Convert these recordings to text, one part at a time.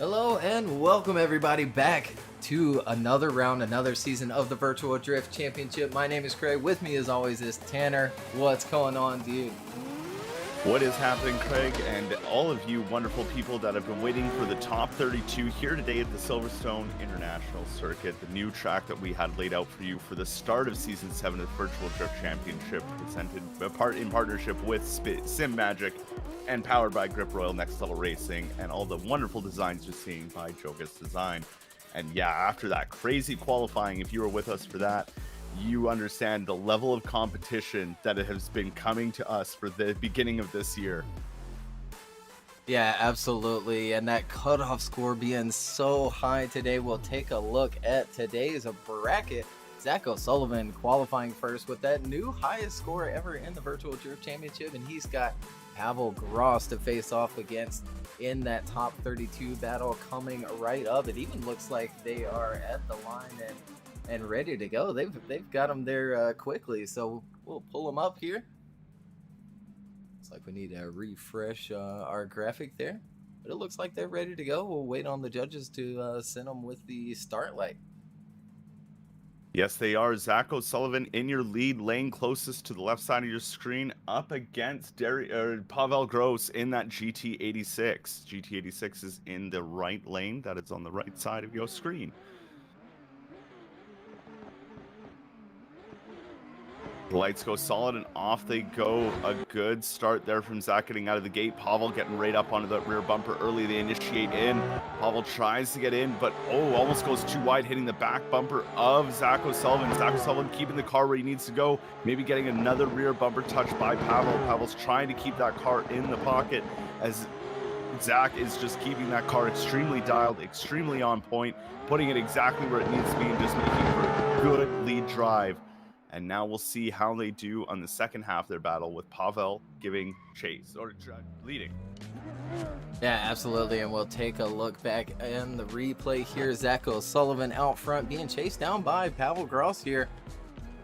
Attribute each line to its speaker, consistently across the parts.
Speaker 1: Hello and welcome everybody back to another round, another season of the Virtual Drift Championship. My name is Craig. With me as always is Tanner. What's going on, dude?
Speaker 2: What is happening, Craig, and all of you wonderful people that have been waiting for the top 32 here today at the Silverstone International Circuit, the new track that we had laid out for you for the start of Season 7 of the Virtual Drift Championship, presented in partnership with Sim Magic and powered by Grip Royal Next Level Racing, and all the wonderful designs you're seeing by Yurkus Design. And yeah, after that crazy qualifying, if you were with us for that, you understand the level of competition that it has been coming to us for the beginning of this year.
Speaker 1: Yeah, absolutely. And that cutoff score being so high today, we'll take a look at today's bracket. Zach O'Sullivan qualifying first with that new highest score ever in the Virtual Drift Championship, and he's got Pavel Gross to face off against in that top 32 battle coming right up. It even looks like they are at the line and ready to go. They've got them there quickly, so we'll pull them up here. Looks like we need to refresh our graphic there, but it looks like they're ready to go. We'll wait on the judges to send them with the start light.
Speaker 2: Yes, they are. Zach O'Sullivan in your lead lane closest to the left side of your screen, up against Pavel Gross in that GT86. GT86 is in the right lane. That is on the right side of your screen. The lights go solid and off they go. A good start there from Zach getting out of the gate. Pavel getting right up onto the rear bumper early. They initiate in. Pavel tries to get in, but almost goes too wide, hitting the back bumper of Zach O'Sullivan. Zach O'Sullivan keeping the car where he needs to go. Maybe getting another rear bumper touch by Pavel. Pavel's trying to keep that car in the pocket as Zach is just keeping that car extremely dialed, extremely on point, putting it exactly where it needs to be and just making for a good lead drive. And now we'll see how they do on the second half of their battle with Pavel giving chase or leading.
Speaker 1: Yeah, absolutely. And we'll take a look back in the replay here. Zach O'Sullivan out front being chased down by Pavel Gross here.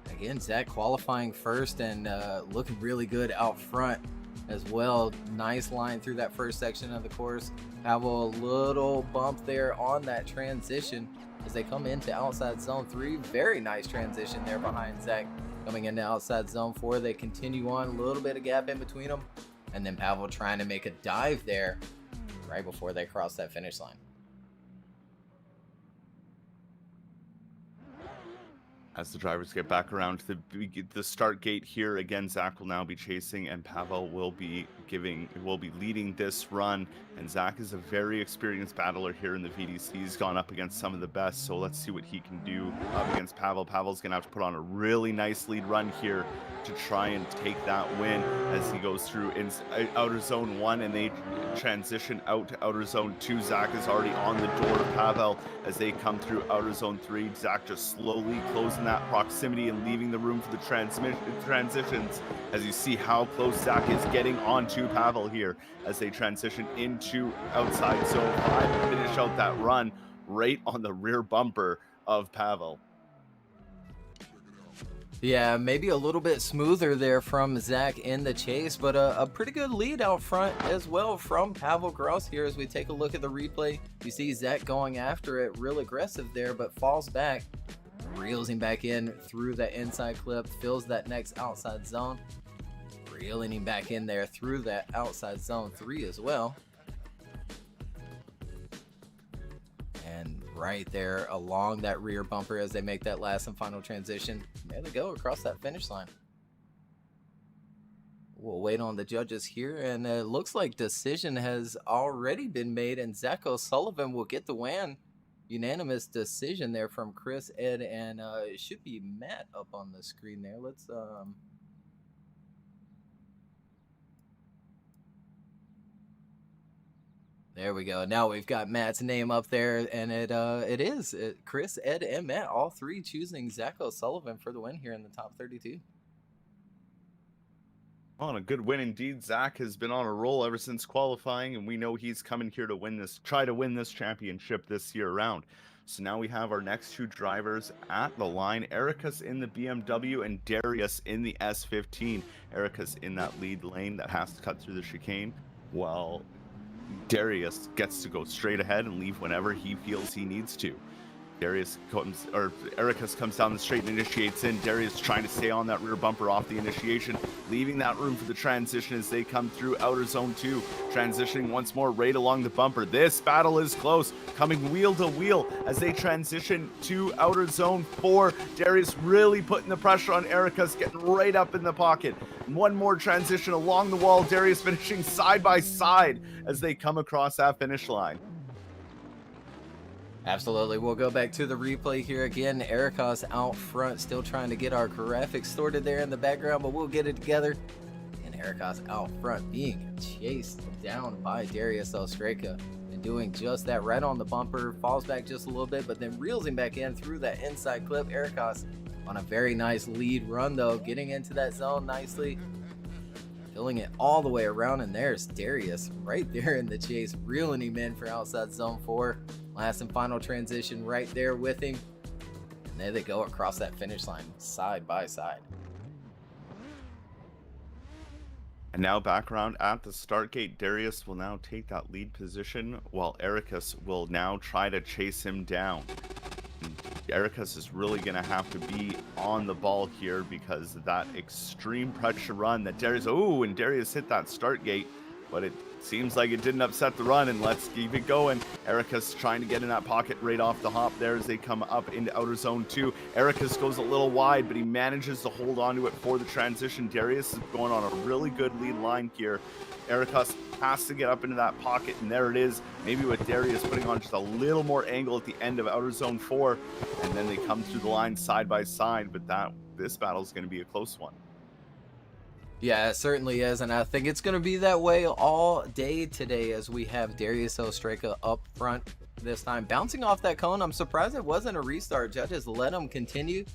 Speaker 1: Again, Zach qualifying first and looking really good out front as well. Nice line through that first section of the course. Pavel, a little bump there on that transition as they come into outside zone 3. Very nice transition there behind Zach coming into outside zone 4. They continue on, a little bit of gap in between them, and then Pavel trying to make a dive there right before they cross that finish line.
Speaker 2: As the drivers get back around to the start gate here, again, Zach will now be chasing and Pavel will be leading this run. And Zach is a very experienced battler here in the VDC. He's gone up against some of the best, so let's see what he can do up against Pavel. Pavel's gonna have to put on a really nice lead run here to try and take that win as he goes through in outer zone 1 and they transition out to outer zone 2. Zach is already on the door of Pavel as they come through outer zone 3. Zach just slowly closing that proximity and leaving the room for the transitions as you see how close Zach is getting onto Pavel here as they transition into outside zone 5 and finish out that run right on the rear bumper of Pavel.
Speaker 1: Yeah, maybe a little bit smoother there from Zach in the chase, but a pretty good lead out front as well from Pavel Gross here. As we take a look at the replay, you see Zach going after it real aggressive there, but falls back, reels him back in through that inside clip, fills that next outside zone, reeling him back in there through that outside zone 3 as well. And right there along that rear bumper as they make that last and final transition. There they go across that finish line. We'll wait on the judges here, and it looks like decision has already been made, and Zach O'Sullivan will get the win. Unanimous decision there from Chris, Ed, and it should be Matt up on the screen there. Let's there we go. Now we've got Matt's name up there, and it is Chris, Ed, and Matt, all three choosing Zach O'Sullivan for the win here in the top 32.
Speaker 2: On a good win indeed. Zach has been on a roll ever since qualifying, and we know he's coming here to try to win this championship this year round. So now we have our next two drivers at the line, Yurkus in the BMW and Diaz in the S15. Yurkus in that lead lane that has to cut through the chicane, while Darius gets to go straight ahead and leave whenever he feels he needs to. Yurkus comes down the straight and initiates in. Darius trying to stay on that rear bumper off the initiation, leaving that room for the transition as they come through outer zone 2. Transitioning once more right along the bumper. This battle is close, coming wheel to wheel as they transition to outer zone 4. Darius really putting the pressure on Yurkus, getting right up in the pocket. One more transition along the wall. Darius finishing side by side as they come across that finish line.
Speaker 1: Absolutely. We'll go back to the replay here again. Yurkus out front, still trying to get our graphics sorted there in the background, but we'll get it together. And Yurkus out front being chased down by Diaz Ostreka and doing just that right on the bumper. Falls back just a little bit, but then reels him back in through that inside clip. Yurkus on a very nice lead run, though, getting into that zone nicely. Filling it all the way around, and there's Darius right there in the chase, reeling him in for outside zone 4. Last and final transition right there with him. And there they go across that finish line, side by side.
Speaker 2: And now back around at the start gate, Darius will now take that lead position, while Yurkus will now try to chase him down. Yurkus is really going to have to be on the ball here because of that extreme pressure run that Darius, and Darius hit that start gate, but it seems like it didn't upset the run, and let's keep it going. Yurkus trying to get in that pocket right off the hop there as they come up into outer zone 2. Yurkus goes a little wide, but he manages to hold on to it for the transition. Darius is going on a really good lead line here. Yurkus has to get up into that pocket, and there it is. Maybe with Darius putting on just a little more angle at the end of outer zone 4, and then they come through the line side by side, but this battle is going to be a close one.
Speaker 1: Yeah, it certainly is, and I think it's going to be that way all day today as we have Diaz Ostreka up front this time. Bouncing off that cone, I'm surprised it wasn't a restart. Judges let him continue.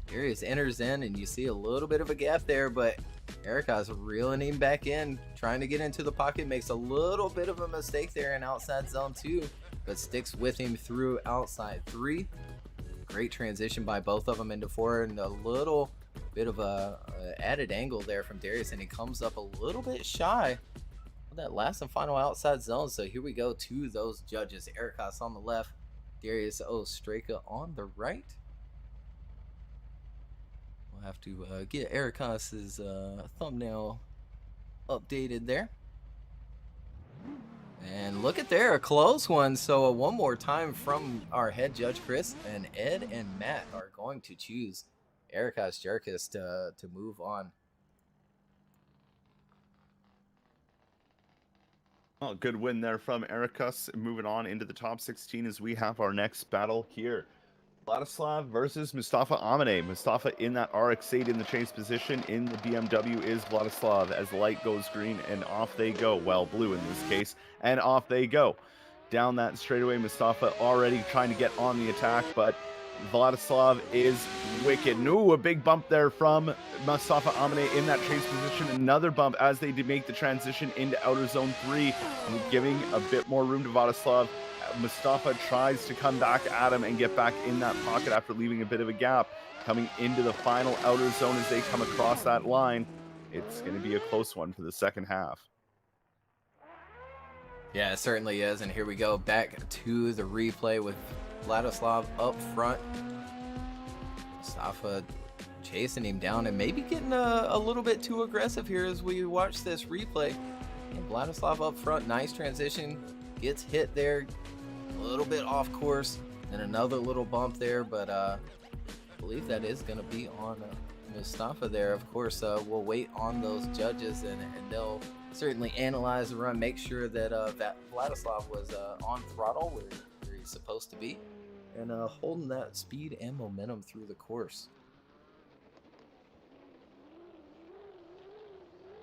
Speaker 1: Darius enters in, and you see a little bit of a gap there, but Yurkus reeling him back in, trying to get into the pocket, makes a little bit of a mistake there in outside zone 2, but sticks with him through outside 3. Great transition by both of them into 4, and a little bit of a added angle there from Darius, and he comes up a little bit shy of that last and final outside zone. So here we go to those judges. Yurkus on the left, Diaz Ostreka on the right. We'll have to get Yurkus's thumbnail updated there. And look at there, a close one. So one more time from our head judge Chris, and Ed and Matt are going to choose Yurkus to move on.
Speaker 2: Well, good win there from Yurkus. Moving on into the top 16 as we have our next battle here. Vladaslav versus Mustafa Amade. Mustafa in that RX-8 in the chase position. In the BMW is Vladaslav as the light goes green, and off they go. Well, blue in this case. And off they go. Down that straightaway, Mustafa already trying to get on the attack, but Vladaslav is wicked. Ooh, a big bump there from Mustafa Amade in that chase position. Another bump as they make the transition into outer zone 3, and giving a bit more room to Vladaslav. Mustafa tries to come back at him and get back in that pocket after leaving a bit of a gap. Coming into the final outer zone as they come across that line. It's going to be a close one for the second half.
Speaker 1: Yeah, it certainly is. And here we go back to the replay with Vladaslav up front. Mustafa chasing him down and maybe getting a little bit too aggressive here as we watch this replay. And Vladaslav up front, nice transition, gets hit there, a little bit off course, and another little bump there, but I believe that is going to be on Mustafa there. Of course, we'll wait on those judges, and they'll certainly analyze the run, make sure that Vladaslav was on throttle where he's supposed to be, and holding that speed and momentum through the course.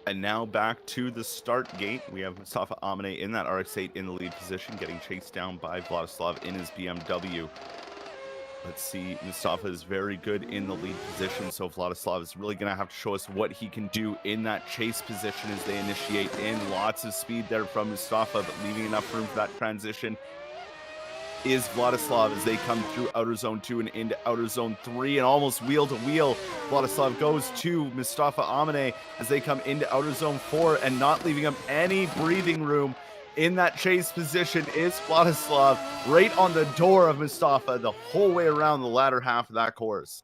Speaker 2: And now back to the start gate. We have Mustafa Amade in that RX-8 in the lead position, getting chased down by Vladaslav in his BMW. Let's see, Mustafa is very good in the lead position, so Vladaslav is really going to have to show us what he can do in that chase position as they initiate in. Lots of speed there from Mustafa, but leaving enough room for that transition is Vladaslav as they come through outer zone 2 and into outer zone 3, and almost wheel to wheel. Vladaslav goes to Mustafa Amade as they come into outer zone 4, and not leaving him any breathing room. In that chase position is Vladaslav, right on the door of Mustafa the whole way around the latter half of that course.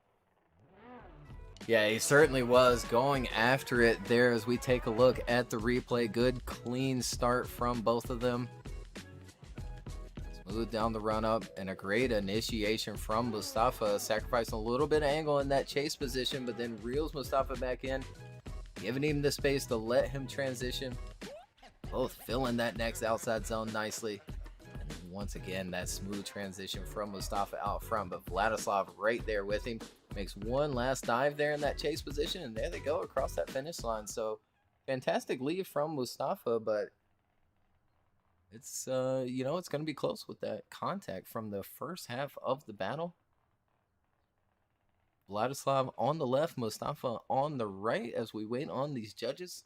Speaker 1: Yeah, he certainly was going after it there as we take a look at the replay. Good, clean start from both of them. Smooth down the run up and a great initiation from Mustafa, sacrificing a little bit of angle in that chase position, but then reels Mustafa back in, giving him the space to let him transition. Both filling that next outside zone nicely. And then once again, that smooth transition from Mustafa out front, but Vladaslav right there with him. Makes one last dive there in that chase position, and there they go across that finish line. So fantastic lead from Mustafa, but it's you know, it's going to be close with that contact from the first half of the battle. Vladaslav on the left, Mustafa on the right as we wait on these judges.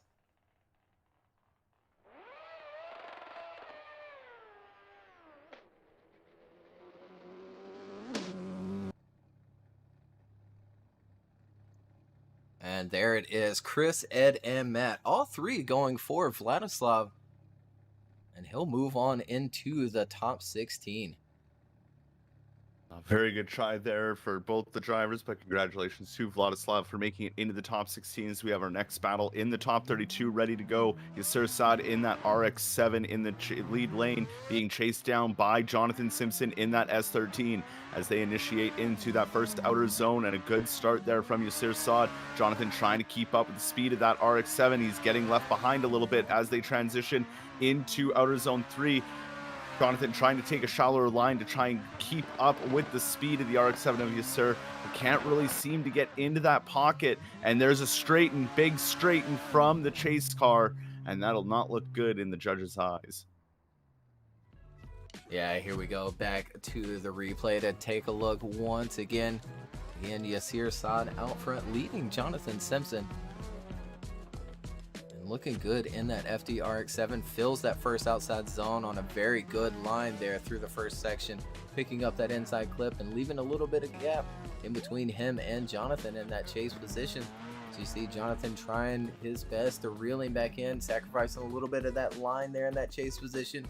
Speaker 1: And there it is, Chris, Ed, and Matt, all three going for Vladaslav. And he'll move on into the top 16.
Speaker 2: A very good try there for both the drivers, but congratulations to Vladaslav for making it into the top 16. So we have our next battle in the top 32 ready to go. Yasir Saad in that RX-7 in the lead lane, being chased down by Jonathan Simpson in that S13 as they initiate into that first outer zone, and a good start there from Yasir Saad. Jonathan trying to keep up with the speed of that RX-7. He's getting left behind a little bit as they transition into outer zone 3. Jonathan trying to take a shallower line to try and keep up with the speed of the RX-7 of Yasir. Can't really seem to get into that pocket, and there's a straighten, big straighten from the chase car, and that'll not look good in the judges' eyes.
Speaker 1: Yeah, here we go back to the replay to take a look once again. Again, Yasir Saad out front leading Jonathan Simpson. Looking good in that FDRX7, fills that first outside zone on a very good line there through the first section, picking up that inside clip and leaving a little bit of gap in between him and Jonathan in that chase position. So you see Jonathan trying his best to reel him back in, sacrificing a little bit of that line there in that chase position.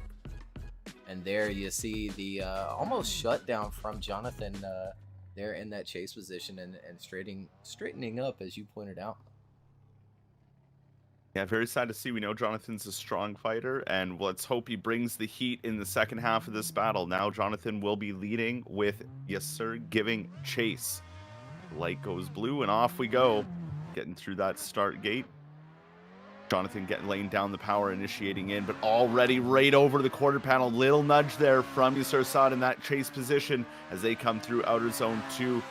Speaker 1: And there you see the almost shutdown from Jonathan there in that chase position and straightening up, as you pointed out.
Speaker 2: Yeah, very sad to see. We know Jonathan's a strong fighter, and let's hope he brings the heat in the second half of this battle. Now Jonathan will be leading with Yasir giving chase. Light goes blue, and off we go. Getting through that start gate. Jonathan getting laying down the power, initiating in, but already right over the quarter panel. Little nudge there from Yasir Saad in that chase position as they come through outer zone 2.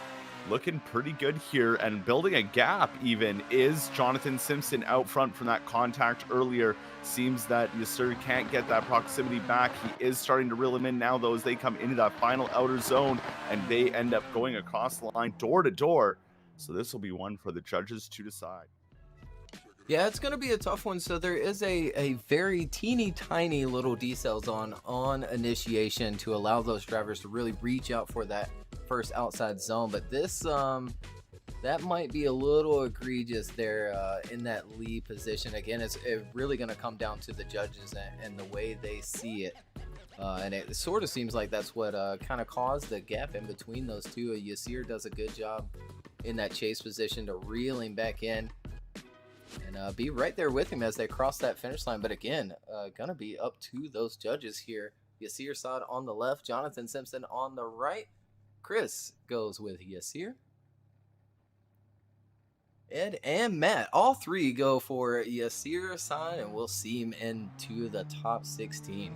Speaker 2: Looking pretty good here, and building a gap even is Jonathan Simpson out front from that contact earlier. Seems that Yasir can't get that proximity back. He is starting to reel him in now, though, as they come into that final outer zone, and they end up going across the line door to door. So this will be one for the judges to decide.
Speaker 1: Yeah, it's going to be a tough one. So there is a very teeny tiny little decels on initiation to allow those drivers to really reach out for that first outside zone, but this that might be a little egregious there in that lead position. Again, it's really going to come down to the judges and the way they see it, and it sort of seems like that's what kind of caused the gap in between those two. Yasir does a good job in that chase position to reel him back in and be right there with him as they cross that finish line. But again, gonna be up to those judges here. Yasir Saad on the left, Jonathan Simpson on the right. Chris goes with Yasir. Ed and Matt, all three go for Yasir Saad, and we'll see him into the top 16.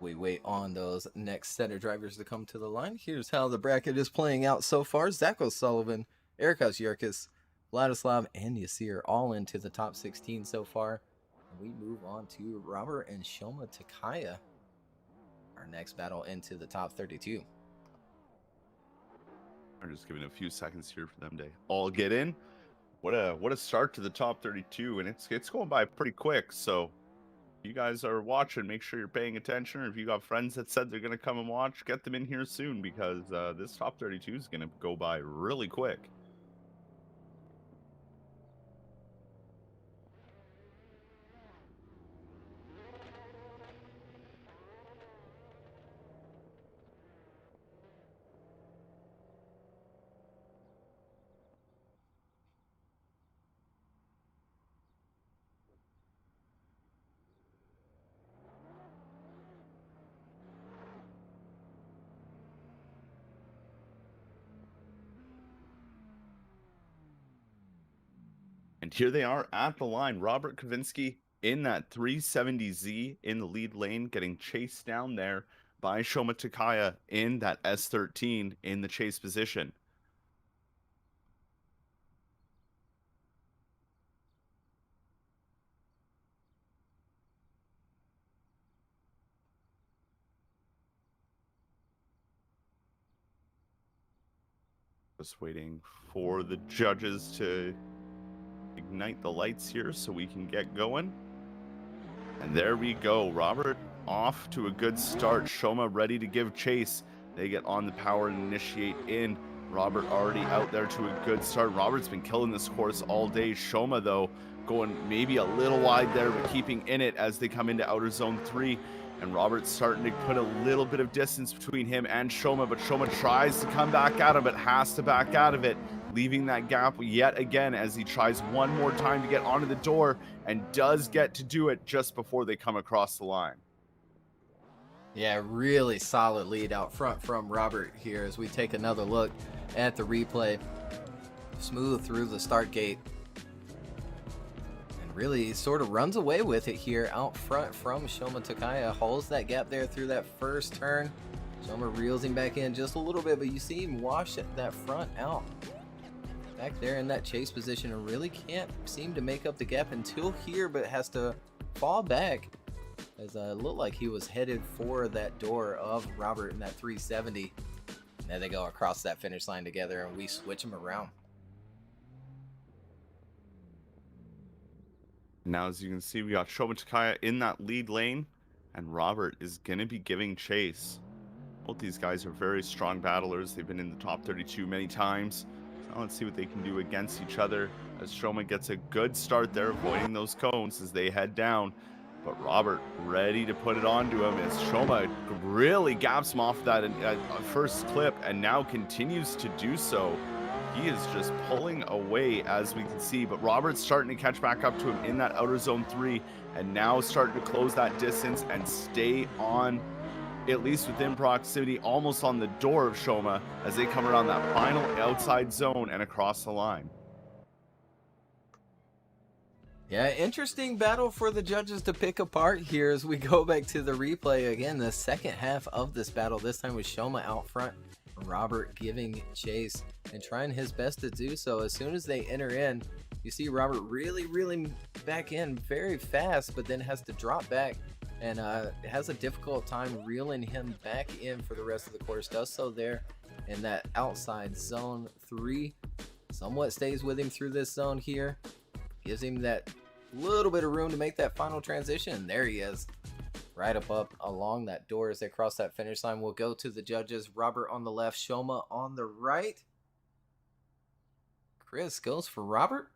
Speaker 1: We wait on those next set of drivers to come to the line. Here's how the bracket is playing out so far. Zach O'Sullivan, Erikas Yurkus, Vladaslav, and Yasir all into the top 16 so far. And we move on to Robert and Shoma Takaya, our next battle into the top 32.
Speaker 2: I'm just giving a few seconds here for them to all get in. What a start to the top 32, and it's going by pretty quick. So if you guys are watching, make sure you're paying attention. Or if you got friends that said they're gonna come and watch, get them in here soon, because this top 32 is gonna go by really quick. And here they are at the line. Robert Kavinsky in that 370Z in the lead lane, getting chased down there by Shoma Takaya in that S13 in the chase position. Just waiting for the judges to ignite the lights here so we can get going. And there we go. Robert off to a good start. Shoma ready to give chase. They get on the power and initiate in. Robert already out there to a good start. Robert's been killing this course all day. Shoma, though, going maybe a little wide there, but keeping in it as they come into outer zone 3. And Robert's starting to put a little bit of distance between him and Shoma, but Shoma tries to come back at him, but has to back out of it, leaving that gap yet again as he tries one more time to get onto the door, and does get to do it just before they come across the line.
Speaker 1: Yeah, really solid lead out front from Robert here as we take another look at the replay. Smooth through the start gate. And really sort of runs away with it here out front from Shoma Takaya. Holds that gap there through that first turn. Shoma reels him back in just a little bit, but you see him wash that front out. Back there in that chase position and really can't seem to make up the gap until here, but has to fall back as it looked like he was headed for that door of Robert in that 370. And there they go across that finish line together, and we switch them around.
Speaker 2: Now, as you can see, we got Shoma Takaya in that lead lane, and Robert is going to be giving chase. Both these guys are very strong battlers. They've been in the top 32 many times. Now let's see what they can do against each other as Shoma gets a good start there, avoiding those cones as they head down. But Robert ready to put it onto him as Shoma really gaps him off that first clip and now continues to do so. He is just pulling away, as we can see, but Robert's starting to catch back up to him in that outer zone 3 and now starting to close that distance and stay on, at least within proximity, almost on the door of Shoma as they come around that final outside zone and across the line.
Speaker 1: Yeah, interesting battle for the judges to pick apart here as we go back to the replay again. The second half of this battle, this time with Shoma out front, Robert giving chase and trying his best to do so. As soon as they enter in, you see Robert really back in very fast, but then has to drop back and has a difficult time reeling him back in for the rest of the course. Does so there in that outside zone 3. Somewhat stays with him through this zone here. Gives him that little bit of room to make that final transition. There he is. Right up along that door as they cross that finish line. We'll go to the judges. Robert on the left, Shoma on the right. Chris goes for Robert.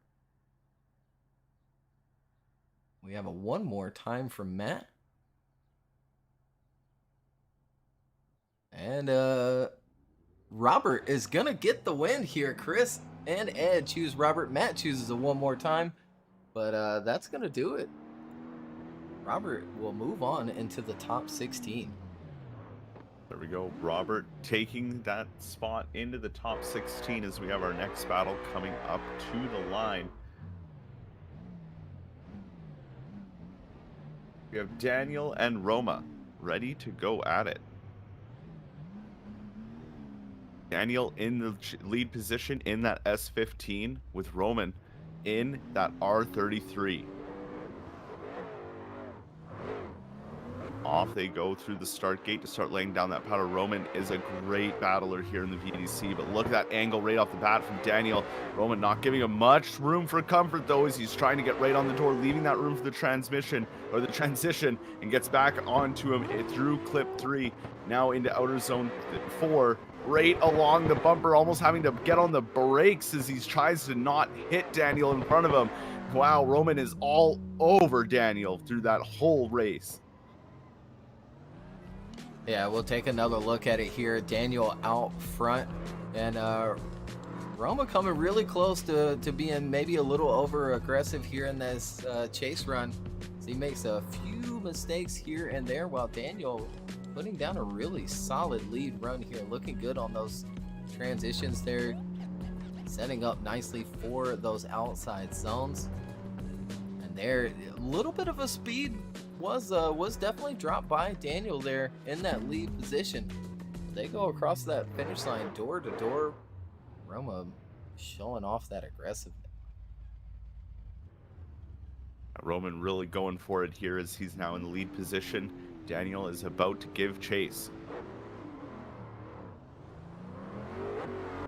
Speaker 1: We have a one more time from Matt. And Robert is going to get the win here. Chris and Ed choose Robert. Matt chooses a one more time. But that's going to do it. Robert will move on into the top 16.
Speaker 2: There we go. Robert taking that spot into the top 16 as we have our next battle coming up to the line. We have Daniel and Roma ready to go at it. Daniel in the lead position in that S15 with Roman in that R33. off they go through the start gate to start laying down that powder. Roman is a great battler here in the VDC, but look at that angle right off the bat from Daniel. Roman not giving him much room for comfort though, as he's trying to get right on the door, leaving that room for the transmission or the transition, and gets back onto him through clip 3, now into outer zone 4, right along the bumper, almost having to get on the brakes as he tries to not hit Daniel in front of him. Wow, Roman is all over Daniel through that whole race.
Speaker 1: Yeah, we'll take another look at it here. Daniel out front, and Roma coming really close to being maybe a little over aggressive here in this chase run. So he makes a few mistakes here and there, while Daniel putting down a really solid lead run here, looking good on those transitions there, setting up nicely for those outside zones. And there, a little bit of a speed was definitely dropped by Daniel there in that lead position. They go across that finish line door to door. Roma showing off that aggressiveness.
Speaker 2: Roman really going for it here as he's now in the lead position. Daniel is about to give chase.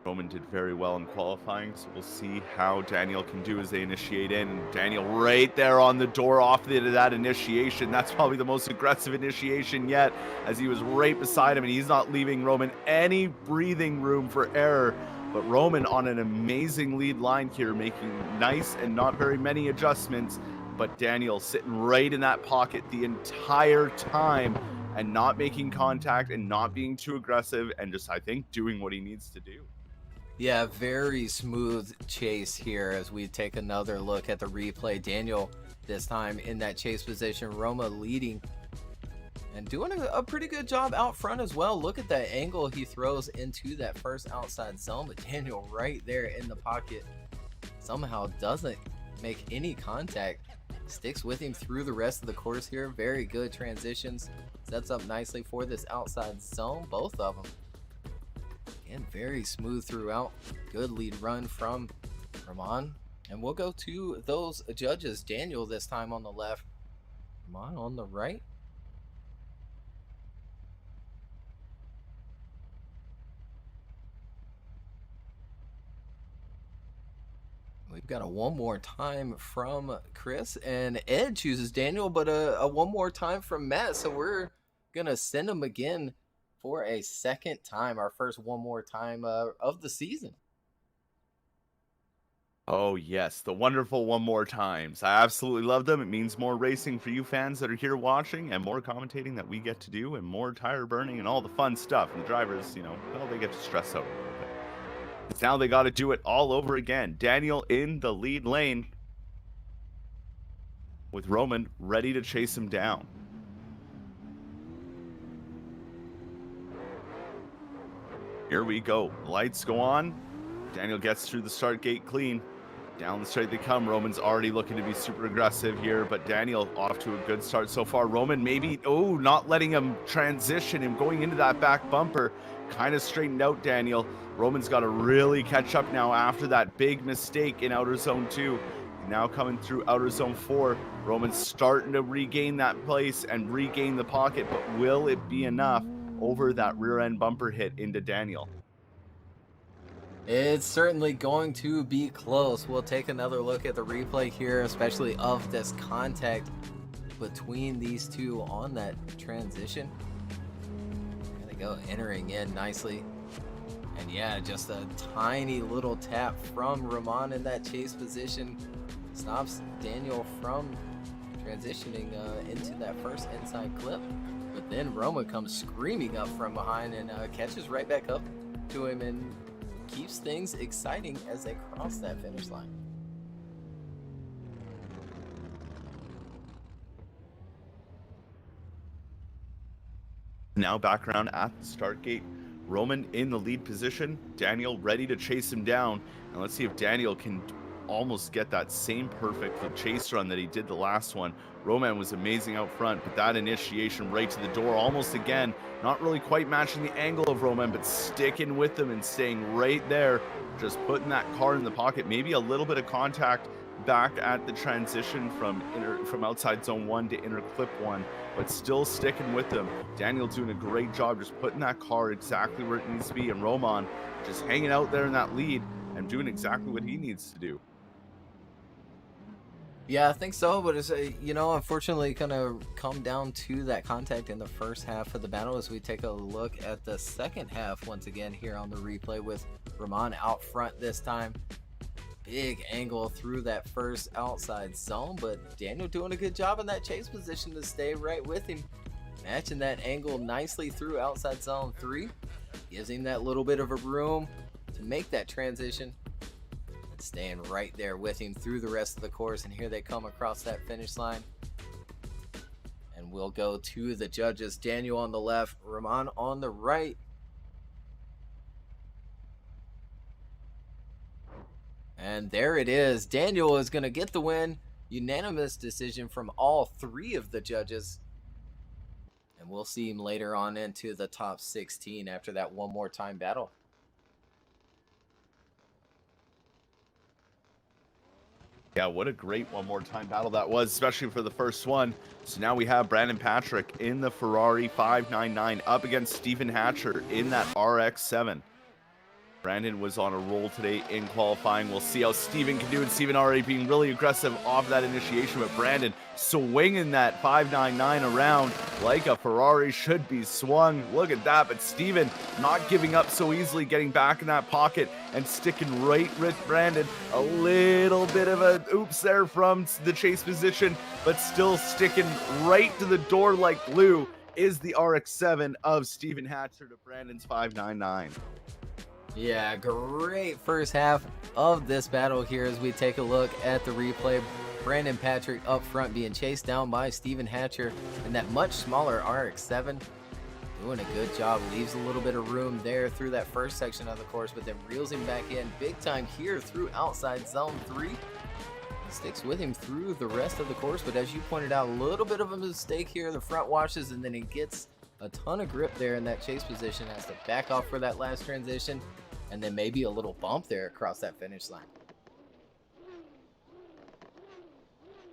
Speaker 2: Roman did very well in qualifying, so we'll see how Daniel can do as they initiate in. Daniel right there on the door off that initiation. That's probably the most aggressive initiation yet, as he was right beside him, and he's not leaving Roman any breathing room for error. But Roman on an amazing lead line here, making nice and not very many adjustments, but Daniel sitting right in that pocket the entire time and not making contact and not being too aggressive, and just, I think, doing what he needs to do.
Speaker 1: Yeah, very smooth chase here as we take another look at the replay. Daniel this time in that chase position, Roma leading and doing a pretty good job out front as well. Look at that angle he throws into that first outside zone, but Daniel right there in the pocket somehow doesn't make any contact, sticks with him through the rest of the course here. Very good transitions, sets up nicely for this outside zone, both of them. And very smooth throughout. Good lead run from Roman. And we'll go to those judges. Daniel this time on the left, Roman on the right. We've got a one more time from Chris, and Ed chooses Daniel, but a one more time from Matt. So we're gonna send him again for a second time, our first one more time of the season.
Speaker 2: Oh yes, the wonderful one more times. I absolutely love them. It means more racing for you fans that are here watching, and more commentating that we get to do, and more tire burning and all the fun stuff. And the drivers, well, they get to stress out a little bit. It's now they got to do it all over again. Daniel in the lead lane with Roman ready to chase him down. Here we go. Lights go on. Daniel gets through the start gate clean. Down the straight they come. Roman's already looking to be super aggressive here, but Daniel off to a good start so far. Roman maybe, not letting him transition, him going into that back bumper. Kind of straightened out Daniel. Roman's got to really catch up now after that big mistake in outer zone 2. Now coming through outer zone 4. Roman's starting to regain that place and regain the pocket, but will it be enough over that rear end bumper hit into Daniel?
Speaker 1: It's certainly going to be close. We'll take another look at the replay here, especially of this contact between these two on that transition. There they go, entering in nicely. And yeah, just a tiny little tap from Roman in that chase position stops Daniel from transitioning into that first inside clip. But then Roma comes screaming up from behind and catches right back up to him and keeps things exciting as they cross that finish line.
Speaker 2: Now back around at the start gate. Roman in the lead position. Daniel ready to chase him down. And let's see if Daniel can almost get that same perfect chase run that he did the last one. Roman was amazing out front, but that initiation right to the door almost again, not really quite matching the angle of Roman, but sticking with them and staying right there, just putting that car in the pocket. Maybe a little bit of contact back at the transition from outside zone 1 to inner clip 1, but still sticking with them. Daniel doing a great job just putting that car exactly where it needs to be, and Roman just hanging out there in that lead and doing exactly what he needs to do.
Speaker 1: Yeah, I think so, but it's unfortunately gonna come down to that contact in the first half of the battle as we take a look at the second half once again here on the replay with Roman out front this time. Big angle through that first outside zone, but Daniel doing a good job in that chase position to stay right with him, matching that angle nicely through outside zone 3, gives him that little bit of a room to make that transition. Staying right there with him through the rest of the course, and here they come across that finish line. And we'll go to the judges. Daniel on the left, Roman on the right. And there it is. Daniel is going to get the win. Unanimous decision from all 3 of the judges. And we'll see him later on into the top 16 after that one more time battle.
Speaker 2: Yeah, what a great one more time battle that was, especially for the first one. So now we have Brandon Patrick in the Ferrari 599 up against Stephen Hatcher in that RX-7. Brandon was on a roll today in qualifying. We'll see how Stephen can do it. Stephen already being really aggressive off that initiation, but Brandon swinging that 599 around like a Ferrari should be swung. Look at that, but Stephen not giving up so easily, getting back in that pocket and sticking right with Brandon. A little bit of a oops there from the chase position, but still sticking right to the door like glue is the RX-7 of Stephen Hatcher to Brandon's 599.
Speaker 1: Yeah, great first half of this battle here as we take a look at the replay. Brandon Patrick up front being chased down by Stephen Hatcher in that much smaller RX-7. Doing a good job, leaves a little bit of room there through that first section of the course, but then reels him back in big time here through outside zone 3. Sticks with him through the rest of the course, but as you pointed out, a little bit of a mistake here. The front washes, and then he gets a ton of grip there in that chase position, has to back off for that last transition, and then maybe a little bump there across that finish line.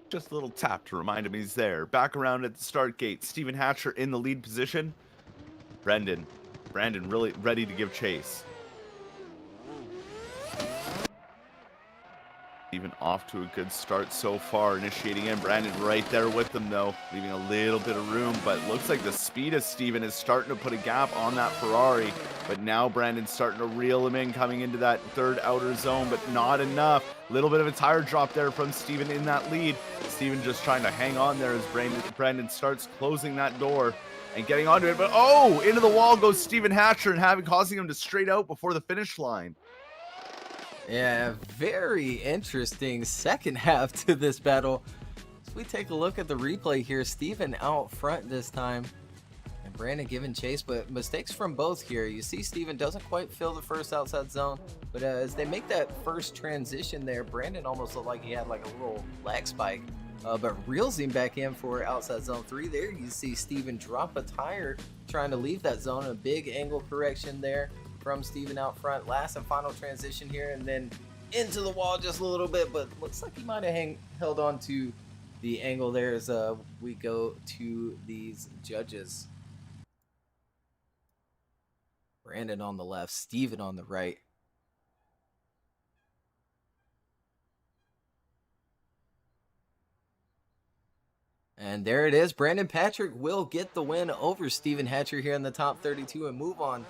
Speaker 2: Just a little tap to remind him he's there. Back around at the start gate. Stephen Hatcher in the lead position. Brandon really ready to give chase. Stephen off to a good start so far, initiating in. Brandon right there with them though, leaving a little bit of room, but looks like the speed of Stephen is starting to put a gap on that Ferrari. But now Brandon's starting to reel him in, coming into that third outer zone, but not enough. Little bit of a tire drop there from Stephen in that lead. Stephen just trying to hang on there as Brandon starts closing that door and getting onto it. But oh, into the wall goes Stephen Hatcher and causing him to straight out before the finish line.
Speaker 1: Yeah, very interesting second half to this battle. As we take a look at the replay here, Stephen out front this time, and Brandon giving chase, but mistakes from both here. You see Stephen doesn't quite fill the first outside zone, but as they make that first transition there, Brandon almost looked like he had like a little lag spike, but reels him back in for outside zone 3. There you see Stephen drop a tire trying to leave that zone. A big angle correction there from Stephen out front. Last and final transition here, and then into the wall just a little bit, but looks like he might have held on to the angle there as we go to these judges. Brandon on the left, Stephen on the right. And there it is. Brandon Patrick will get the win over Stephen Hatcher here in the top 32 and move on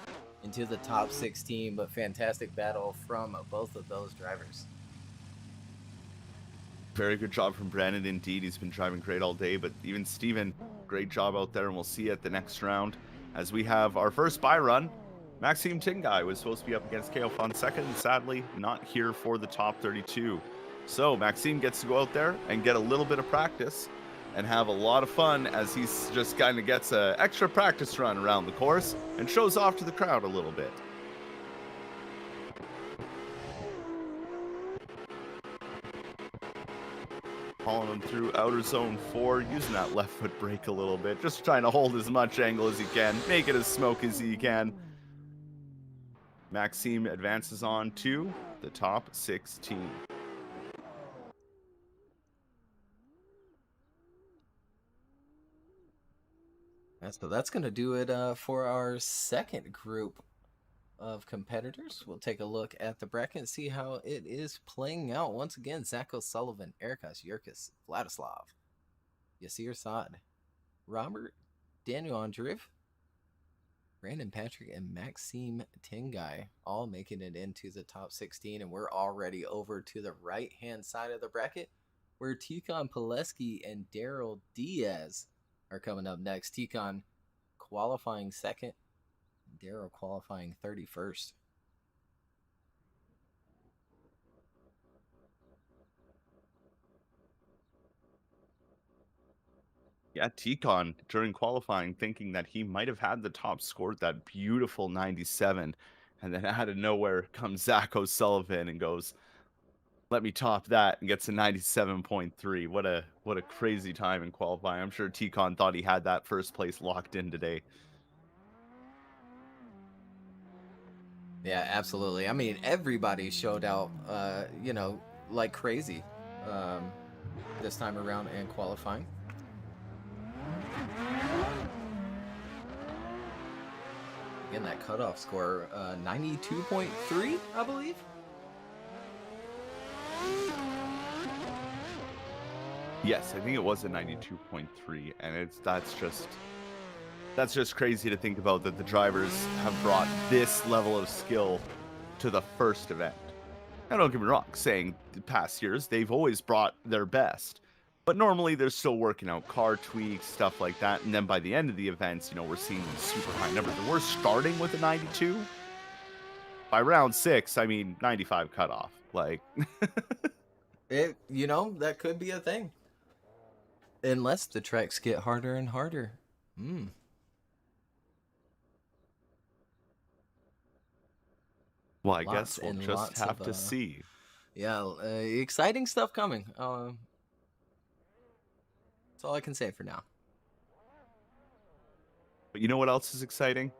Speaker 1: into the top 16, but fantastic battle from both of those drivers.
Speaker 2: Very good job from Brandon indeed. He's been driving great all day, but even Stephen, great job out there, and we'll see you at the next round as we have our first bye run. Maxime Tingai was supposed to be up against KO Fonseca, and sadly not here for the top 32. So Maxime gets to go out there and get a little bit of practice and have a lot of fun as he's just kind of gets an extra practice run around the course and shows off to the crowd a little bit. Hauling him through outer zone 4, using that left foot brake a little bit, just trying to hold as much angle as he can, make it as smoke as he can. Maxime advances on to the top 16.
Speaker 1: So that's going to do it for our second group of competitors. We'll take a look at the bracket and see how it is playing out. Once again, Zach O'Sullivan, Yurkus, Vladaslav, Yasir Saad, Robert, Daniel Andreev, Brandon Patrick, and Maxime Tengai all making it into the top 16. And we're already over to the right-hand side of the bracket where Tikon Poleski and Daryl Diaz are coming up next. Tikon qualifying second, Daryl qualifying 31st.
Speaker 2: Yeah, Tikon during qualifying thinking that he might have had the top score, that beautiful 97. And then out of nowhere comes Zach O'Sullivan and goes, let me top that, and gets a 97.3. What a crazy time in qualifying. I'm sure Tikon thought he had that first place locked in today.
Speaker 1: Yeah, absolutely. I mean, everybody showed out, like crazy this time around in qualifying. Again, that cutoff score, 92.3, I believe.
Speaker 2: Yes, I think it was a 92.3, and that's just crazy to think about, that the drivers have brought this level of skill to the first event. Now, don't get me wrong, saying the past years, they've always brought their best. But normally they're still working out car tweaks, stuff like that. And then by the end of the events, we're seeing super high numbers. And we're starting with a 92. By round 6, 95 cutoff. Like,
Speaker 1: that could be a thing. Unless the tracks get harder and harder.
Speaker 2: Well, I guess we'll just have to see.
Speaker 1: Yeah, exciting stuff coming. That's all I can say for now.
Speaker 2: But you know what else is exciting?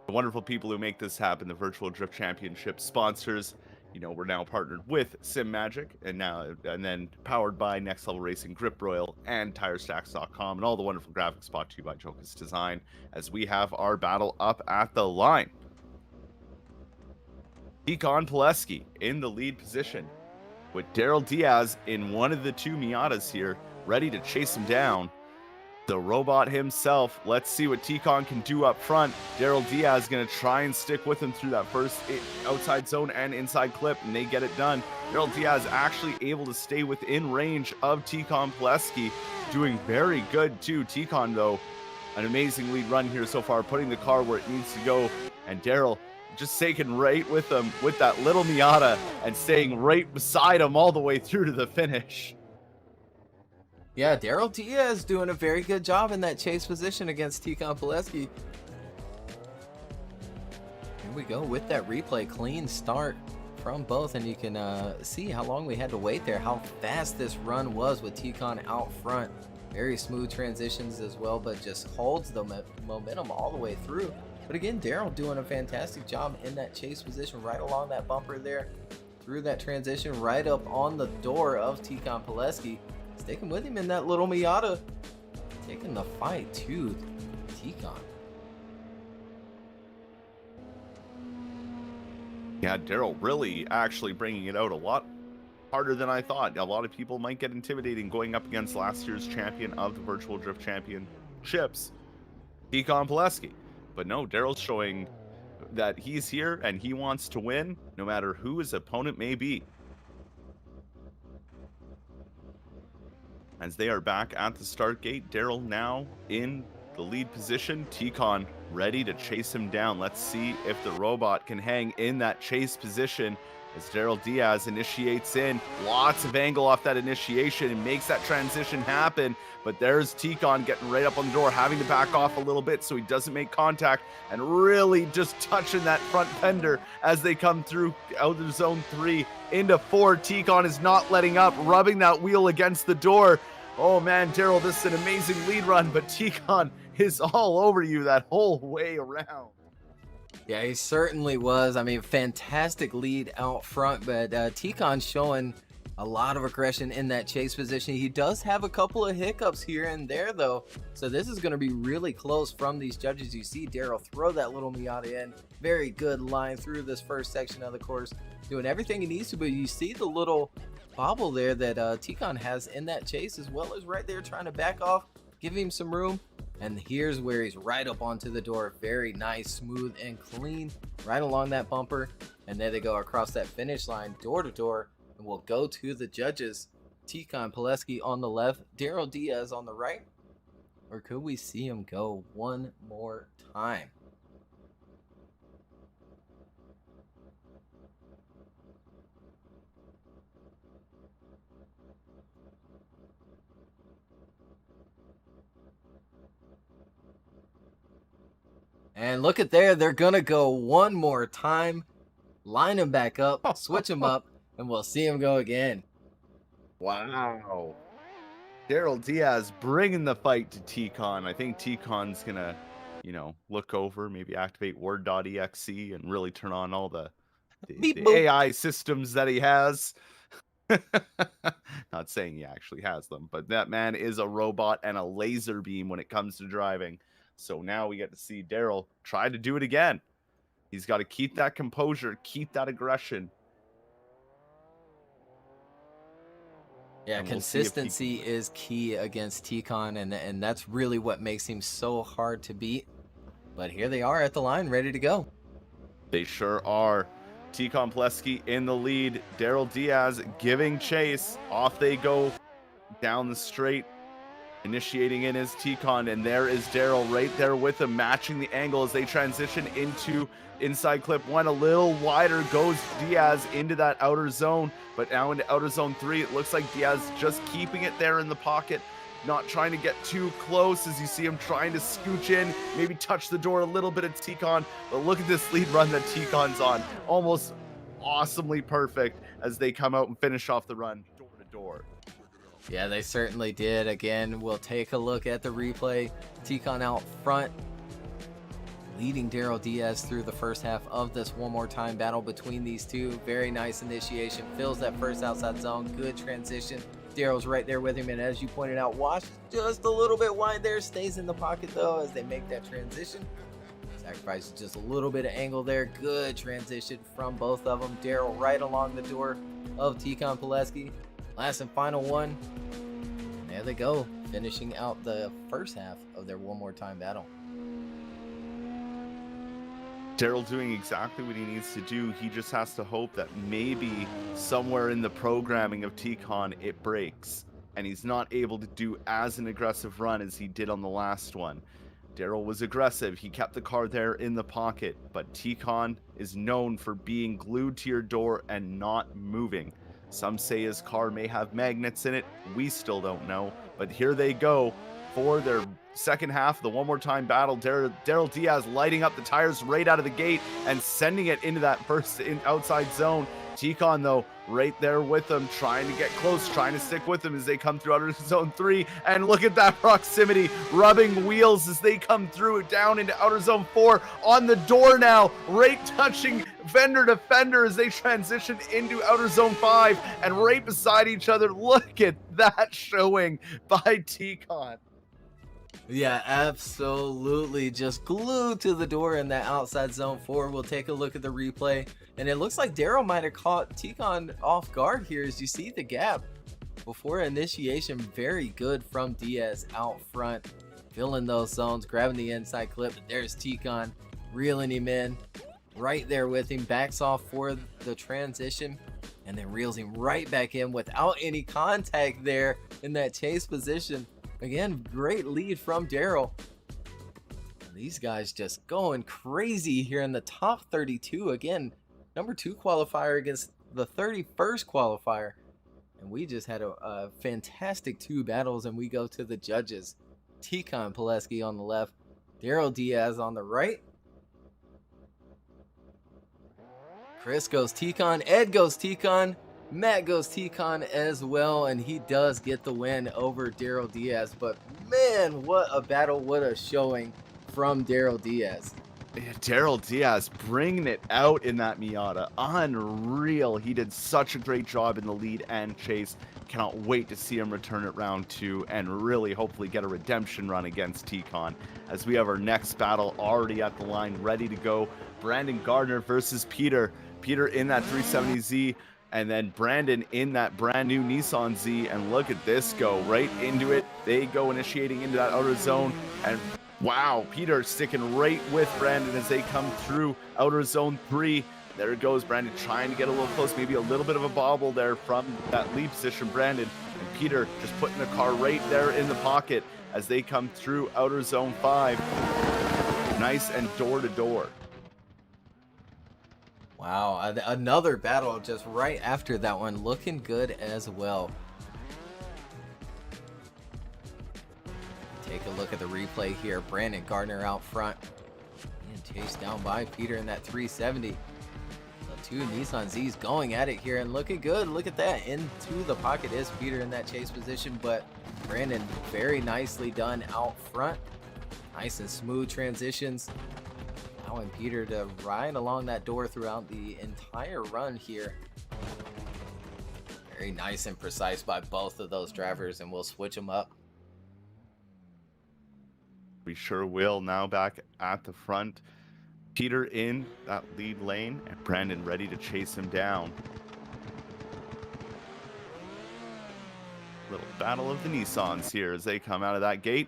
Speaker 2: The wonderful people who make this happen, the Virtual Drift Championship sponsors. We're now partnered with Sim Magic, and then powered by Next Level Racing, Grip Royal, and TireStacks.com, and all the wonderful graphics brought to you by Yurkus Design, as we have our battle up at the line. Tikon Poleski in the lead position, with Daryl Diaz in one of the two Miatas here, ready to chase him down. The robot himself. Let's see what Tikon can do up front. Daryl Diaz going to try and stick with him through that first outside zone and inside clip, and they get it done. Daryl Diaz actually able to stay within range of Tikon Poleski, doing very good too. Tikon, though, an amazing lead run here so far, putting the car where it needs to go, and Daryl just taking right with him with that little Miata and staying right beside him all the way through to the finish.
Speaker 1: Yeah, Daryl Diaz doing a very good job in that chase position against Tikon Poleski. Here we go with that replay. Clean start from both, and you can see how long we had to wait there, how fast this run was with Tikon out front. Very smooth transitions as well, but just holds the momentum all the way through. But again, Daryl doing a fantastic job in that chase position right along that bumper there, through that transition, right up on the door of Tikon Poleski. Sticking with him in that little Miata, taking the fight to Tikon.
Speaker 2: Yeah, Daryl really actually bringing it out a lot harder than I thought. A lot of people might get intimidating going up against last year's champion of the Virtual Drift Championships, Tikon Poleski. But no, Daryl's showing that he's here and he wants to win no matter who his opponent may be. As they are back at the start gate, Daryl now in the lead position. Tikon ready to chase him down. Let's see if the robot can hang in that chase position as Daryl Diaz initiates in. Lots of angle off that initiation and makes that transition happen. But there's Tikon getting right up on the door, having to back off a little bit so he doesn't make contact, and really just touching that front fender as they come through out of zone 3 into 4. Tikon is not letting up, rubbing that wheel against the door. Oh man, Daryl, this is an amazing lead run, but Tikon is all over you that whole way around.
Speaker 1: Yeah, he certainly was. I mean, fantastic lead out front, but Tikon showing A lot of aggression in that chase position. He does have a couple of hiccups here and there, though. So this is going to be really close from these judges. You see Daryl throw that little Miata in. Very good line through this first section of the course. Doing everything he needs to, but you see the little bobble there that Tikon has in that chase, as well as right there trying to back off, give him some room. And here's where he's right up onto the door. Very nice, smooth, and clean right along that bumper. And there they go across that finish line, door to door. And we'll go to the judges. Tikon Poleski on the left, Daryl Diaz on the right. Or could we see him go one more time? And look at there, they're gonna go one more time. Line him back up, switch him up, and we'll see him go again.
Speaker 2: Wow. Daryl Diaz bringing the fight to Tikon. I think Tikon's going to, look over, maybe activate word.exe and really turn on all the AI systems that he has. Not saying he actually has them, but that man is a robot and a laser beam when it comes to driving. So now we get to see Daryl try to do it again. He's got to keep that composure, keep that aggression.
Speaker 1: Yeah, consistency is key against Tikon, and that's really what makes him so hard to beat. But here they are at the line, ready to go.
Speaker 2: They sure are. Tikon Poleski in the lead. Daryl Diaz giving chase. Off they go down the straight. Initiating in is Tikon, and there is Daryl right there with him, matching the angle as they transition into inside clip one. A little wider goes Diaz into that outer zone, but now into outer zone 3. It looks like Diaz just keeping it there in the pocket, not trying to get too close as you see him trying to scooch in, maybe touch the door a little bit at Tikon. But look at this lead run that Tikon's on. Almost awesomely perfect as they come out and finish off the run door to door.
Speaker 1: Yeah, they certainly did. Again, we'll take a look at the replay. Tikon out front, leading Daryl Diaz through the first half of this one more time battle between these two. Very nice initiation, fills that first outside zone, good transition. Daryl's right there with him, and as you pointed out, Wash just a little bit wide there, stays in the pocket though as they make that transition. Sacrifices just a little bit of angle there. Good transition from both of them. Daryl right along the door of Tikon Poleski. Last and final one. And there they go, finishing out the first half of their one more time battle.
Speaker 2: Daryl doing exactly what he needs to do. He just has to hope that maybe somewhere in the programming of Tikon it breaks and he's not able to do as an aggressive run as he did on the last one. Daryl was aggressive. He kept the car there in the pocket, but Tikon is known for being glued to your door and not moving. Some say his car may have magnets in it. We still don't know. But here they go for their second half of the one more time battle. Daryl Diaz lighting up the tires right out of the gate and sending it into that first outside zone. Tikon, though, right there with them, trying to get close, trying to stick with them as they come through outer zone 3. And look at that proximity, rubbing wheels as they come through down into outer zone 4. On the door now, right touching fender to fender as they transition into outer zone 5. And right beside each other, look at that showing by Tikon.
Speaker 1: Yeah, absolutely. Just glued to the door in that outside zone 4. We'll take a look at the replay. And it looks like Daryl might have caught Tikon off guard here as you see the gap before initiation. Very good from Diaz out front, filling those zones, grabbing the inside clip. But there's Tikon reeling him in right there with him, backs off for the transition, and then reels him right back in without any contact there in that chase position. Again, great lead from Daryl. These guys just going crazy here in the top 32. Again, number 2 qualifier against the 31st qualifier. And we just had a fantastic 2 battles, and we go to the judges. Tikon Poleski on the left, Daryl Diaz on the right. Chris goes Tikon, Ed goes Tikon, Matt goes Tikon as well, and he does get the win over Daryl Diaz. But man, what a battle, what a showing from Daryl Diaz.
Speaker 2: Yeah, Daryl Diaz bringing it out in that Miata. Unreal. He did such a great job in the lead and chase. Cannot wait to see him return it round 2 and really hopefully get a redemption run against T-Con, as we have our next battle already at the line, ready to go. Brandon Gardner versus Peter. Peter in that 370Z, and then Brandon in that brand new Nissan Z. And look at this go right into it. They go initiating into that outer zone, and wow, Peter sticking right with Brandon as they come through outer zone 3. There it goes, Brandon trying to get a little close, maybe a little bit of a bobble there from that lead position, Brandon. And Peter just putting the car right there in the pocket as they come through outer zone 5. Nice and door to door.
Speaker 1: Wow, another battle just right after that one, looking good as well. Take a look at the replay here. Brandon Gardner out front and chased down by Peter in that 370. The two Nissan Z's going at it here and looking good. Look at that. Into the pocket is Peter in that chase position, but Brandon very nicely done out front. Nice and smooth transitions. Allowing Peter to ride along that door throughout the entire run here. Very nice and precise by both of those drivers, and we'll switch them up.
Speaker 2: We sure will. Now back at the front. Peter in that lead lane and Brandon ready to chase him down. Little battle of the Nissans here as they come out of that gate.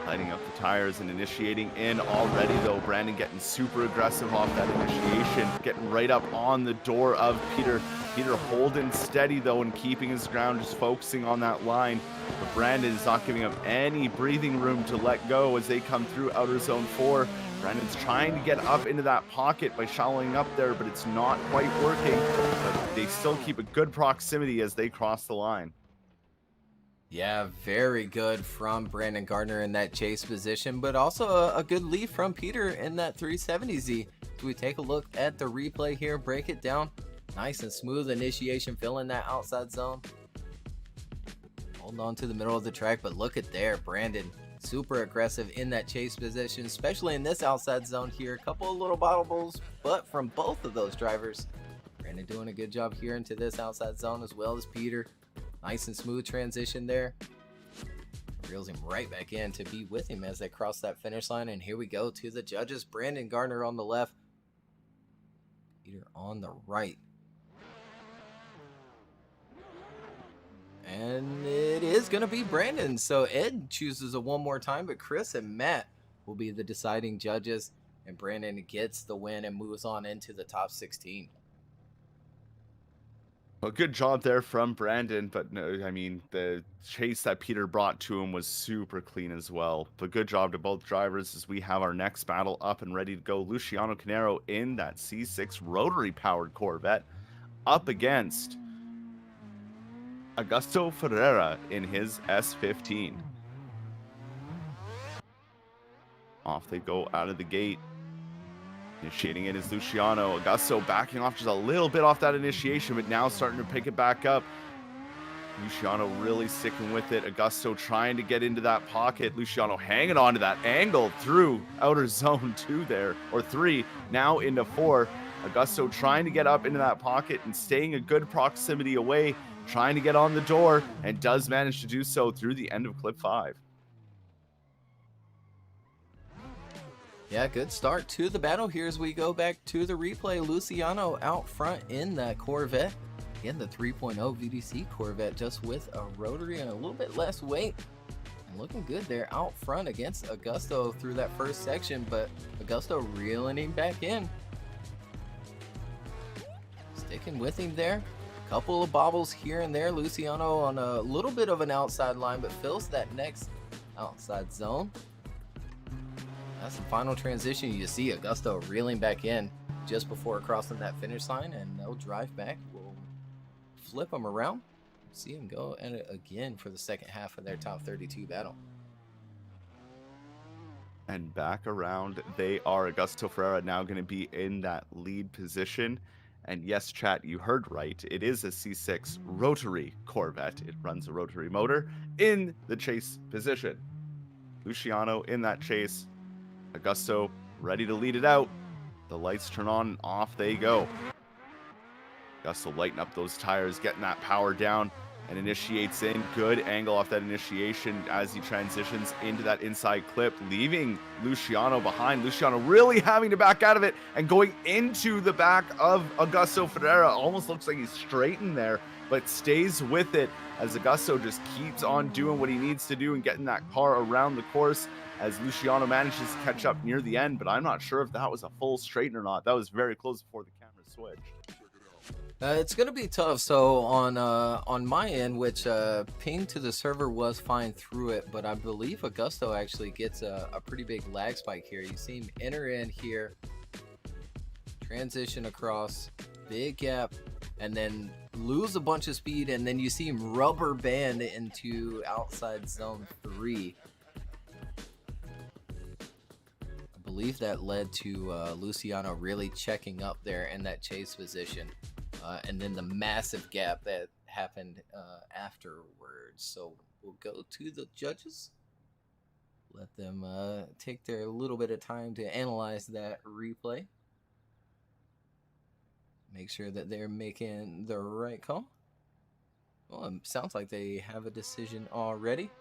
Speaker 2: Lighting up the tires and initiating in already, though. Brandon getting super aggressive off that initiation, getting right up on the door of Peter. Peter holding steady, though, and keeping his ground, just focusing on that line. But Brandon is not giving up any breathing room to let go as they come through outer zone 4. Brandon's trying to get up into that pocket by shallowing up there, but it's not quite working. But they still keep a good proximity as they cross the line.
Speaker 1: Yeah, very good from Brandon Gardner in that chase position, but also a good lead from Peter in that 370Z. So we take a look at the replay here, break it down. Nice and smooth initiation, filling that outside zone. Holding on to the middle of the track, but look at there, Brandon super aggressive in that chase position, especially in this outside zone here. A couple of little bobbles, but from both of those drivers. Brandon doing a good job here into this outside zone as well as Peter. Nice and smooth transition there. Reels him right back in to be with him as they cross that finish line. And here we go to the judges. Brandon Gardner on the left. Peter on the right. And it is going to be Brandon. So Ed chooses a one more time, but Chris and Matt will be the deciding judges. And Brandon gets the win and moves on into the top 16.
Speaker 2: Well, good job there from Brandon, but no, I mean, the chase that Peter brought to him was super clean as well. But good job to both drivers as we have our next battle up and ready to go. Luciano Canero in that C6 rotary-powered Corvette up against Augusto Ferreira in his S15. Off they go out of the gate. Initiating it is Luciano. Augusto backing off just a little bit off that initiation, but now starting to pick it back up. Luciano really sticking with it. Augusto trying to get into that pocket. Luciano hanging on to that angle through outer zone 2 there, or 3, now into 4. Augusto trying to get up into that pocket and staying a good proximity away, trying to get on the door, and does manage to do so through the end of clip 5.
Speaker 1: Yeah, good start to the battle here as we go back to the replay. Luciano out front in that Corvette. Again, the 3.0 VDC Corvette, just with a rotary and a little bit less weight. And looking good there out front against Augusto through that first section, but Augusto reeling him back in. Sticking with him there. Couple of bobbles here and there. Luciano on a little bit of an outside line, but fills that next outside zone. That's the final transition. You see Augusto reeling back in just before crossing that finish line, and they'll drive back. We'll flip them around. See him go at it again for the second half of their top 32 battle.
Speaker 2: And back around, they are. Augusto Ferreira now going to be in that lead position. And yes, chat, you heard right. It is a C6 rotary Corvette. It runs a rotary motor in the chase position. Luciano in that chase. Augusto ready to lead it out. The lights turn on and off they go. Gus will lighten up those tires, getting that power down, and initiates in. Good angle off that initiation as he transitions into that inside clip, leaving Luciano behind. Luciano really having to back out of it and going into the back of Augusto Ferreira. Almost looks like he's straightened there, but stays with it as Augusto just keeps on doing what he needs to do and getting that car around the course as Luciano manages to catch up near the end. But I'm not sure if that was a full straighten or not. That was very close before the camera switched.
Speaker 1: It's gonna be tough. So on my end, which ping to the server was fine through it, but I believe Augusto actually gets a pretty big lag spike here. You see him enter in here, transition across, big gap, and then lose a bunch of speed, and then you see him rubber band into outside zone 3. I believe that led to Luciano really checking up there in that chase position. And then the massive gap that happened afterwards. So we'll go to the judges. Let them take their little bit of time to analyze that replay. Make sure that they're making the right call. Well, it sounds like they have a decision already.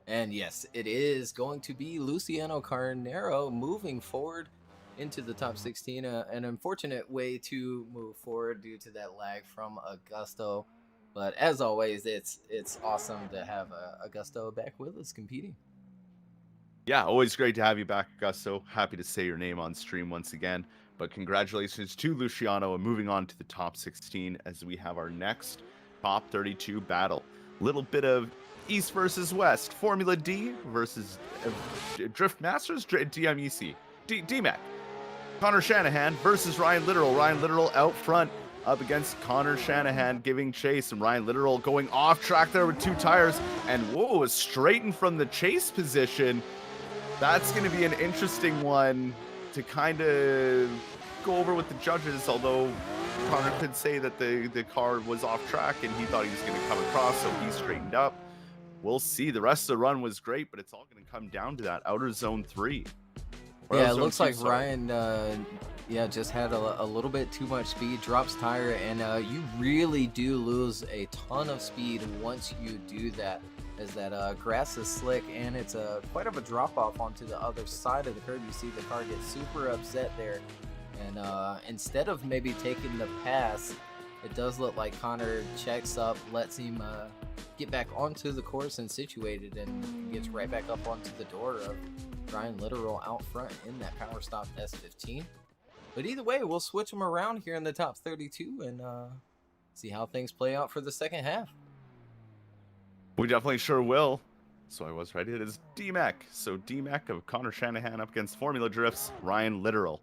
Speaker 1: And yes, it is going to be Luciano Carnero moving forward into the top 16. An unfortunate way to move forward due to that lag from Augusto, but as always, it's awesome to have Augusto back with us competing.
Speaker 2: Yeah, always great to have you back, Augusto. Happy to say your name on stream once again, but congratulations to Luciano and moving on to the top 16 as we have our next top 32 battle. Little bit of East versus West, Formula D versus Drift Masters, DMEC, DMAC. Connor Shanahan versus Ryan Literal. Ryan Literal out front up against Connor Shanahan giving chase, and Ryan Literal going off track there with 2 tires, and whoa, is straightened from the chase position. That's going to be an interesting one to kind of go over with the judges, although Connor could say that the car was off track and he thought he was going to come across, so he straightened up. We'll see. The rest of the run was great, but it's all going to come down to that outer zone 3.
Speaker 1: Yeah, it looks like Ryan just had a little bit too much speed, drops tire, and you really do lose a ton of speed once you do that, as that grass is slick and it's quite of a drop off onto the other side of the curb. You see the car get super upset there, and instead of maybe taking the pass, it does look like Connor checks up, lets him get back onto the course and situated, and gets right back up onto the door of Ryan Literal out front in that power stop S15. But either way, we'll switch them around here in the top 32 and see how things play out for the second half.
Speaker 2: We definitely sure will. So I was right. It is DMAC. So DMAC of Connor Shanahan up against Formula Drift's Ryan Literal.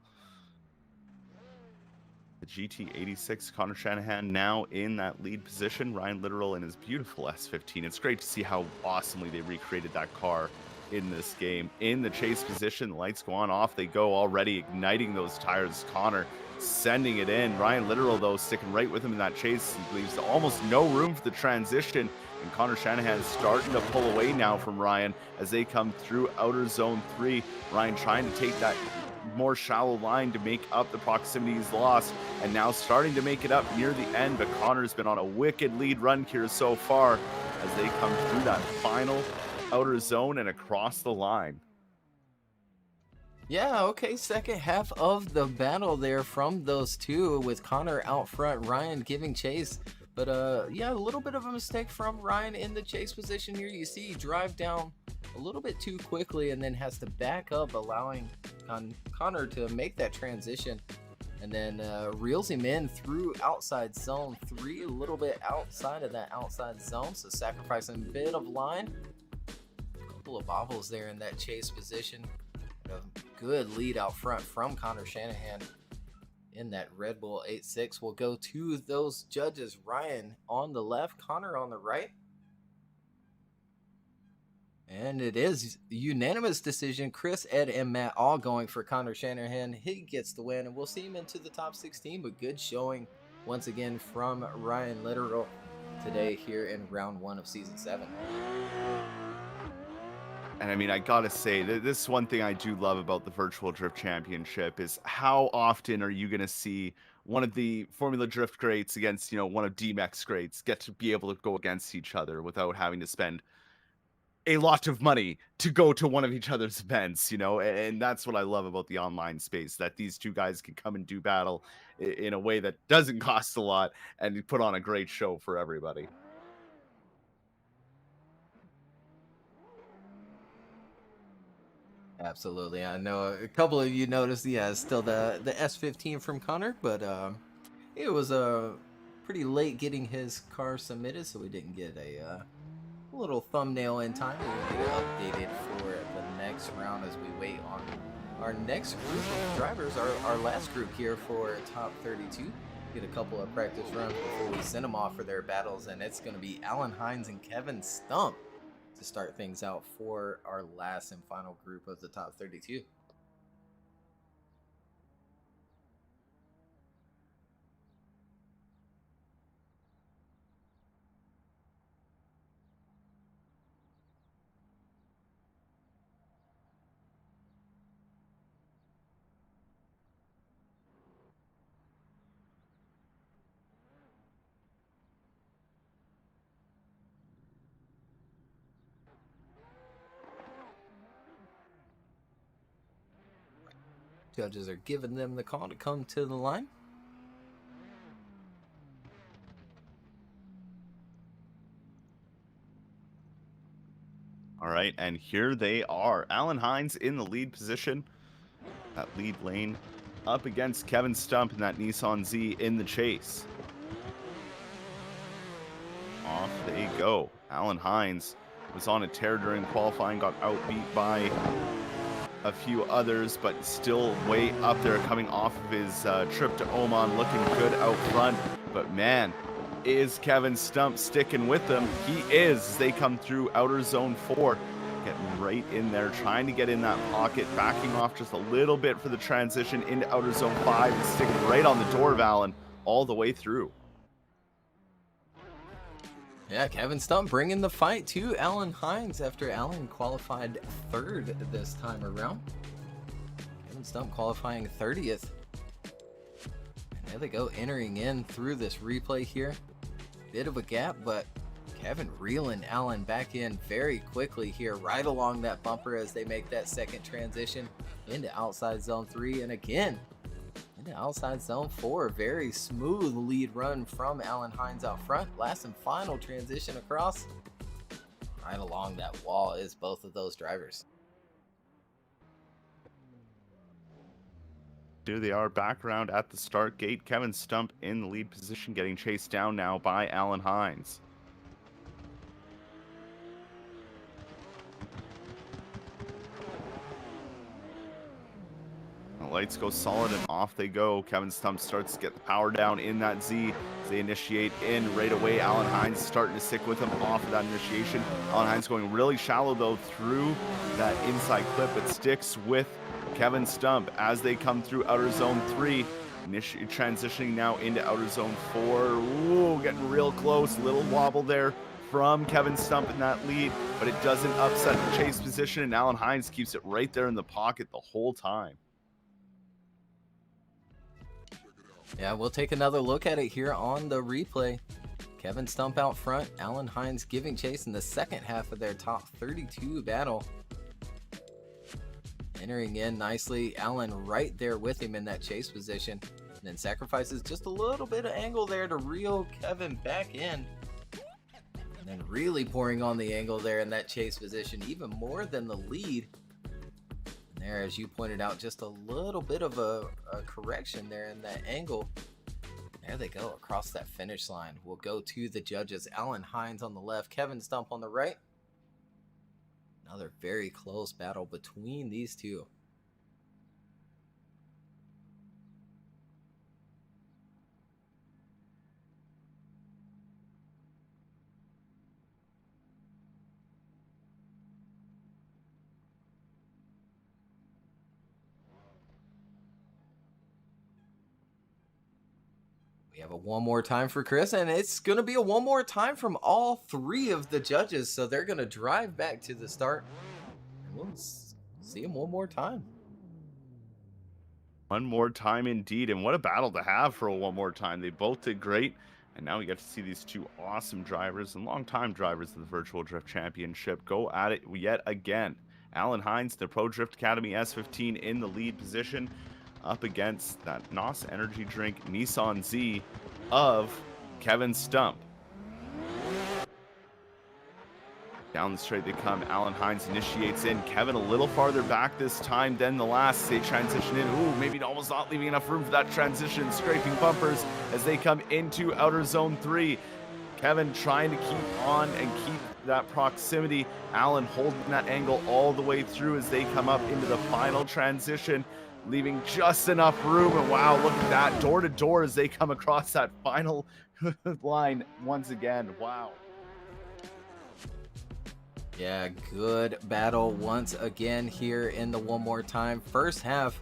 Speaker 2: The GT86 Connor Shanahan now in that lead position. Ryan Literal in his beautiful S15. It's great to see how awesomely they recreated that car in this game. In the chase position, the lights go on, off they go already, igniting those tires. Connor sending it in. Ryan Literal, though, sticking right with him in that chase. He leaves almost no room for the transition, and Connor Shanahan starting to pull away now from Ryan as they come through outer zone 3. Ryan trying to take that more shallow line to make up the proximity he's lost, and now starting to make it up near the end, but Connor's been on a wicked lead run here so far as they come through that final outer zone and across the line.
Speaker 1: Yeah, okay, second half of the battle there from those two, with Connor out front, Ryan giving chase. But yeah, a little bit of a mistake from Ryan in the chase position here. You see he drive down a little bit too quickly and then has to back up, allowing Connor to make that transition, and then reels him in through outside zone 3, a little bit outside of that outside zone, so sacrificing a bit of line. Couple of bobbles there in that chase position. A good lead out front from Connor Shanahan in that Red Bull 8.6. We'll go to those judges. Ryan on the left, Connor on the right. And it is unanimous decision. Chris, Ed, and Matt all going for Connor Shanahan. He gets the win, and we'll see him into the top 16, but good showing once again from Ryan Literal today here in round 1 of season 7.
Speaker 2: And I mean, I gotta say, this is one thing I do love about the Virtual Drift Championship is how often are you gonna see one of the Formula Drift greats against, one of DMEX greats get to be able to go against each other without having to spend a lot of money to go to one of each other's events. And that's what I love about the online space, that these two guys can come and do battle in a way that doesn't cost a lot and put on a great show for everybody.
Speaker 1: Absolutely. I know a couple of you noticed, yeah, still the S15 from Connor, but it was pretty late getting his car submitted, so we didn't get a little thumbnail in time. We'll get it updated for the next round as we wait on our next group of drivers, our last group here for top 32. Get a couple of practice runs before we send them off for their battles, and it's going to be Alan Hines and Kevin Stump to start things out for our last and final group of the top 32. Judges are giving them the call to come to the line.
Speaker 2: All right, and here they are. Alan Hines in the lead position. That lead lane up against Kevin Stump in that Nissan Z in the chase. Off they go. Alan Hines was on a tear during qualifying, got outbeat by a few others, but still way up there, coming off of his trip to Oman, looking good out front. But man, is Kevin Stump sticking with them? He is, as they come through outer zone 4, getting right in there, trying to get in that pocket, backing off just a little bit for the transition into outer zone 5, and sticking right on the door of Allen all the way through.
Speaker 1: Yeah, Kevin Stump bringing the fight to Alan Hines after Alan qualified 3rd this time around. Kevin Stump qualifying 30th. And there they go, entering in through this replay here. Bit of a gap, but Kevin reeling Alan back in very quickly here, right along that bumper as they make that second transition into outside zone 3. And again, into outside zone 4. Very smooth lead run from Alan Hines out front. Last and final transition across. Right along that wall is both of those drivers.
Speaker 2: Here they are back around at the start gate. Kevin Stump in the lead position, getting chased down now by Alan Hines. The lights go solid and off they go. Kevin Stump starts to get the power down in that Z as they initiate in right away. Alan Hines starting to stick with him off of that initiation. Alan Hines going really shallow though through that inside clip, but sticks with Kevin Stump as they come through outer zone 3. Transitioning now into outer zone 4. Ooh, getting real close. Little wobble there from Kevin Stump in that lead, but it doesn't upset the chase position, and Alan Hines keeps it right there in the pocket the whole time.
Speaker 1: Yeah, we'll take another look at it here on the replay. Kevin Stump out front, Alan Hines giving chase in the second half of their top 32 battle. Entering in nicely, Alan right there with him in that chase position. And then sacrifices just a little bit of angle there to reel Kevin back in. And then really pouring on the angle there in that chase position, even more than the lead. There, as you pointed out, just a little bit of a correction there in that angle. There they go across that finish line. We'll go to the judges. Alan Hines on the left, Kevin Stump on the right. Another very close battle between these two. We have a one more time for Chris, and it's going to be a one more time from all 3 of the judges. So they're going to drive back to the start. We'll see him one more time.
Speaker 2: One more time indeed, and what a battle to have for a one more time. They both did great, and now we get to see these two awesome drivers and longtime drivers of the Virtual Drift Championship go at it yet again. Alan Hines, the Pro Drift Academy S15 in the lead position, up against that NOS Energy Drink Nissan Z of Kevin Stump. Down the straight they come. Alan Hines initiates in. Kevin a little farther back this time than the last. They transition in. Ooh, maybe almost not leaving enough room for that transition. Scraping bumpers as they come into outer zone 3. Kevin trying to keep on and keep that proximity. Alan holding that angle all the way through as they come up into the final transition, leaving just enough room. And wow, look at that. Door to door as they come across that final line once again. Wow.
Speaker 1: Yeah, good battle once again here in the one more time. First half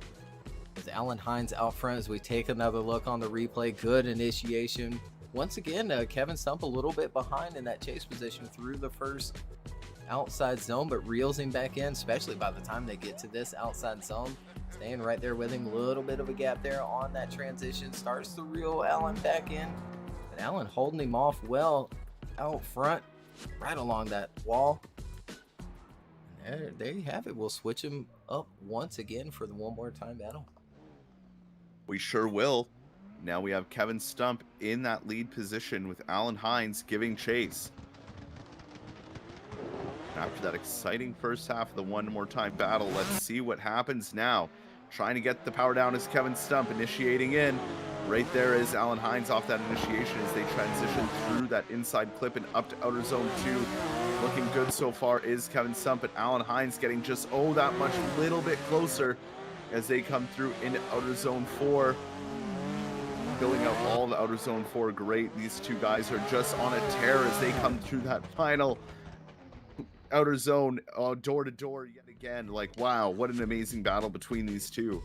Speaker 1: is Alan Hines out front as we take another look on the replay. Good initiation. Once again, Kevin Stump a little bit behind in that chase position through the first outside zone, but reels him back in, especially by the time they get to this outside zone. Staying right there with him, a little bit of a gap there on that transition. Starts to reel Alan back in. But Alan holding him off well out front, right along that wall. There you have it. We'll switch him up once again for the one more time battle.
Speaker 2: We sure will. Now we have Kevin Stump in that lead position with Alan Hines giving chase. After that exciting first half of the one more time battle, let's see what happens now. Trying to get the power down is Kevin Stump initiating in. Right there is Alan Hines off that initiation as they transition through that inside clip and up to outer zone 2. Looking good so far is Kevin Stump, but Alan Hines getting just that much little bit closer as they come through into outer zone 4. Filling out all the outer zone 4. Great. These two guys are just on a tear as they come through that final outer zone, door to door yet again. Like, wow, what an amazing battle between these two.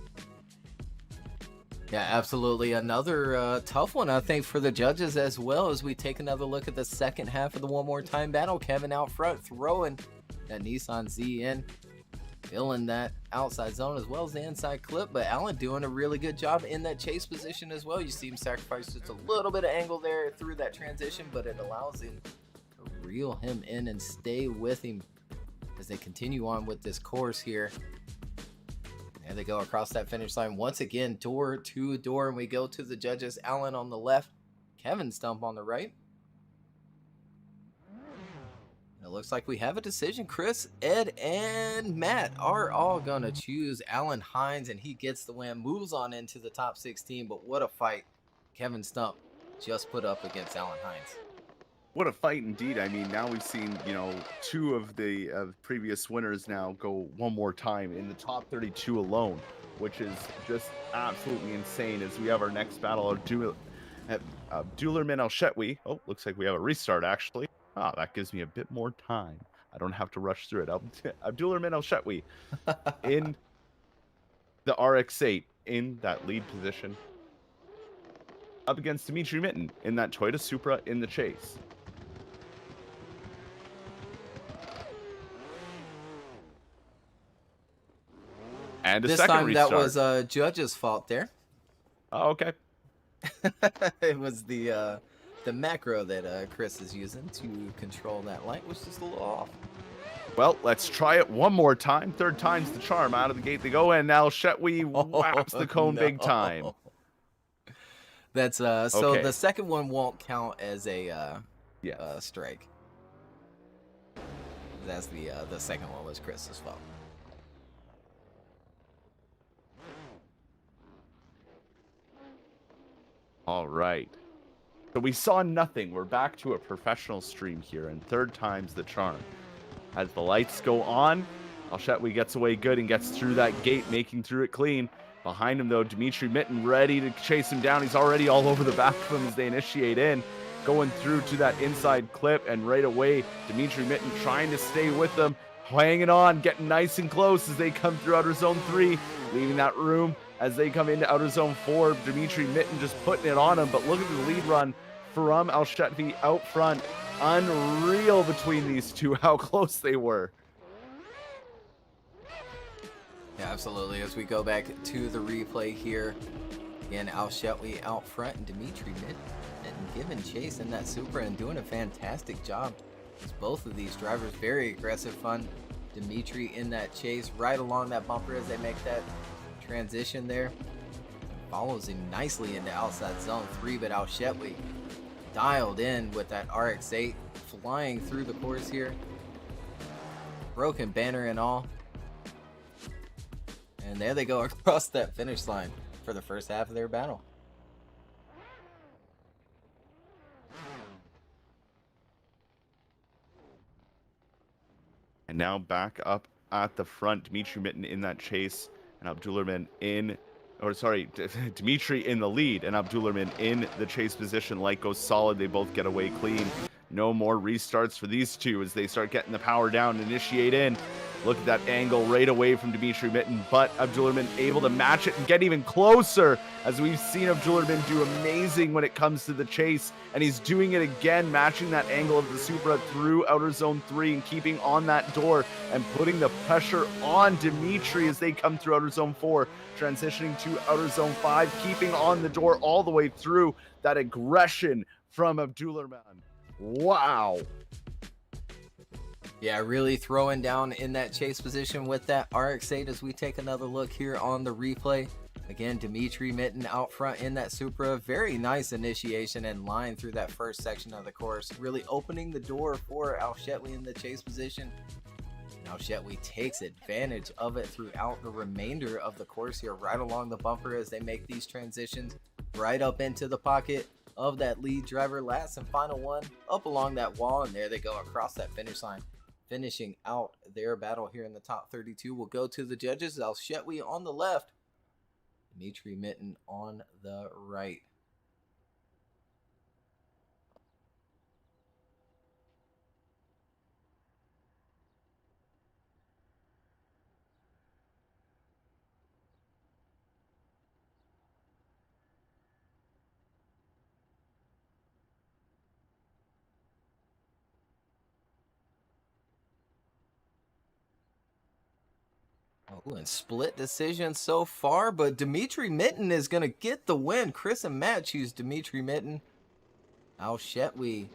Speaker 1: Yeah, absolutely. Another tough one, I think, for the judges as well, as we take another look at the second half of the one more time battle. Kevin out front throwing that Nissan Z in, filling that outside zone as well as the inside clip, but Alan doing a really good job in that chase position as well. You see him sacrifice just a little bit of angle there through that transition, but it allows him to reel him in and stay with him as they continue on with this course here. There they go across that finish line once again, door to door, and we go to the judges. Alan on the left, Kevin Stump on the right. It looks like we have a decision. Chris, Ed, and Matt are all gonna choose Alan Hines, and he gets the win, moves on into the top 16. But what a fight Kevin Stump just put up against Alan Hines.
Speaker 2: What a fight indeed. I mean, now we've seen, two of the previous winners now go one more time in the top 32 alone, which is just absolutely insane. As we have our next battle of Dulerman El-Shetwi. Oh, looks like we have a restart, actually. Ah, that gives me a bit more time. I don't have to rush through it. Abdulerman El-Shetwi in the RX-8 in that lead position, up against Dimitri Mitten in that Toyota Supra in the chase. And
Speaker 1: this time restart. That was judge's fault there.
Speaker 2: Oh, okay.
Speaker 1: It was the macro that Chris is using to control that light was just a little off.
Speaker 2: Well, let's try it one more time. Third time's the charm. Out of the gate they go, and now Shetwi whaps the cone big time.
Speaker 1: That's so okay. The second one won't count as a strike. That's the second one was Chris's fault.
Speaker 2: All right. So we saw nothing. We're back to a professional stream here, and third time's the charm. As the lights go on, El-Shetwi gets away good and gets through that gate, making through it clean. Behind him, though, Dimitri Mitten ready to chase him down. He's already all over the back of him as they initiate in. Going through to that inside clip, and right away, Dimitri Mitten trying to stay with them. Hanging on, getting nice and close as they come through outer zone 3, leaving that room. As they come into outer zone 4, Dimitri Mitten just putting it on him. But look at the lead run from El-Shetwi out front. Unreal between these two, how close they were.
Speaker 1: Absolutely. As we go back to the replay here, again, Al Shetwi out front and Dimitri Mitten giving chase in that Supra and doing a fantastic job. As both of these drivers very aggressive, fun. Dimitri in that chase right along that bumper as they make that transition there. Follows him nicely into outside zone 3, but Al Shetwi dialed in with that RX-8 flying through the course here. Broken banner and all. And there they go across that finish line for the first half of their battle.
Speaker 2: And now back up at the front, Dimitri Mitten in that chase, and Abdulrahman Dimitri in the lead, and Abdulrahman in the chase position. Light goes solid, they both get away clean. No more restarts for these two as they start getting the power down, initiate in. Look at that angle right away from Dimitri Mitten, but Abdulrahman able to match it and get even closer, as we've seen Abdulrahman do amazing when it comes to the chase, and he's doing it again, matching that angle of the Supra through outer zone 3 and keeping on that door and putting the pressure on Dimitri as they come through outer zone 4, transitioning to outer zone 5, keeping on the door all the way through. That aggression from Abdulrahman. Wow.
Speaker 1: Yeah, really throwing down in that chase position with that RX-8 as we take another look here on the replay. Again, Dimitri Mitten out front in that Supra. Very nice initiation and line through that first section of the course. Really opening the door for Al Shetwi in the chase position. Al Shetwi takes advantage of it throughout the remainder of the course here, right along the bumper as they make these transitions, right up into the pocket of that lead driver. Last and final one up along that wall, and there they go across that finish line. Finishing out their battle here in the top 32. We'll go to the judges. Al Shetwi on the left, Dimitri Mitten on the right. Oh, and split decision so far, but Dimitri Mitten is going to get the win. Chris and Matt choose Dimitri Mitten. Al Shetwi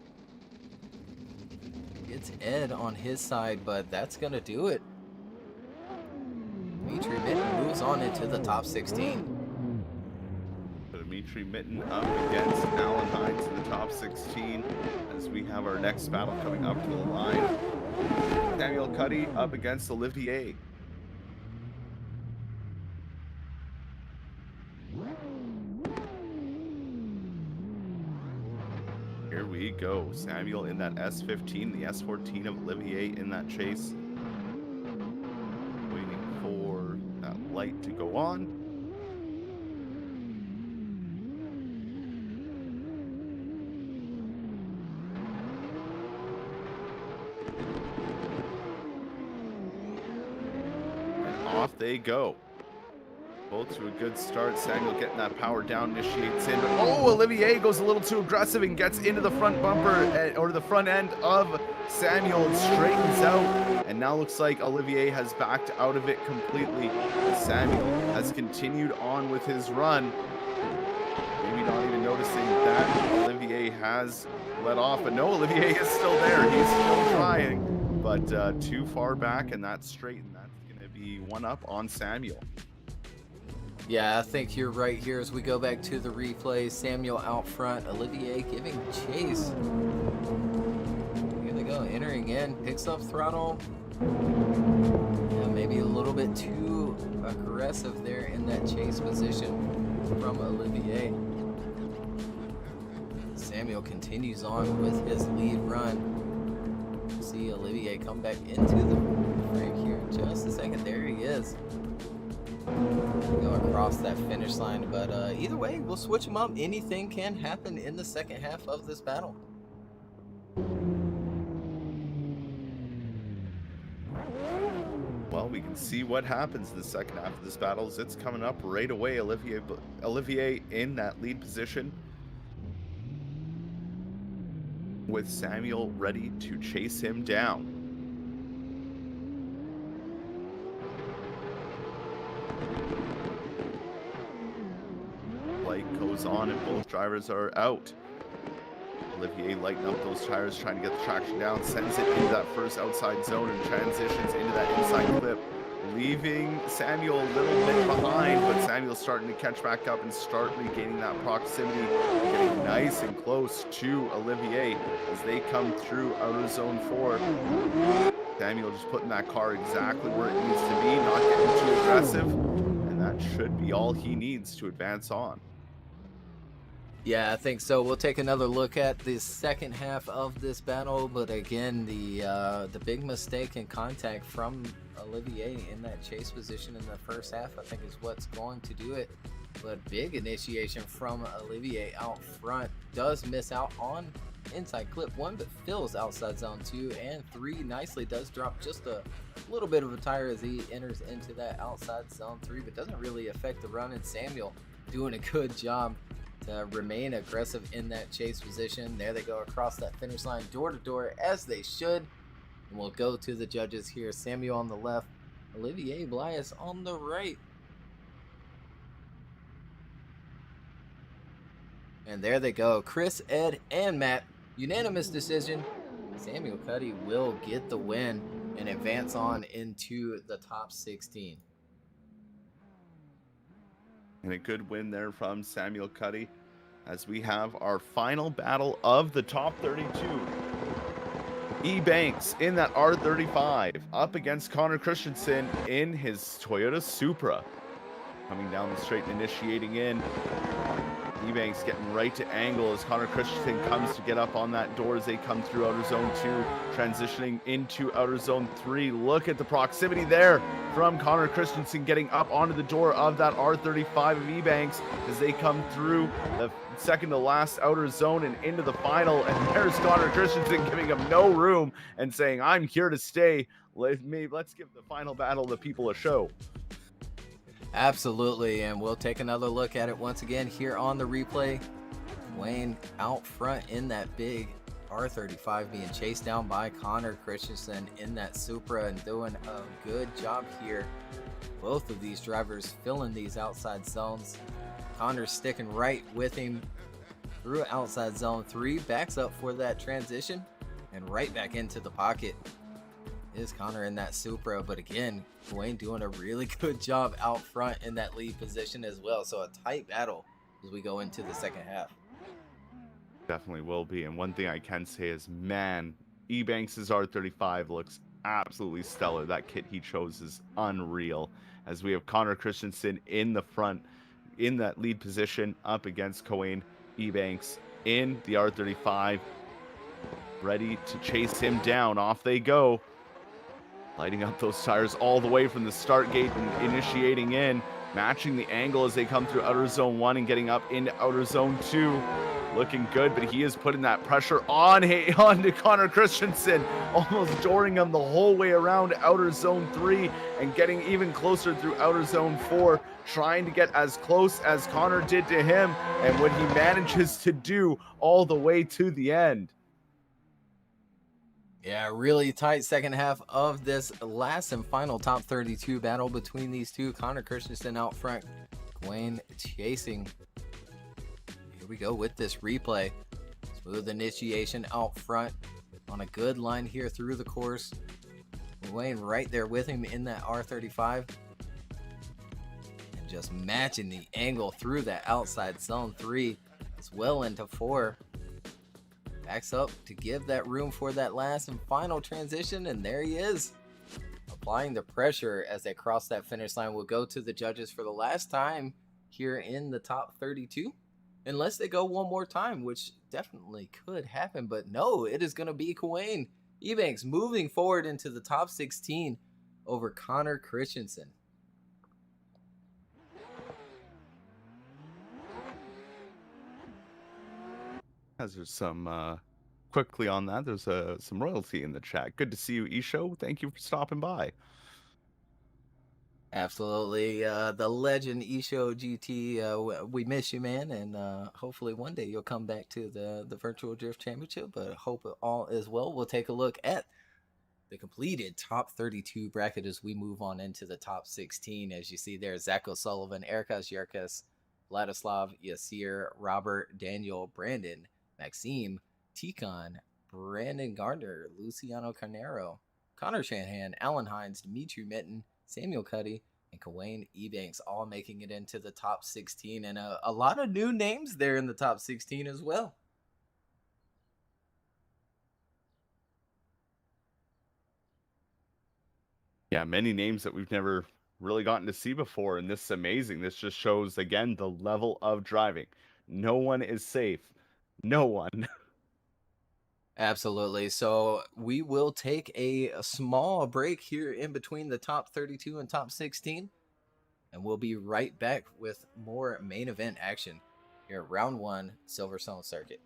Speaker 1: gets Ed on his side, but that's going to do it. Dimitri Mitten moves on into the top 16.
Speaker 2: Dimitri Mitten up against Alan Hines in the top 16 as we have our next battle coming up to the line. Samuel Cuddy up against Olivier. Here we go. Samuel in that S15, the S14 of Olivier in that chase. Waiting for that light to go on. And off they go. Both to a good start. Samuel getting that power down, initiates in. But oh, Olivier goes a little too aggressive and gets into the front bumper, or the front end of Samuel, and straightens out. And now looks like Olivier has backed out of it completely. Samuel has continued on with his run. Maybe not even noticing that Olivier has let off. But no, Olivier is still there. He's still trying. But too far back, and that's straight. And that's going to be one up on Samuel.
Speaker 1: Yeah, I think you're right here as we go back to the replay. Samuel out front, Olivier giving chase. Here they go, entering in, picks up throttle. Yeah, maybe a little bit too aggressive there in that chase position from Olivier. Samuel continues on with his lead run. We'll see Olivier come back into the frame here in just a second. There he is. Go across that finish line, but either way, we'll switch them up. Anything can happen in the second half of this battle.
Speaker 2: Well, we can see what happens in the second half of this battle as it's coming up right away. Olivier in that lead position with Samuel ready to chase him down. moves on and both drivers are out. Olivier lighting up those tires, trying to get the traction down, sends it into that first outside zone and transitions into that inside clip, leaving Samuel a little bit behind, but Samuel's starting to catch back up and start regaining that proximity, getting nice and close to Olivier as they come through outer zone 4. Samuel just putting that car exactly where it needs to be, not getting too aggressive, and that should be all he needs to advance on.
Speaker 1: Yeah, I think so. We'll take another look at the second half of this battle, but again, the big mistake in contact from Olivier in that chase position in the first half, I think, is what's going to do it. But big initiation from Olivier out front, does miss out on inside clip 1, but fills outside zone 2 and 3 nicely. Does drop just a little bit of a tire as he enters into that outside zone 3, but doesn't really affect the run. And Samuel doing a good job to remain aggressive in that chase position. There they go across that finish line, door to door, as they should. And we'll go to the judges here. Samuel on the left, Olivier Blias on the right. And there they go. Chris, Ed, and Matt. Unanimous decision. Samuel Cuddy will get the win and advance on into the top 16.
Speaker 2: And a good win there from Samuel Cuddy as we have our final battle of the top 32. E-Banks in that R35 up against Connor Christensen in his Toyota Supra. Coming down the straight and initiating in. E-Banks getting right to angle as Connor Christensen comes to get up on that door as they come through outer zone 2, transitioning into outer zone 3. Look at the proximity there from Connor Christensen getting up onto the door of that R35 of E-Banks as they come through the second to last outer zone and into the final. And there's Connor Christensen giving him no room and saying, I'm here to stay. Let's give the final battle the people a show.
Speaker 1: Absolutely, and we'll take another look at it once again here on the replay. Wayne out front in that big R35 being chased down by Connor Christensen in that Supra and doing a good job here. Both of these drivers filling these outside zones. Connor's sticking right with him through outside zone 3, backs up for that transition and right back into the pocket is Connor in that Supra. But again, Wayne doing a really good job out front in that lead position as well. So a tight battle as we go into the second half.
Speaker 2: Definitely will be. And one thing I can say is, man, E-Banks' R35 looks absolutely stellar. That kit he chose is unreal. As we have Connor Christensen in the front, in that lead position, up against Coane E-Banks in the R35, ready to chase him down. Off they go. Lighting up those tires all the way from the start gate and initiating in, matching the angle as they come through outer zone 1 and getting up into outer zone 2. Looking good, but he is putting that pressure on to Connor Christensen, almost dooring him the whole way around outer zone 3 and getting even closer through outer zone 4, trying to get as close as Connor did to him, and what he manages to do all the way to the end.
Speaker 1: Yeah, really tight second half of this last and final top 32 battle between these two. Connor Christensen out front, Wayne chasing. Here we go with this replay. Smooth initiation out front on a good line here through the course. Wayne right there with him in that R35. And just matching the angle through that outside zone 3. It's well into 4. Backs up to give that room for that last and final transition, and there he is, applying the pressure as they cross that finish line. We'll go to the judges for the last time here in the top 32, unless they go one more time, which definitely could happen, but no, it is going to be Coane E-Banks moving forward into the top 16 over Connor Christensen.
Speaker 2: As there's some quickly on that, there's some royalty in the chat. Good to see you, Isho. Thank you for stopping by.
Speaker 1: Absolutely. The legend Isho GT, we miss you, man, and hopefully one day you'll come back to the Virtual Drift Championship, but hope it all is well. We'll take a look at the completed top 32 bracket as we move on into the top 16. As you see there, Zach O'Sullivan, Yurkus, Vladaslav, Yasir, Robert, Daniel, Brandon, Maxime, Tikon, Brandon Gardner, Luciano Carnero, Connor Shanahan, Alan Hines, Dimitri Mitten, Samuel Cuddy, and Kawane Ebanks all making it into the top 16. And a lot of new names there in the top 16 as well.
Speaker 2: Yeah, many names that we've never really gotten to see before, and this is amazing. This just shows, again, the level of driving. No one is safe. No one.
Speaker 1: Absolutely. So we will take a small break here in between the top 32 and top 16. And we'll be right back with more main event action here at round 1 Silverstone Circuit.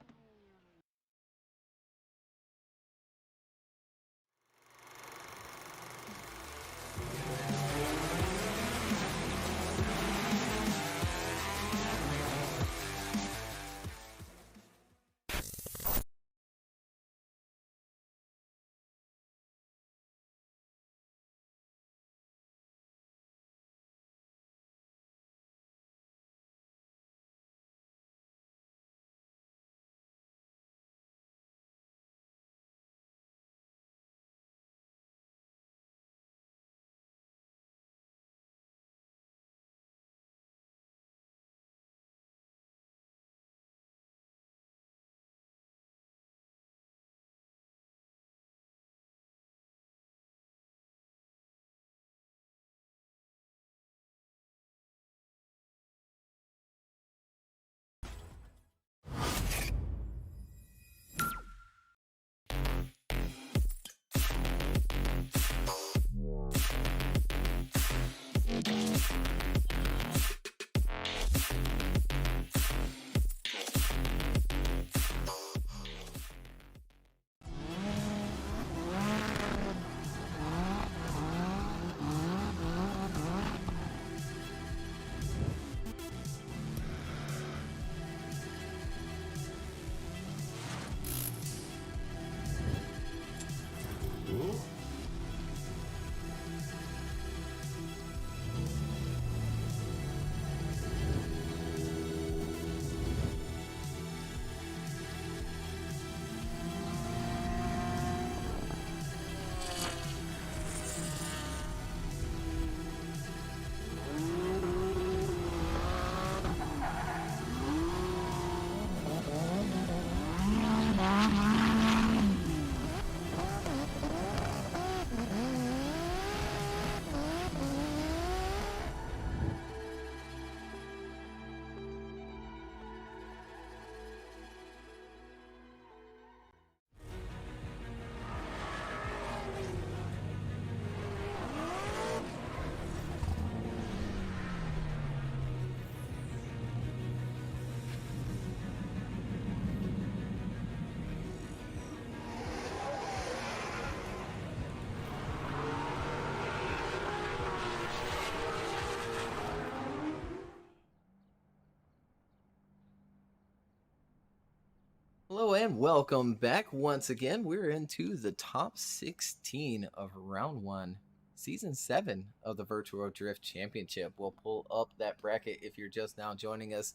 Speaker 1: Hello and welcome back once again. We're into the top 16 of round 1, season 7 of the Virtual Drift Championship. We'll pull up that bracket if you're just now joining us,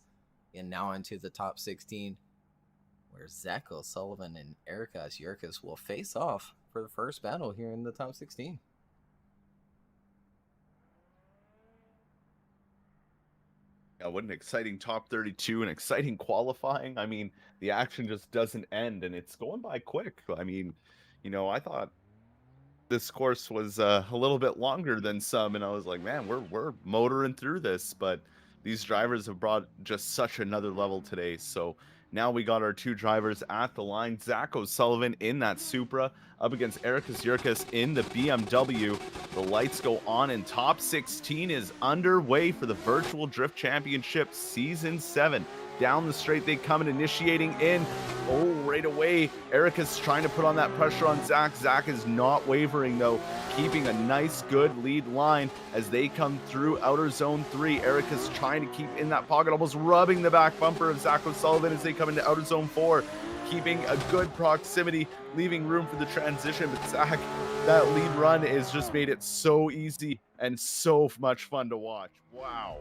Speaker 1: and now into the top 16, where Zach O'Sullivan and Erika's Yurkus will face off for the first battle here in the top 16.
Speaker 2: Yeah, what an exciting top 32, an exciting qualifying. I mean, the action just doesn't end, and it's going by quick. I mean, I thought this course was a little bit longer than some, and I was like, man, we're motoring through this, but these drivers have brought just such another level today. So now we got our two drivers at the line. Zach O'Sullivan in that Supra up against Erika's Yurkus in the BMW. The lights go on, and top 16 is underway for the Virtual Drift Championship Season 7. Down the straight they come and initiating in. Oh, right away, Erika's trying to put on that pressure on Zach. Zach is not wavering, though, keeping a nice, good lead line as they come through outer zone 3. Erika's trying to keep in that pocket, almost rubbing the back bumper of Zach O'Sullivan as they come into outer zone 4, keeping a good proximity, leaving room for the transition. But Zach, that lead run has just made it so easy and so much fun to watch. Wow.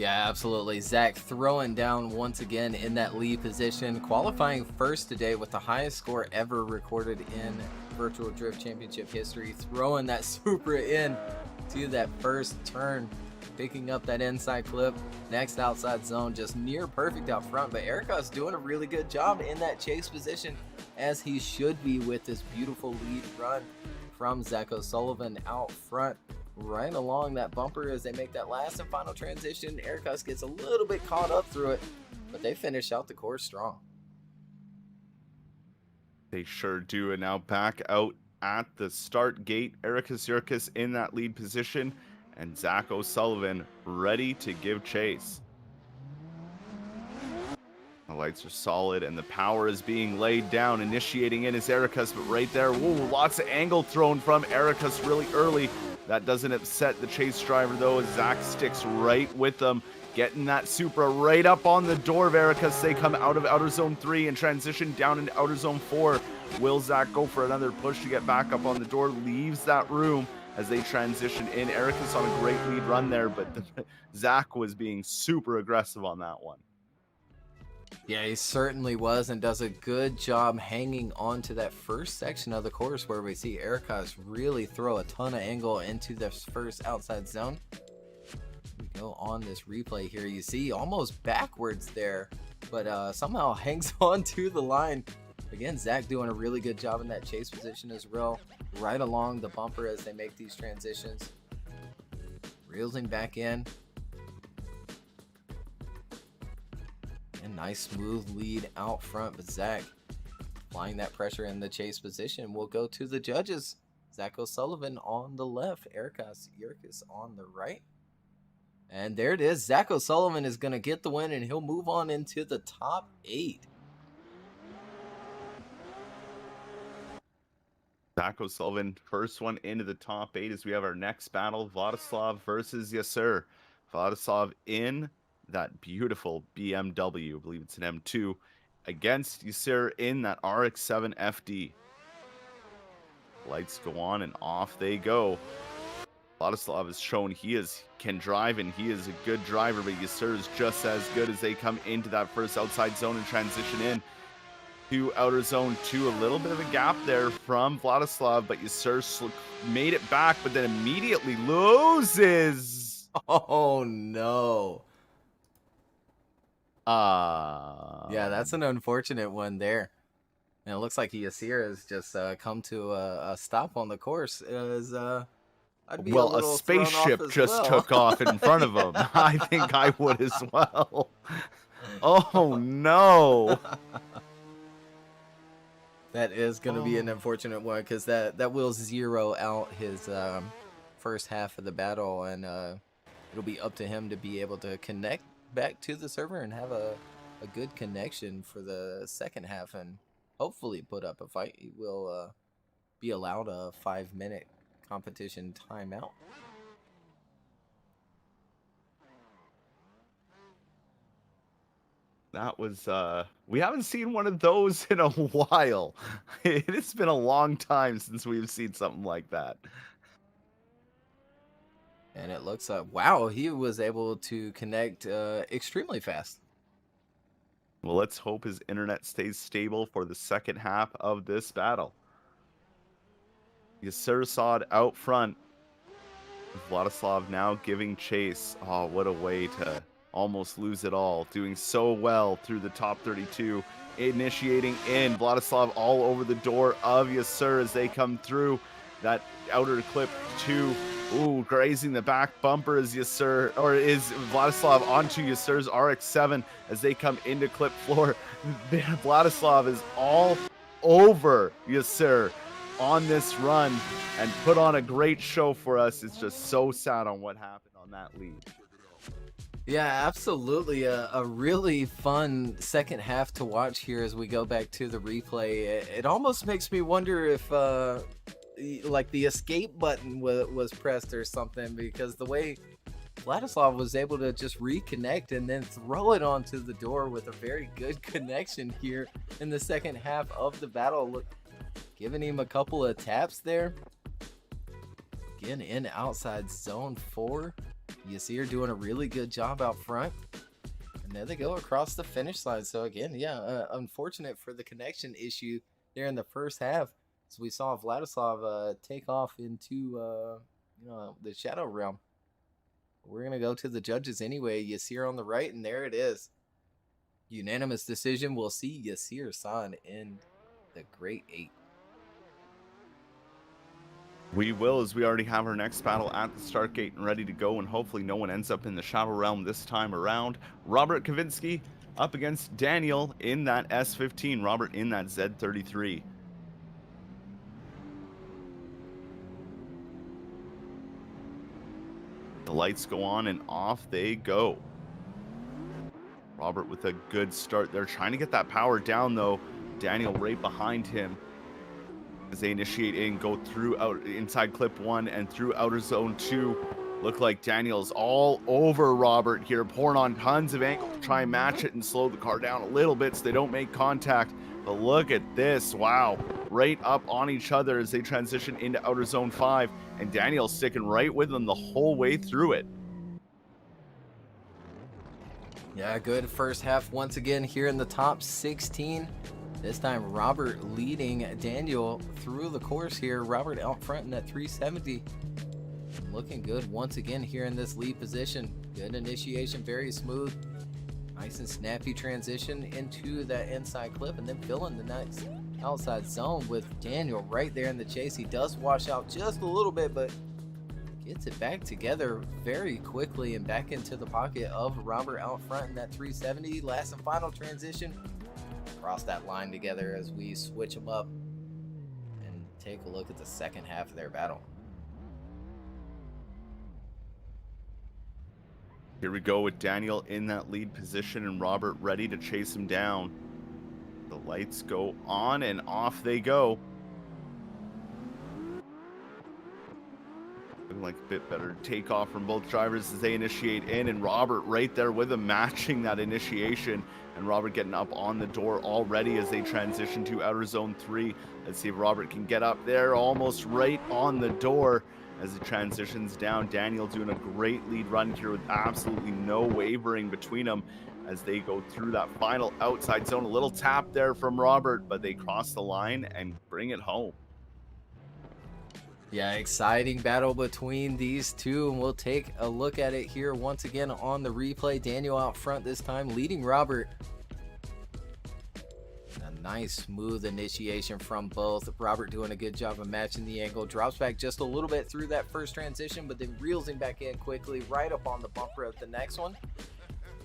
Speaker 1: Yeah, absolutely. Zach throwing down once again in that lead position, qualifying first today with the highest score ever recorded in Virtual Drift Championship history, throwing that Supra in to that first turn, picking up that inside clip, next outside zone, just near perfect out front. But Yurkus doing a really good job in that chase position, as he should be, with this beautiful lead run from Zach O'Sullivan out front. Right along that bumper as they make that last and final transition. Yurkus gets a little bit caught up through it, but they finish out the course strong.
Speaker 2: They sure do. And now back out at the start gate, Yurkus in that lead position, and Zach O'Sullivan ready to give chase. The lights are solid and the power is being laid down. Initiating in is Yurkus, but right there, whoa, lots of angle thrown from Yurkus really early. That doesn't upset the chase driver though, as Zach sticks right with them, getting that Supra right up on the door of Yurkus. They come out of outer zone 3 and transition down into outer zone 4. Will Zach go for another push to get back up on the door? Leaves that room as they transition in. Yurkus on a great lead run there, but Zach was being super aggressive on that one.
Speaker 1: Yeah, he certainly was, and does a good job hanging on to that first section of the course where we see Yurkus really throw a ton of angle into this first outside zone. We go on this replay here. You see almost backwards there, but somehow hangs on to the line. Again, Zach doing a really good job in that chase position as well, right along the bumper as they make these transitions. Reels him back in. And nice smooth lead out front, but Zach applying that pressure in the chase position. We'll go to the judges. Zach O'Sullivan on the left, Yurkus on the right. And there it is. Zach O'Sullivan is going to get the win, and he'll move on into the top 8.
Speaker 2: Zach O'Sullivan, first one into the top 8 as we have our next battle, Vladaslav versus Yasser. Vladaslav in that beautiful BMW, I believe it's an M2, against Yasser in that RX-7 FD. Lights go on and off they go. Vladaslav has shown he can drive, and he is a good driver, but Yasser is just as good as they come into that first outside zone and transition in to outer zone 2. A little bit of a gap there from Vladaslav, but Yasser made it back, but then immediately loses.
Speaker 1: Oh no. Yeah, that's an unfortunate one there. And it looks like Yasser has just come to a stop on the course.
Speaker 2: Well, a spaceship just took off in front of him. I think I would as well. Oh no.
Speaker 1: That is going to be an unfortunate one, because that will zero out his first half of the battle, and it'll be up to him to be able to connect back to the server and have a good connection for the second half, and hopefully put up a fight. He will be allowed a 5-minute competition timeout.
Speaker 2: That was we haven't seen one of those in a while. It's been a long time since we've seen something like that.
Speaker 1: And it looks like, wow, he was able to connect extremely fast.
Speaker 2: Well, let's hope his internet stays stable for the second half of this battle. Yasser Saad out front. Vladaslav now giving chase. Oh, what a way to almost lose it all. Doing so well through the top 32. Initiating in. Vladaslav all over the door of Yasser as they come through that outer clip 2. Ooh, grazing the back bumper is Yasser, or is Vladaslav onto Yasser's RX-7 as they come into clip floor. Vladaslav is all over Yasser on this run and put on a great show for us. It's just so sad on what happened on that lead.
Speaker 1: Yeah, absolutely. A really fun second half to watch here as we go back to the replay. It almost makes me wonder if like the escape button was pressed or something, because the way Vladaslav was able to just reconnect and then throw it onto the door with a very good connection here in the second half of the battle. Look, giving him a couple of taps there. again in outside zone 4. You see her doing a really good job out front. And there they go across the finish line. So again, yeah, unfortunate for the connection issue there in the first half. So we saw Vladaslav take off into the shadow realm. We're going to go to the judges anyway. Yasir on the right, and there it is. Unanimous decision. We'll see Yasir San in the Great 8.
Speaker 2: We will, as we already have our next battle at the start gate and ready to go, and hopefully no one ends up in the Shadow Realm this time around. Robert Kavinsky up against Daniel in that S15. Robert in that Z33. The lights go on and off they go. Robert with a good start there, trying to get that power down though. Daniel right behind him as they initiate in, go through out inside clip 1 and through outer zone 2. Look like Daniel's all over Robert here, pouring on tons of angle to try and match it and slow the car down a little bit so they don't make contact. But look at this, wow, right up on each other as they transition into outer zone 5, and Daniel's sticking right with them the whole way through it.
Speaker 1: Yeah, good first half once again here in the top 16. This time Robert leading Daniel through the course here. Robert out front in that 370. Looking good once again here in this lead position. Good initiation, very smooth. Nice and snappy transition into that inside clip, and then filling the next outside zone with Daniel right there in the chase. He does wash out just a little bit, but gets it back together very quickly and back into the pocket of Robert out front in that 370. Last and final transition. Cross that line together as we switch them up and take a look at the second half of their battle.
Speaker 2: Here we go with Daniel in that lead position and Robert ready to chase him down. The lights go on and off they go. Looking like a bit better takeoff from both drivers as they initiate in, and Robert right there with him matching that initiation, and Robert getting up on the door already as they transition to outer zone 3. Let's see if Robert can get up there almost right on the door as it transitions down. Daniel doing a great lead run here with absolutely no wavering between them as they go through that final outside zone. A little tap there from Robert, but they cross the line and bring it home.
Speaker 1: Yeah, exciting battle between these two, and we'll take a look at it here once again on the replay. Daniel out front this time, leading Robert. A nice smooth initiation from both. Robert doing a good job of matching the angle. Drops back just a little bit through that first transition, but then reels him back in quickly right up on the bumper of the next one.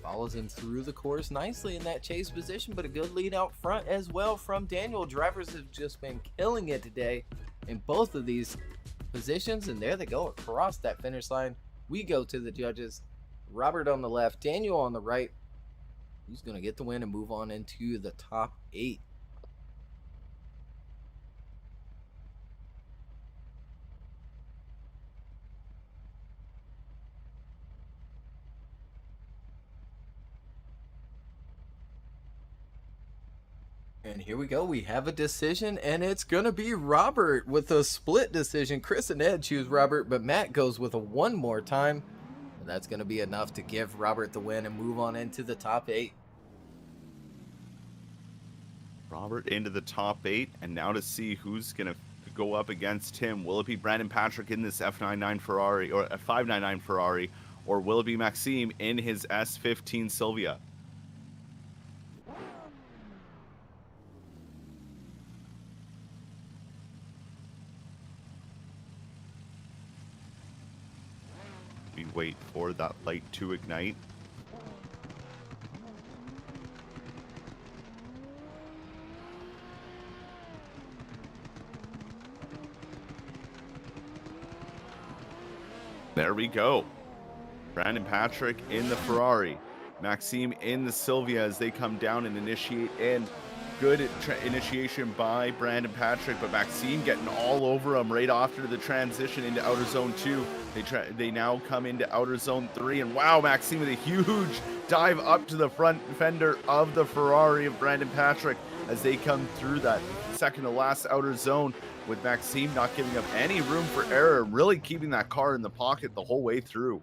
Speaker 1: Follows him through the course nicely in that chase position, but a good lead out front as well from Daniel. Drivers have just been killing it today in both of these positions, and there they go across that finish line. We go to the judges. Robert on the left, Daniel on the right. Who's going to get the win and move on into the top 8? And here we go. We have a decision, and it's going to be Robert with a split decision. Chris and Ed choose Robert, but Matt goes with a one more time. And that's going to be enough to give Robert the win and move on into the top 8.
Speaker 2: Robert into the top 8, and now to see who's going to go up against him. Will it be Brandon Patrick in this F99 Ferrari, or a 599 Ferrari, or will it be Maxime in his S15 Silvia? We wait for that light to ignite. There we go. Brandon Patrick in the Ferrari. Maxime in the Silvia as they come down and initiate in. Good initiation by Brandon Patrick, but Maxime getting all over him right after the transition into outer zone 2. They now come into outer zone 3, and wow, Maxime with a huge dive up to the front fender of the Ferrari of Brandon Patrick as they come through that second to last outer zone, with Maxime not giving up any room for error, really keeping that car in the pocket the whole way through.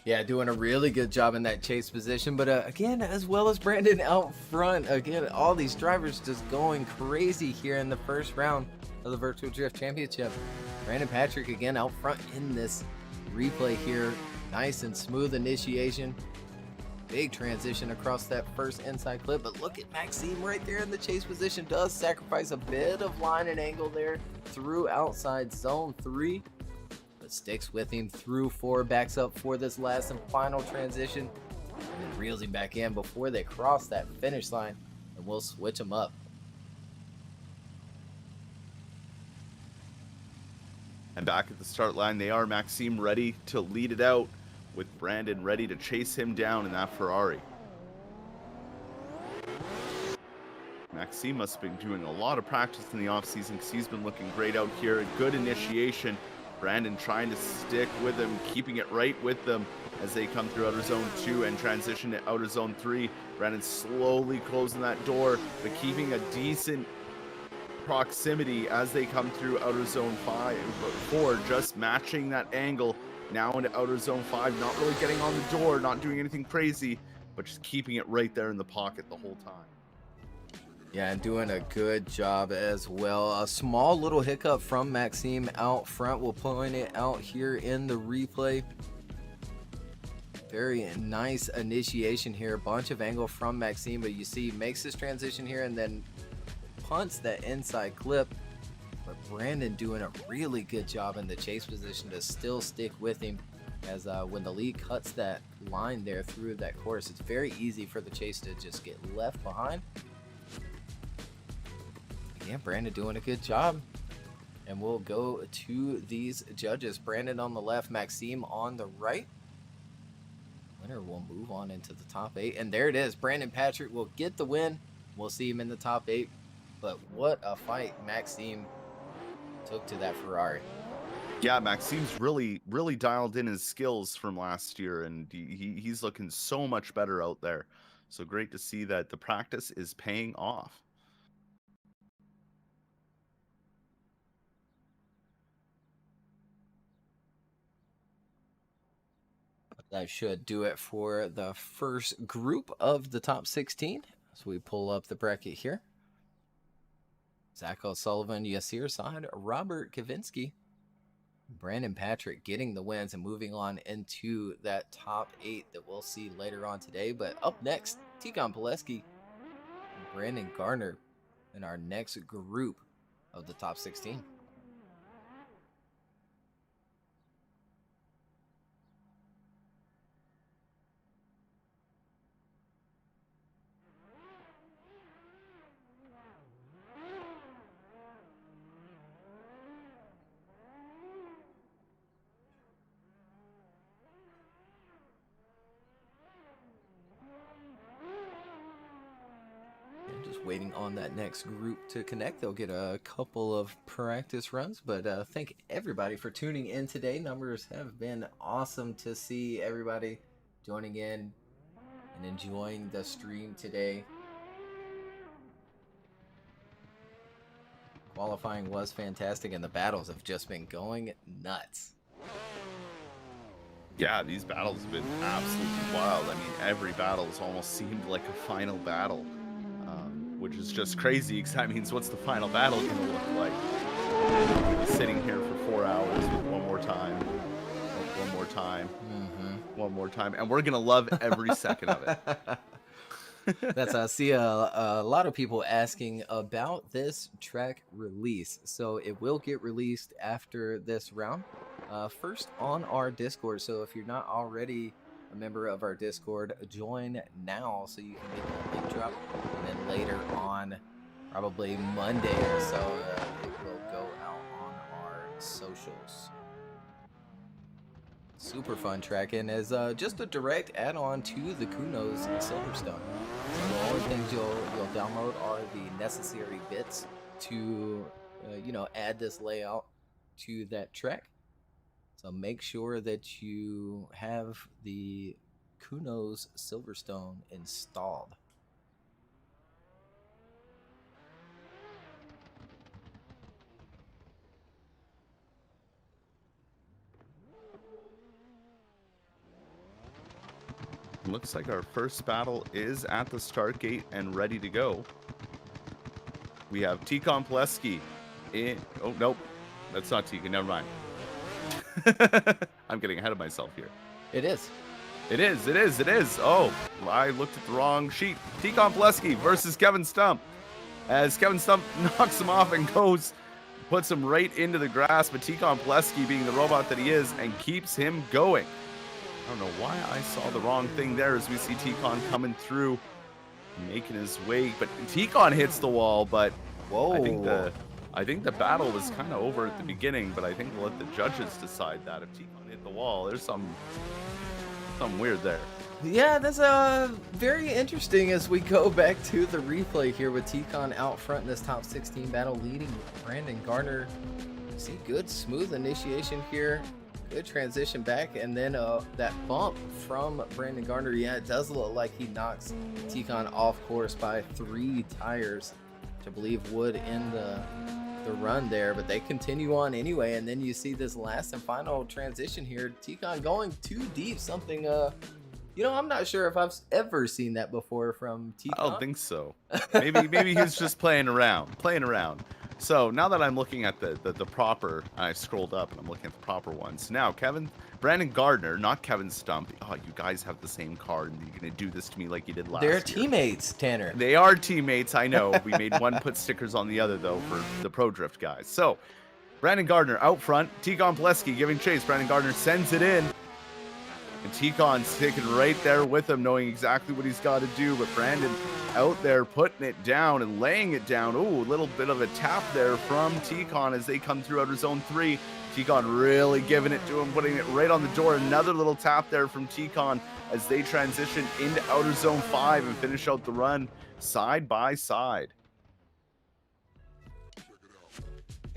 Speaker 1: Yeah, doing a really good job in that chase position. But again, as well as Brandon out front, again, all these drivers just going crazy here in the first round of the Virtual Drift Championship. Brandon Patrick again out front in this replay here. Nice and smooth initiation. Big transition across that first inside clip. But look at Maxime right there in the chase position. Does sacrifice a bit of line and angle there through outside zone 3. But sticks with him through 4, backs up for this last and final transition, and then reels him back in before they cross that finish line, and we'll switch them up.
Speaker 2: And back at the start line, they are Maxime ready to lead it out, with Brandon ready to chase him down in that Ferrari. Maxime must have been doing a lot of practice in the offseason because he's been looking great out here. A good initiation. Brandon trying to stick with him, keeping it right with them as they come through outer zone 2 and transition to outer zone 3. Brandon slowly closing that door, but keeping a decent proximity as they come through outer zone 4, just matching that angle now into outer zone 5, not really getting on the door, not doing anything crazy, but just keeping it right there in the pocket the whole time.
Speaker 1: Yeah, and doing a good job as well. A small little hiccup from Maxime out front. We'll point it out here in the replay. Very nice initiation here. Bunch of angle from Maxime, but you see makes this transition here and then punts that inside clip. But Brandon doing a really good job in the chase position to still stick with him, as when the lead cuts that line there through that course, it's very easy for the chase to just get left behind. Yeah, Brandon doing a good job. And we'll go to these judges. Brandon on the left, Maxime on the right. Winner will move on into the top 8. And there it is. Brandon Patrick will get the win. We'll see him in the top 8. But what a fight Maxime took to that Ferrari.
Speaker 2: Yeah, Maxime's really dialed in his skills from last year, and he's looking so much better out there. So great to see that the practice is paying off.
Speaker 1: That should do it for the first group of the top 16. So we pull up the bracket here. Zach O'Sullivan, Yasir Saad, Robert Kavinsky, Brandon Patrick getting the wins and moving on into that top 8 that we'll see later on today. But up next, Poleski and Brandon Garner in our next group of the top 16. Waiting on that next group to connect. They'll get a couple of practice runs, but thank everybody for tuning in today. Numbers have been awesome to see everybody joining in and enjoying the stream today. Qualifying was fantastic, and the battles have just been going nuts.
Speaker 2: Yeah, these battles have been absolutely wild. I mean, every battle has almost seemed like a final battle. Which is just crazy, because that means what's the final battle going to look like? We're going to be sitting here for 4 hours with one more time, one more time, and we're going to love every second of it.
Speaker 1: That's I see a lot of people asking about this track release. So it will get released after this round, first on our Discord. So if you're not already a member of our Discord, join now so you can get the link drop, and then later on, probably Monday or so, it will go out on our socials. Super fun track, and as just a direct add-on to the Kuno's Silverstone. So the only things you'll download are the necessary bits to add this layout to that track. So make sure that you have the Kuno's Silverstone installed.
Speaker 2: Looks like our first battle is at the start gate and ready to go. We have Tikon Poleski in. Oh, nope. That's not Tikon. Never mind. I'm getting ahead of myself here.
Speaker 1: It is.
Speaker 2: It is. It is. It is. Oh, I looked at the wrong sheet. Tikon Poleski versus Kevin Stump. As Kevin Stump knocks him off and puts him right into the grass. But Tikon Poleski, being the robot that he is, and keeps him going. I don't know why I saw the wrong thing there as we see Tikon coming through, making his way. But Tikon hits the wall, but
Speaker 1: whoa.
Speaker 2: I think the battle was kind of over at the beginning, but I think we'll let the judges decide that. If Tikon hit the wall, there's something weird there.
Speaker 1: Yeah, that's very interesting as we go back to the replay here with Tikon out front in this top 16 battle, leading Brandon Gardner. See, good smooth initiation here. Good transition back, and then that bump from Brandon Gardner. Yeah, it does look like he knocks Tikon off course by 3 tires, which I believe would end the run there, but they continue on anyway. And then you see this last and final transition here. Tikon going too deep, something I'm not sure if I've ever seen that before from Tikon.
Speaker 2: I don't think so. Maybe he's just playing around. So now that I'm looking at the proper, I scrolled up and I'm looking at the proper ones. Now, Brandon Gardner, not Kevin Stump. Oh, you guys have the same car, and you're gonna do this to me like you did last year.
Speaker 1: They're teammates, Tanner.
Speaker 2: They are teammates, I know. We made one put stickers on the other, though, for the Pro Drift guys. So, Brandon Gardner out front. Tikon Poleski giving chase. Brandon Gardner sends it in. And Tikon's sticking right there with him, knowing exactly what he's got to do. But Brandon out there putting it down and laying it down. Ooh, a little bit of a tap there from Tikon as they come through outer zone 3. Tikon really giving it to him, putting it right on the door. Another little tap there from Tikon as they transition into outer zone 5 and finish out the run side by side.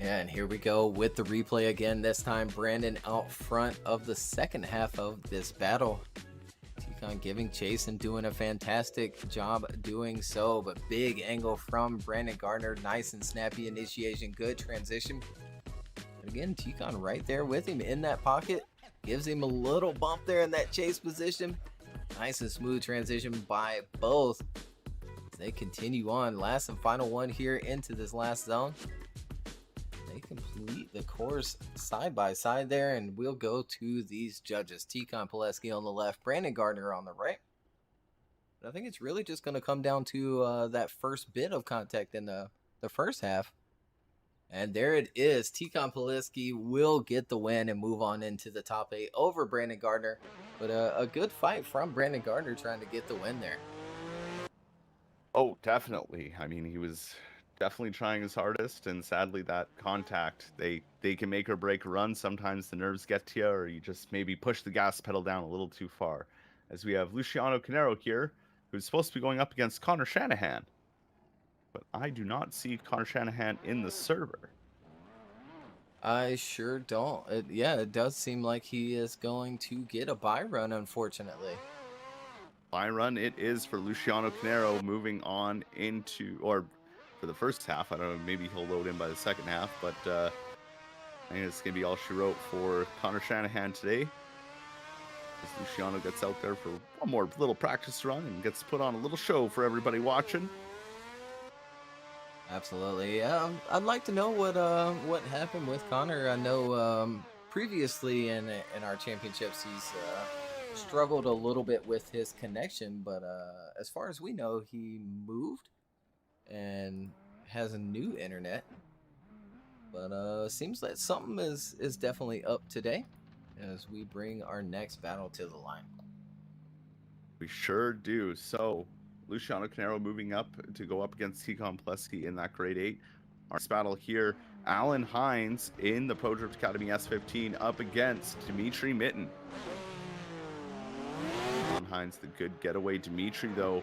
Speaker 1: Yeah, and here we go with the replay again. This time, Brandon out front of the second half of this battle. Tikon giving chase and doing a fantastic job doing so. But big angle from Brandon Gardner. Nice and snappy initiation. Good transition. But again, Tikon right there with him in that pocket. Gives him a little bump there in that chase position. Nice and smooth transition by both. They continue on. Last and final one here into this last zone. They complete the course side by side there, and we'll go to these judges. Tikon Poleski on the left, Brandon Gardner on the right. But I think it's really just going to come down to that first bit of contact in the first half. And there it is. Tikon Poleski will get the win and move on into the top 8 over Brandon Gardner. But a good fight from Brandon Gardner trying to get the win there.
Speaker 2: Oh, definitely. I mean, he was definitely trying his hardest, and sadly that contact, they can make or break a run. Sometimes the nerves get to you, or you just maybe push the gas pedal down a little too far. As we have Luciano Canero here, who's supposed to be going up against Connor Shanahan, but I do not see Connor Shanahan in the server.
Speaker 1: I sure don't. It does seem like he is going to get a bye run, unfortunately.
Speaker 2: Bye run it is for Luciano Canero, moving on into, or for the first half. I don't know, maybe he'll load in by the second half, but I think it's going to be all she wrote for Connor Shanahan today. As Luciano gets out there for one more little practice run and gets put on a little show for everybody watching.
Speaker 1: Absolutely. I'd like to know what happened with Connor. I know previously in our championships he's struggled a little bit with his connection, but as far as we know, he moved and has a new internet. But seems like something is definitely up today as we bring our next battle to the line.
Speaker 2: We sure do. So Luciano Canero moving up to go up against Tikon Poleski in that grade 8. Our next battle here, Alan Hines in the Pro Drift Academy S15 up against Dimitri Mitten. Alan Hines, the good getaway. Dimitri, though,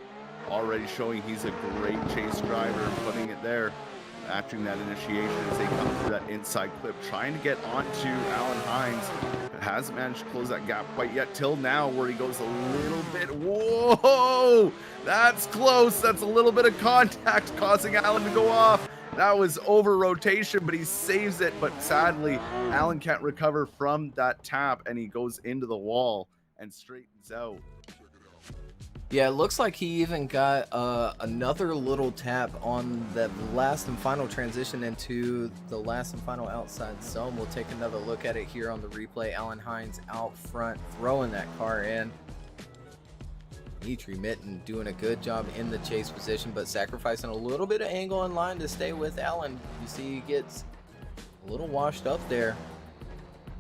Speaker 2: already showing he's a great chase driver, putting it there, after that initiation as they come through that inside clip, trying to get onto Alan Hines, but hasn't managed to close that gap quite yet till now, where he goes a little bit. Whoa, that's close. That's a little bit of contact causing Alan to go off. That was over rotation, but he saves it. But sadly, Alan can't recover from that tap, and he goes into the wall and straightens out.
Speaker 1: Yeah, it looks like he even got another little tap on the last and final transition into the last and final outside zone. We'll take another look at it here on the replay. Alan Hines out front, throwing that car in. Dimitri Mitten doing a good job in the chase position, but sacrificing a little bit of angle in line to stay with Alan. You see he gets a little washed up there.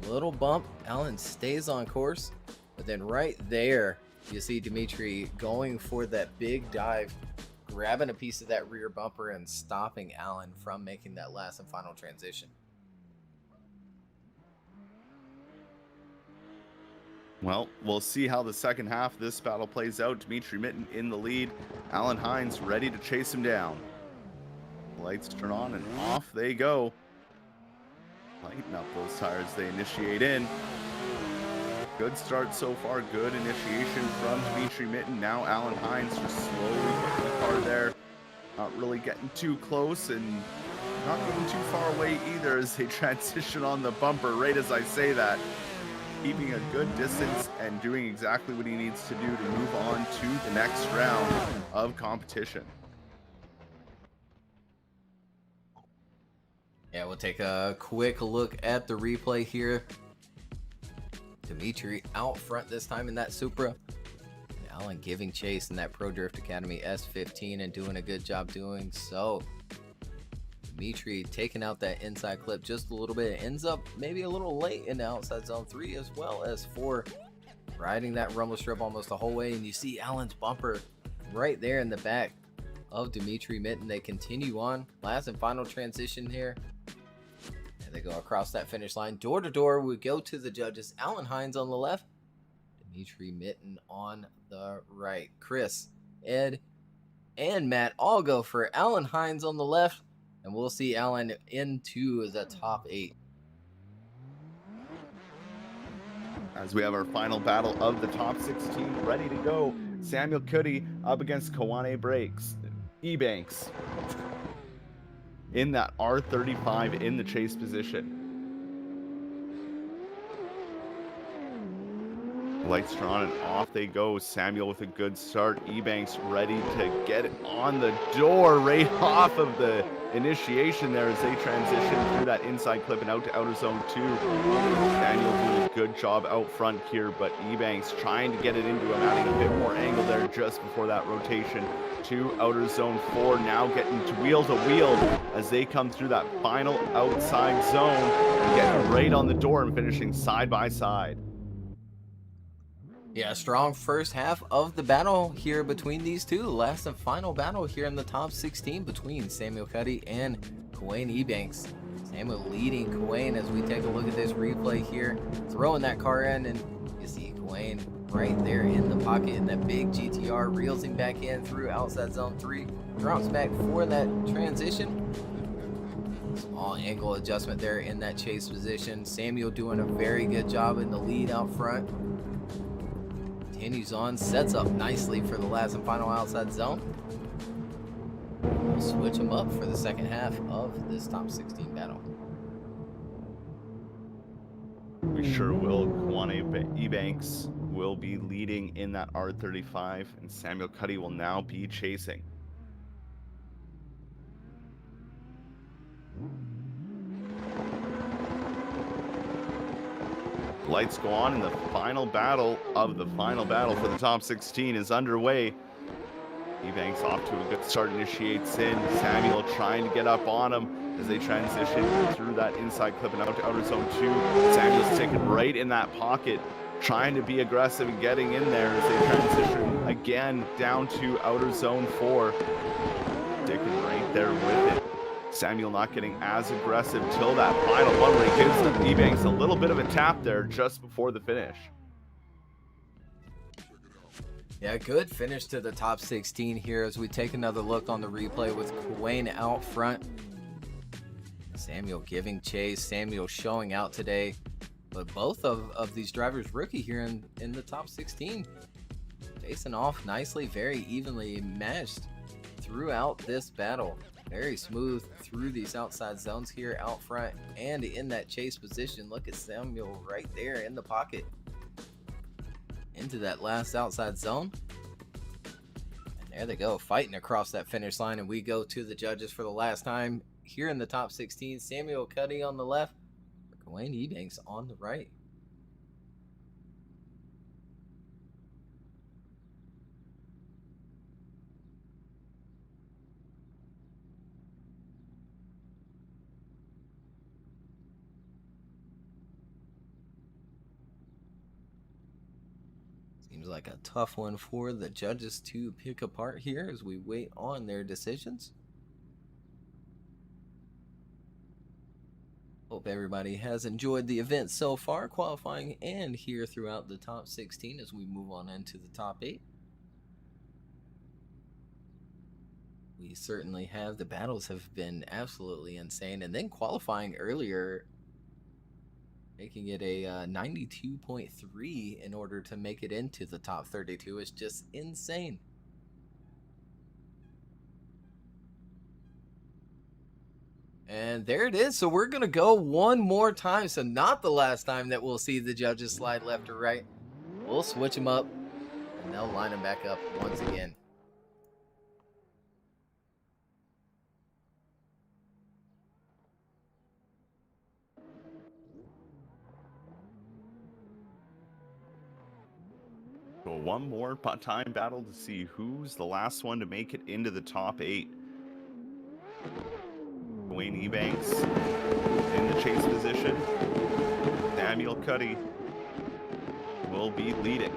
Speaker 1: Little bump. Alan stays on course, but then right there, you see Dimitri going for that big dive, grabbing a piece of that rear bumper and stopping Alan from making that last and final transition.
Speaker 2: Well, we'll see how the second half of this battle plays out. Dimitri Mitten in the lead. Alan Hines ready to chase him down. Lights turn on and off they go. Lighten up those tires, they initiate in. Good start so far, good initiation from Dimitri Mitten. Now Alan Hines just slowly getting the car there. Not really getting too close and not getting too far away either as they transition on the bumper right as I say that. Keeping a good distance and doing exactly what he needs to do to move on to the next round of competition.
Speaker 1: Yeah, we'll take a quick look at the replay here. Dimitri out front this time in that Supra. Alan giving chase in that Pro Drift Academy S15 and doing a good job doing so. Dimitri taking out that inside clip just a little bit. It ends up maybe a little late in the outside zone 3 as well as 4. Riding that rumble strip almost the whole way. And you see Alan's bumper right there in the back of Dimitri Mitten. They continue on. Last and final transition here. They go across that finish line. Door to door, we go to the judges. Alan Hines on the left. Dimitri Mitten on the right. Chris, Ed, and Matt all go for Alan Hines on the left. And we'll see Alan into the top 8.
Speaker 2: As we have our final battle of the top 16 ready to go. Samuel Cuddy up against Kawane Brakes. E-Banks. In that R35 in the chase position. Lights are on and off they go. Samuel with a good start. E-Banks ready to get it on the door right off of the initiation there as they transition through that inside clip and out to outer zone 2. Samuel doing a good job out front here, but E-Banks trying to get it into him, adding a bit more angle there just before that rotation to outer zone 4. Now getting to wheel as they come through that final outside zone and getting right on the door and finishing side by side.
Speaker 1: Yeah, strong first half of the battle here between these two. Last and final battle here in the top 16 between Samuel Cuddy and Kawane E-Banks. Samuel leading Kawane as we take a look at this replay here. Throwing that car in, and you see Kawane right there in the pocket in that big GTR. Reels him back in through outside zone 3. Drops back for that transition. Small angle adjustment there in that chase position. Samuel doing a very good job in the lead out front. Continues on, sets up nicely for the last and final outside zone. We'll switch them up for the second half of this top 16 battle.
Speaker 2: We sure will. Kawane E-Banks will be leading in that R35, and Samuel Cuddy will now be chasing. Lights go on, and the final battle of the final battle for the top 16 is underway. E-Banks off to a good start, initiates in. Samuel trying to get up on him as they transition through that inside clip and out to outer zone 2. Samuel's taken right in that pocket, trying to be aggressive and getting in there as they transition again down to outer zone 4. Sticking right there with it. Samuel not getting as aggressive till that final one where he gives the E-Banks a little bit of a tap there just before the finish.
Speaker 1: Yeah, good finish to the top 16 here as we take another look on the replay with Kawane out front. Samuel giving chase, Samuel showing out today. But both of these drivers rookie here in the top 16. Facing off nicely, very evenly matched throughout this battle. Very smooth through these outside zones here out front and in that chase position. Look at Samuel right there in the pocket. Into that last outside zone. There they go, fighting across that finish line, and we go to the judges for the last time here in the top 16. Samuel Cuddy on the left, Gawain Ebanks on the right. Seems like a tough one for the judges to pick apart here as we wait on their decisions. Hope everybody has enjoyed the event so far, qualifying and here throughout the top 16 as we move on into the top 8. We certainly have. The battles have been absolutely insane. And then qualifying earlier, making it a 92.3 in order to make it into the top 32 is just insane. And there it is. So we're going to go one more time. So not the last time that we'll see the judges slide left or right. We'll switch them up and they'll line them back up once again.
Speaker 2: So one more time battle to see who's the last one to make it into the top 8. Gawain Ebanks in the chase position. Samuel Cuddy will be leading.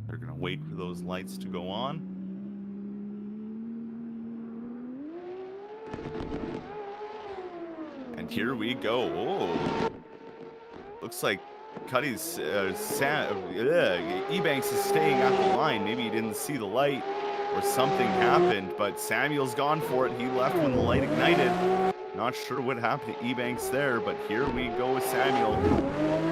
Speaker 2: They're going to wait for those lights to go on. And here we go. Oh, looks like Cuddy's Ebanks is staying at the line. Maybe he didn't see the light or something happened, but Samuel's gone for it. He left when the light ignited. Not sure what happened to Ebanks there, but here we go with Samuel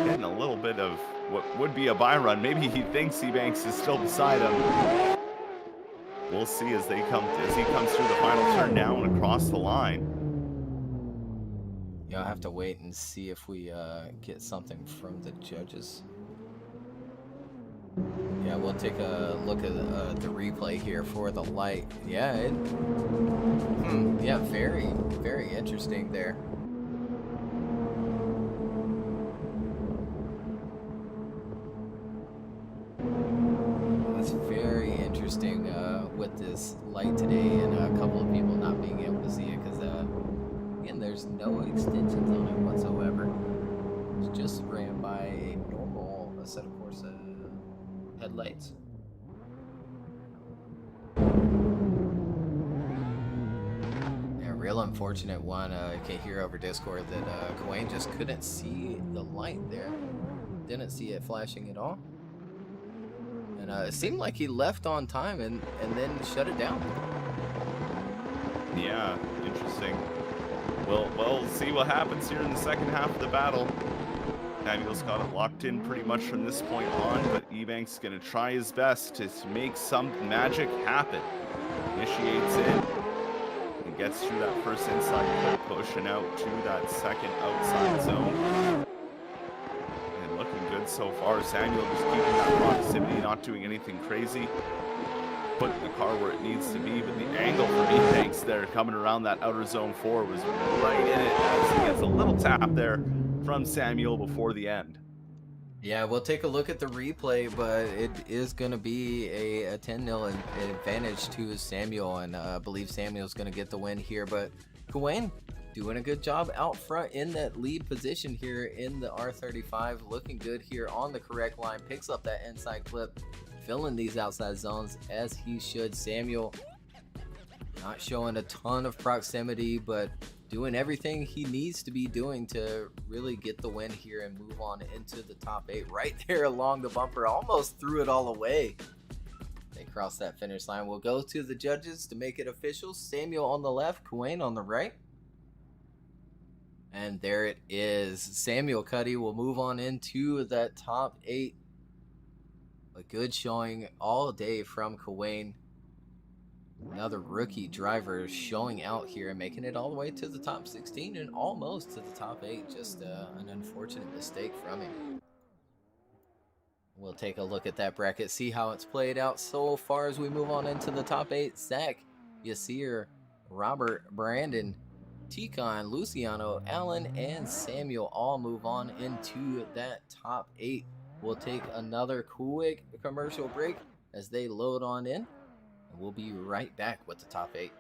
Speaker 2: getting a little bit of what would be a buy run. Maybe he thinks Ebanks is still beside him. We'll see as he comes through the final turn now and across the line.
Speaker 1: Yeah, I'll have to wait and see if we get something from the judges. Yeah, we'll take a look at the replay here for the light. Yeah, yeah, very, very interesting there. It's very interesting with this light today and a couple of people not being able to see it because again, there's no extensions on it whatsoever. It's just ran by a normal set of course headlights. Yeah, real unfortunate one. I can hear over Discord that Gawain just couldn't see the light there. Didn't see it flashing at all. And it seemed like he left on time and then shut it down.
Speaker 2: Yeah, interesting. We'll see what happens here in the second half of the battle. Samuel's got it locked in pretty much from this point on, but Ebanks is going to try his best to make some magic happen. Initiates in and gets through that first inside clip, pushing out to that second outside zone. And looking good so far. Samuel just keeping that proximity, not doing anything crazy. Putting the car where it needs to be, but the angle for Ebanks there coming around that outer zone 4 was right in it as he gets a little tap there from Samuel before the end.
Speaker 1: Yeah, we'll take a look at the replay, but it is going to be a 10-0 advantage to Samuel, and I believe Samuel's going to get the win here, but Gawain doing a good job out front in that lead position here in the R35, looking good here on the correct line, picks up that inside clip, filling these outside zones as he should. Samuel not showing a ton of proximity, but doing everything he needs to be doing to really get the win here and move on into the top 8 right there along the bumper. Almost threw it all away. They cross that finish line. We'll go to the judges to make it official. Samuel on the left, Gawain on the right. And there it is. Samuel Cuddy will move on into that top 8. A good showing all day from Gawain. Another rookie driver showing out here and making it all the way to the top 16 and almost to the top 8. Just an unfortunate mistake from him. We'll take a look at that bracket, see how it's played out so far as we move on into the top 8. Zach, Yasir, Robert, Brandon, Tikon, Luciano, Alan, and Samuel all move on into that top 8. We'll take another quick commercial break as they load on in, and we'll be right back with the top 8.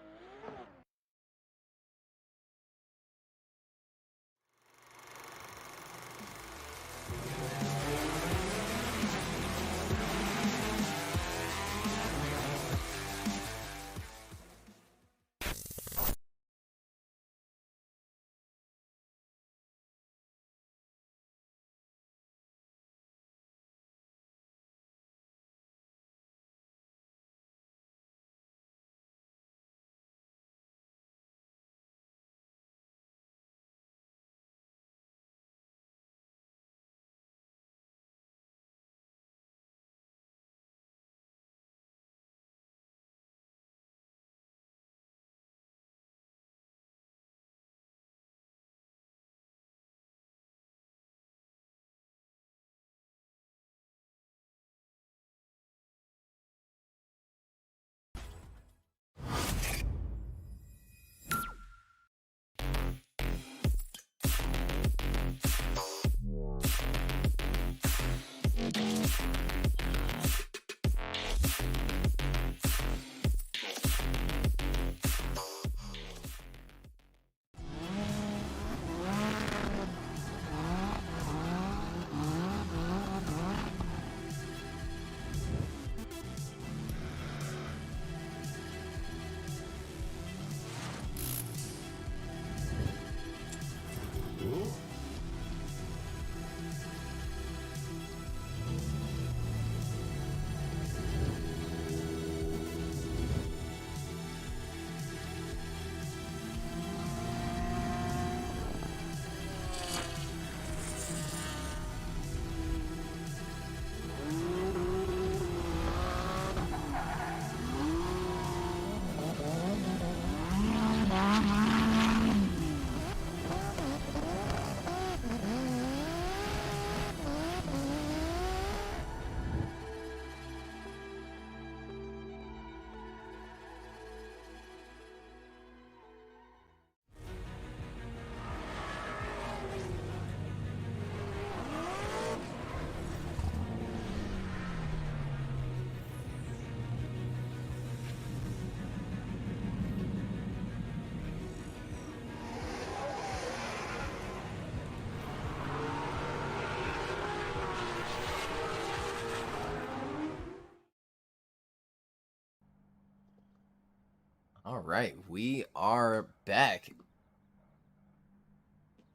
Speaker 1: All right, we are back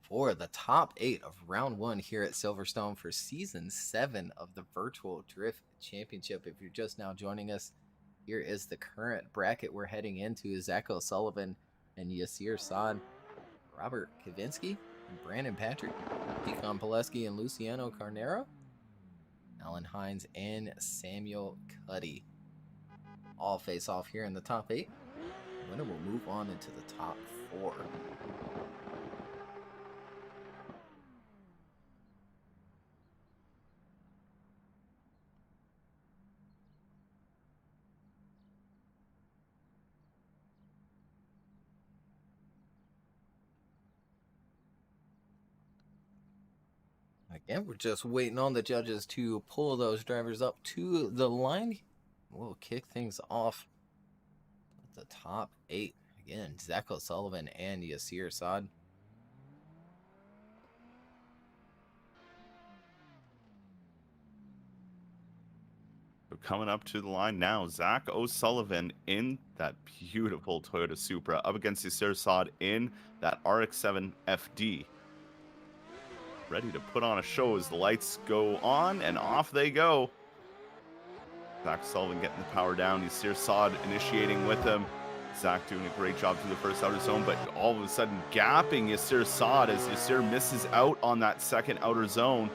Speaker 1: for the top 8 of round 1 here at Silverstone for season 7 of the Virtual Drift Championship. If you're just now joining us, here is the current bracket we're heading into. Zach O'Sullivan and Yasir Saad, Robert Kavinsky and Brandon Patrick, Tikon Poleski and Luciano Carnero, Alan Hines and Samuel Cuddy. All face off here in the top 8. Winner will move on into the top 4. Again, we're just waiting on the judges to pull those drivers up to the line. We'll kick things off with the top 8. Again, Zach O'Sullivan and Yasir Saad.
Speaker 2: So coming up to the line now, Zach O'Sullivan in that beautiful Toyota Supra up against Yasir Saad in that RX-7 FD. Ready to put on a show as the lights go on and off they go. Zach Sullivan getting the power down. Yasir Saad initiating with him. Zach doing a great job through the first outer zone, but all of a sudden gapping Yasir Saad as Yasir misses out on that second outer zone.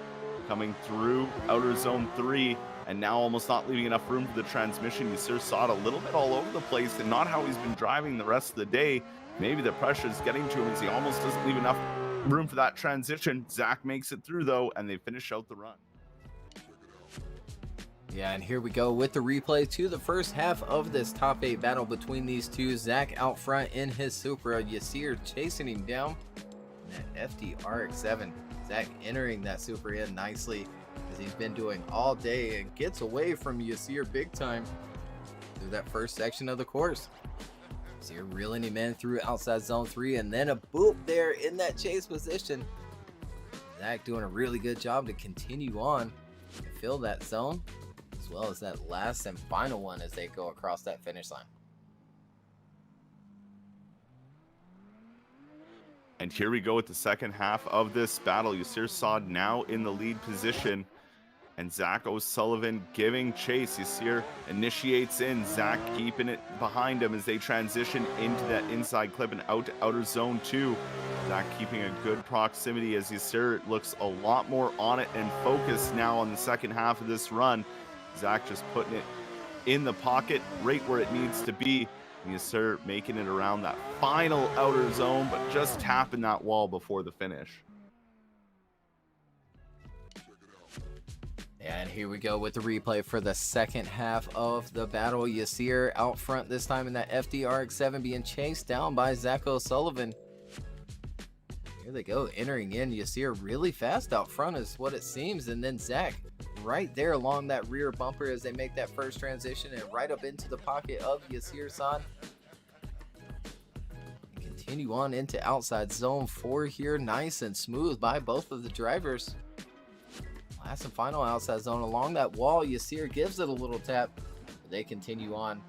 Speaker 2: Coming through outer zone 3. and now almost not leaving enough room for the transmission. Yasir saw it a little bit all over the place, and not how he's been driving the rest of the day. Maybe the pressure is getting to him as he almost doesn't leave enough room for that transition. Zach makes it through though, and they finish out the run.
Speaker 1: Yeah, and here we go with the replay to the first half of this top 8 battle between these two. Zach out front in his Supra, Yasir chasing him down in that FD RX-7. Zach entering that Supra in nicely as he's been doing all day and gets away from Yasir big time through that first section of the course. Yasir reeling him in through outside zone 3, and then a boop there in that chase position. Zach doing a really good job to continue on and fill that zone, as well as that last and final one as they go across that finish line.
Speaker 2: And here we go with the second half of this battle. Yasir Saad now in the lead position, and Zach O'Sullivan giving chase. Yasir initiates in, Zach keeping it behind him as they transition into that inside clip and out to outer zone 2. Zach keeping a good proximity as Yasir looks a lot more on it and focused now on the second half of this run. Zach just putting it in the pocket right where it needs to be. Yasir making it around that final outer zone, but just tapping that wall before the finish.
Speaker 1: And here we go with the replay for the second half of the battle. Yasir out front this time in that FDRX7 being chased down by Zach O'Sullivan. Here they go, entering in. Yasir really fast out front is what it seems, and then Zach right there along that rear bumper as they make that first transition and right up into the pocket of Yasir San. Continue on into outside zone 4 here, nice and smooth by both of the drivers. Last and final outside zone along that wall. Yasir gives it a little tap, but they continue on.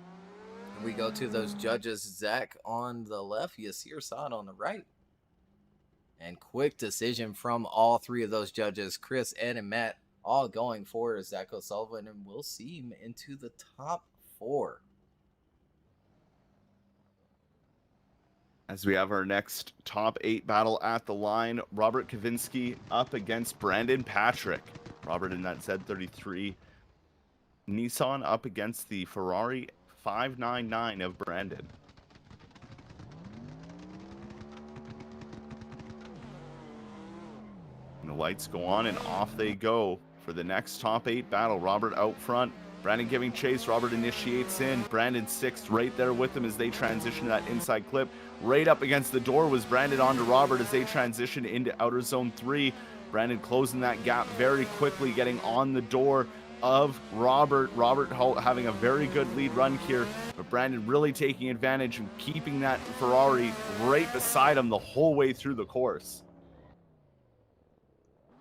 Speaker 1: And we go to those judges, Zach on the left, Yasir San on the right. And quick decision from all 3 of those judges, Chris, Ed, and Matt, all going for Zach O'Sullivan, and we'll see him into the top 4.
Speaker 2: As we have our next top 8 battle at the line, Robert Kavinsky up against Brandon Patrick. Robert in that Z33 Nissan up against the Ferrari 599 of Brandon. And the lights go on and off they go for the next top 8 battle. Robert out front, Brandon giving chase. Robert initiates in, Brandon 6th right there with him as they transition to that inside clip. Right up against the door was Brandon onto Robert as they transition into outer zone 3. Brandon closing that gap very quickly, getting on the door of Robert. Robert having a very good lead run here, but Brandon really taking advantage and keeping that Ferrari right beside him the whole way through the course.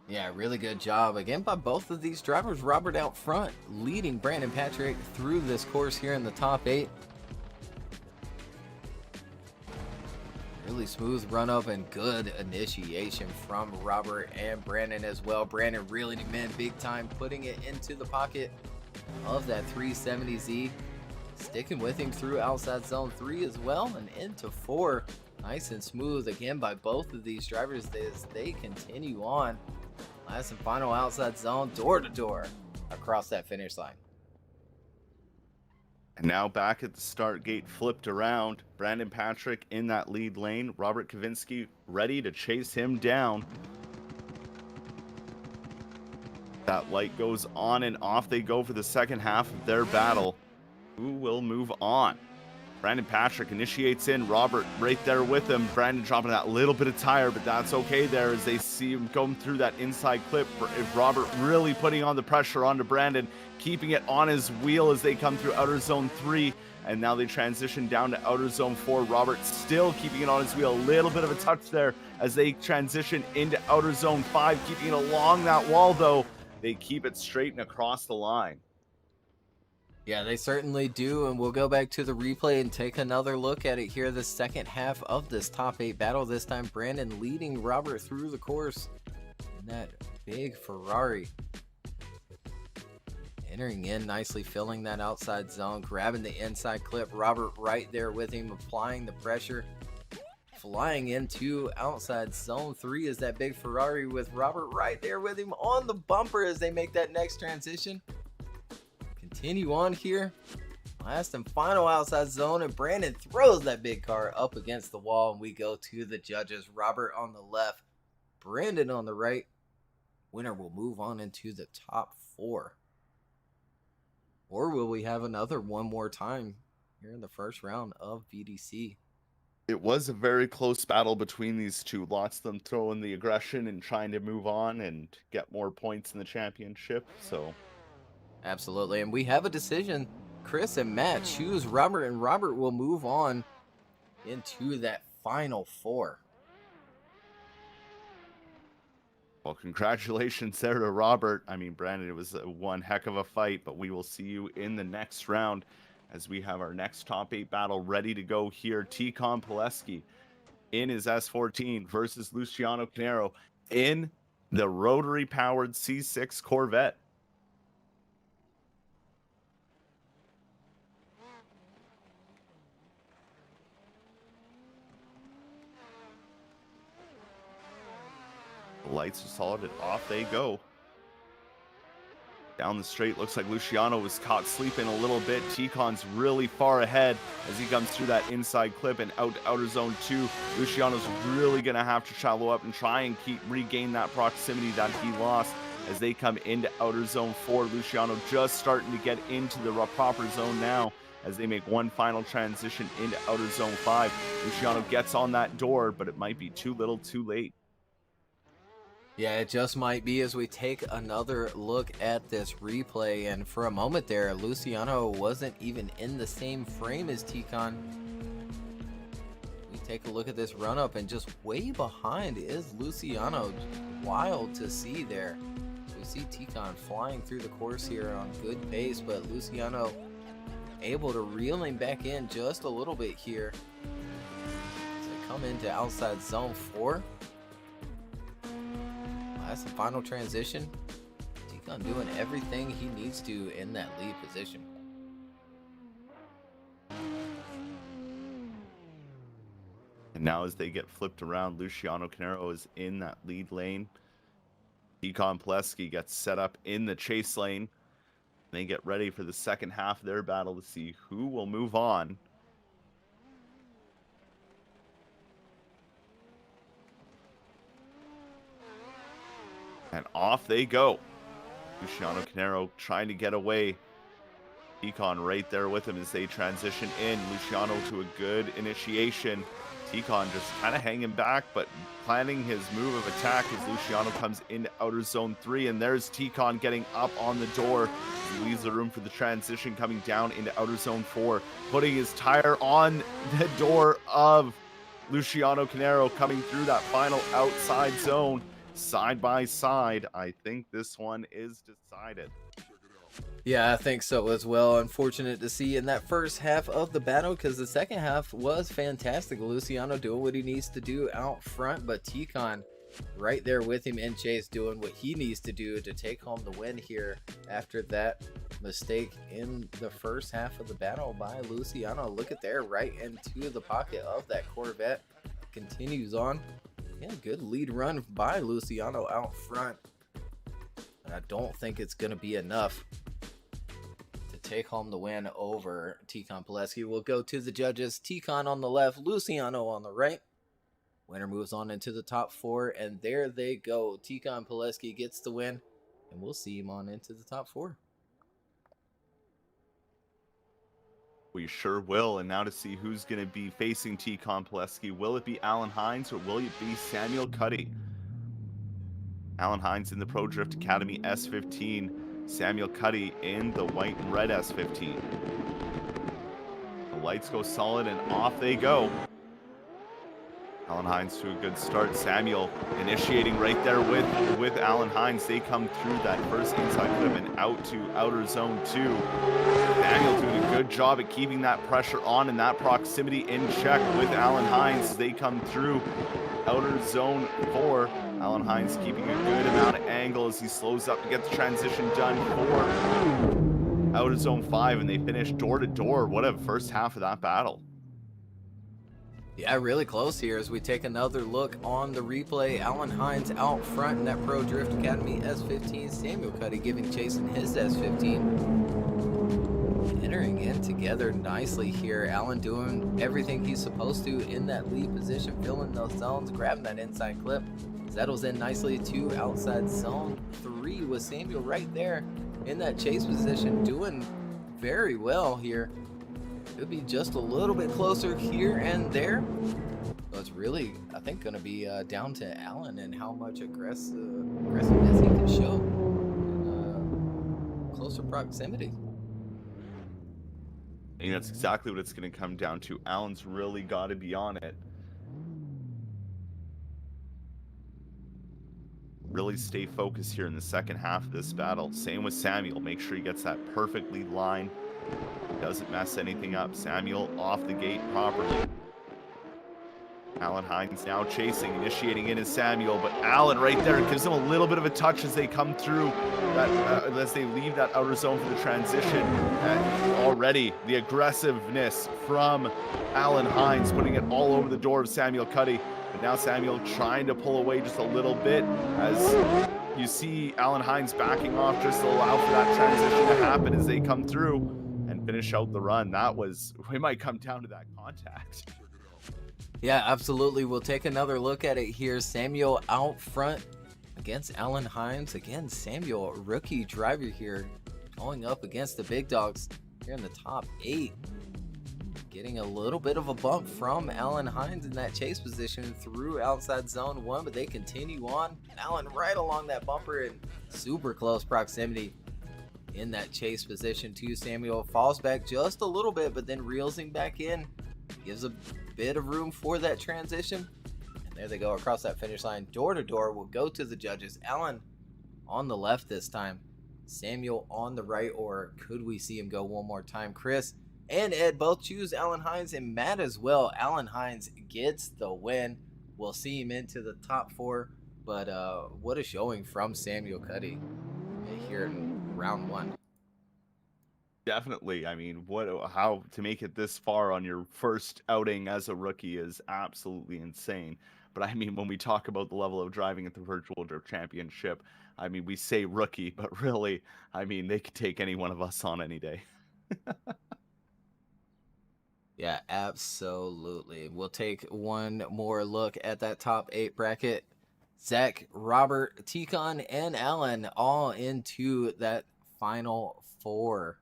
Speaker 1: Yeah, really good job again by both of these drivers. Robert out front, leading Brandon Patrick through this course here in the top 8. Really smooth run up and good initiation from Robert and Brandon as well. Brandon reeling him in big time, putting it into the pocket of that 370Z. Sticking with him through outside zone 3 as well and into 4. Nice and smooth again by both of these drivers as they continue on. Last and final outside zone, door to door across that finish line.
Speaker 2: And now back at the start gate, flipped around. Brandon Patrick in that lead lane. Robert Kavinsky ready to chase him down. That light goes on and off they go for the second half of their battle. Who will move on? Brandon Patrick initiates in, Robert right there with him. Brandon dropping that little bit of tire, but that's okay there as they see him going through that inside clip. Robert really putting on the pressure onto Brandon, keeping it on his wheel as they come through outer zone 3. And now they transition down to outer zone 4. Robert still keeping it on his wheel. A little bit of a touch there as they transition into outer zone 5, keeping it along that wall though. They keep it straight and across the line.
Speaker 1: Yeah, they certainly do, and we'll go back to the replay and take another look at it here, the second half of this top 8 battle. This time, Brandon leading Robert through the course in that big Ferrari. Entering in nicely, filling that outside zone, grabbing the inside clip. Robert right there with him, applying the pressure. Flying into outside zone 3 is that big Ferrari with Robert right there with him on the bumper as they make that next transition. continue on here. Last and final outside zone, and Brandon throws that big car up against the wall, and we go to the judges. Robert on the left, Brandon on the right. Winner will move on into the top 4. Or will we have another one more time here in the first round of VDC?
Speaker 2: It was a very close battle between these two. Lots of them throwing the aggression and trying to move on and get more points in the championship. So,
Speaker 1: absolutely, and we have a decision. Chris and Matt choose Robert, and Robert will move on into that final 4.
Speaker 2: Well, congratulations there to Robert. I mean, Brandon, it was one heck of a fight, but we will see you in the next round as we have our next top 8 battle ready to go here. Tikon Poleski in his S14 versus Luciano Canero in the rotary-powered C6 Corvette. The lights are solid and off they go. Down the straight, looks like Luciano was caught sleeping a little bit. Tikon's really far ahead as he comes through that inside clip and out to outer zone 2. Luciano's really going to have to shallow up and try and regain that proximity that he lost as they come into outer zone 4. Luciano just starting to get into the proper zone now as they make one final transition into outer zone 5. Luciano gets on that door, but it might be too little too late.
Speaker 1: Yeah, it just might be as we take another look at this replay. And for a moment there, Luciano wasn't even in the same frame as Tikon. We take a look at this run up, and just way behind is Luciano. Wild to see there. We see Tikon flying through the course here on good pace, but Luciano able to reel him back in just a little bit here. As they come into outside zone 4. That's the final transition. Tikon doing everything he needs to in that lead position.
Speaker 2: And now as they get flipped around, Luciano Canero is in that lead lane. Tikon Poleski gets set up in the chase lane. They get ready for the second half of their battle to see who will move on. And off they go. Luciano Canero trying to get away. Tikon right there with him as they transition in. Luciano to a good initiation. Tikon just kind of hanging back, but planning his move of attack as Luciano comes into outer zone 3. And there's Tikon getting up on the door. He leaves the room for the transition, coming down into outer zone 4, putting his tire on the door of Luciano Canero, coming through that final outside zone. Side by side, I think this one is decided.
Speaker 1: Yeah, I think so as well. Unfortunate to see in that first half of the battle, because the second half was fantastic. Luciano doing what he needs to do out front, but Tikon right there with him in chase, doing what he needs to do to take home the win here after that mistake in the first half of the battle by Luciano. Look at there, right into the pocket of that Corvette. Continues on. Yeah, good lead run by Luciano out front. And I don't think it's going to be enough to take home the win over Tikon Poleski. We'll go to the judges. Tikon on the left, Luciano on the right. Winner moves on into the top 4, and there they go. Tikon Poleski gets the win, and we'll see him on into the top 4.
Speaker 2: We sure will. And now to see who's going to be facing Tikon Poleski. Will it be Alan Hines or will it be Samuel Cuddy? Alan Hines in the Pro Drift Academy S15. Samuel Cuddy in the white and red S15. The lights go solid and off they go. Alan Hines to a good start. Samuel initiating right there with Alan Hines. They come through that first inside clip and out to outer zone 2. Samuel doing a good job at keeping that pressure on and that proximity in check with Alan Hines. They come through outer zone 4. Alan Hines keeping a good amount of angle as he slows up to get the transition done for outer zone 5, and they finish door to door. What a first half of that battle.
Speaker 1: Yeah, really close here as we take another look on the replay. Alan Hines out front in that Pro Drift Academy S15. Samuel Cuddy giving chase in his S15. entering in together nicely here. Alan doing everything he's supposed to in that lead position, filling those zones, grabbing that inside clip. Settles in nicely to outside zone 3 with Samuel right there in that chase position, doing very well here. Could be just a little bit closer here and there. So it's really, I think, going to be down to Alan and how much aggressiveness he can show in closer proximity.
Speaker 2: And that's exactly what it's going to come down to. Alan's really got to be on it. Really stay focused here in the second half of this battle. Same with Samuel. Make sure he gets that perfect lead line. Doesn't mess anything up. Samuel off the gate properly. Alan Hines now chasing, initiating in is Samuel, but Alan right there gives him a little bit of a touch as they come through, as they leave that outer zone for the transition. Already the aggressiveness from Alan Hines, putting it all over the door of Samuel Cuddy. But now Samuel trying to pull away just a little bit as you see Alan Hines backing off just to allow for that transition to happen as they come through and finish out the run. We might come down to that contact.
Speaker 1: Yeah, absolutely. We'll take another look at it here. Samuel out front against Alan Hines. Again, Samuel, rookie driver here, going up against the big dogs here in the top 8. Getting a little bit of a bump from Alan Hines in that chase position through outside zone 1, but they continue on. Alan right along that bumper in super close proximity in that chase position too. Samuel falls back just a little bit, but then reels him back in. Gives a bit of room for that transition. And there they go across that finish line. Door to door will go to the judges. Alan on the left this time. Samuel on the right, or could we see him go one more time? Chris and Ed both choose Alan Hines, and Matt as well. Alan Hines gets the win. We'll see him into the top 4, but what a showing from Samuel Cuddy here in round 1.
Speaker 2: Definitely. I mean, how to make it this far on your first outing as a rookie is absolutely insane. But I mean, when we talk about the level of driving at the Virtual Drift Championship, I mean, we say rookie, but really, I mean, they could take any one of us on any day.
Speaker 1: Yeah, absolutely. We'll take one more look at that top 8 bracket. Zach, Robert, Tikon, and Alan all into that final 4.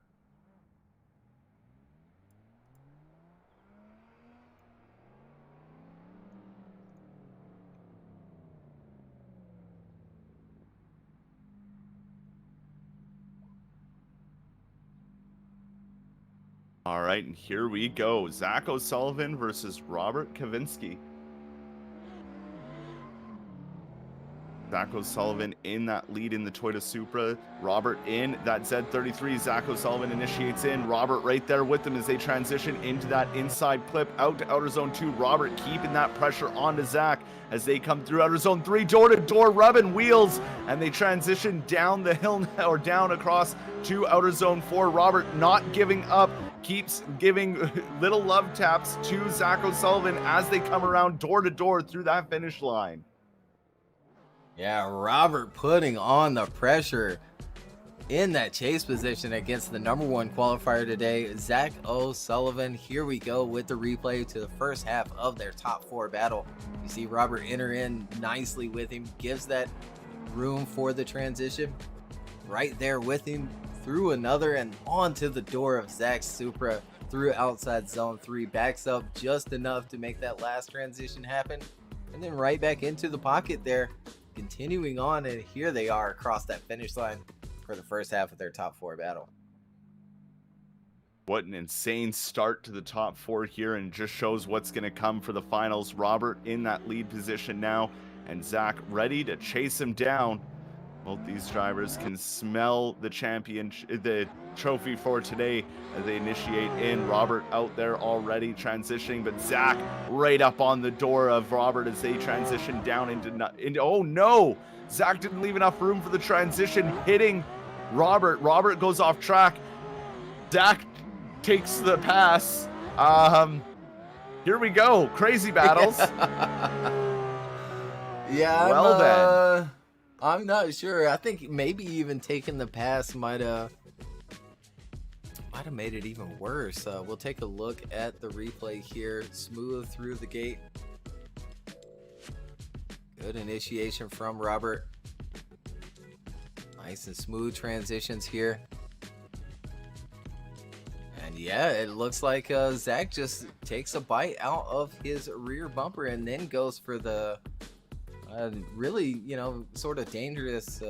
Speaker 2: All right, and here we go. Zach O'Sullivan versus Robert Kavinsky. Zach O'Sullivan in that lead in the Toyota Supra. Robert in that Z33. Zach O'Sullivan initiates in. Robert right there with them as they transition into that inside clip out to outer zone 2. Robert keeping that pressure onto Zach as they come through outer zone 3. Door to door, rubbing wheels, and they transition down the hill or down across to outer zone 4. Robert not giving up. Keeps giving little love taps to Zach O'Sullivan as they come around door to door through that finish line.
Speaker 1: Yeah, Robert putting on the pressure in that chase position against the number 1 qualifier today, Zach O'Sullivan. Here we go with the replay to the first half of their top 4 battle. You see Robert enter in nicely with him, gives that room for the transition right there with him. Through another and onto the door of Zach's Supra through outside zone 3. Backs up just enough to make that last transition happen. And then right back into the pocket there. Continuing on, and here they are across that finish line for the first half of their top 4 battle.
Speaker 2: What an insane start to the top 4 here, and just shows what's going to come for the finals. Robert in that lead position now, and Zach ready to chase him down. Both these drivers can smell the the trophy for today as they initiate in. Robert out there already transitioning, but Zach right up on the door of Robert as they transition down into oh no! Zach didn't leave enough room for the transition, hitting Robert. Robert goes off track. Zach takes the pass. Here we go. Crazy battles.
Speaker 1: Yeah.
Speaker 2: Well then.
Speaker 1: I'm not sure. I think maybe even taking the pass might have might have made it even worse. We'll take a look at the replay here. Smooth through the gate. Good initiation from Robert. Nice and smooth transitions here. And yeah, it looks like Zach just takes a bite out of his rear bumper and then goes for the really, sort of dangerous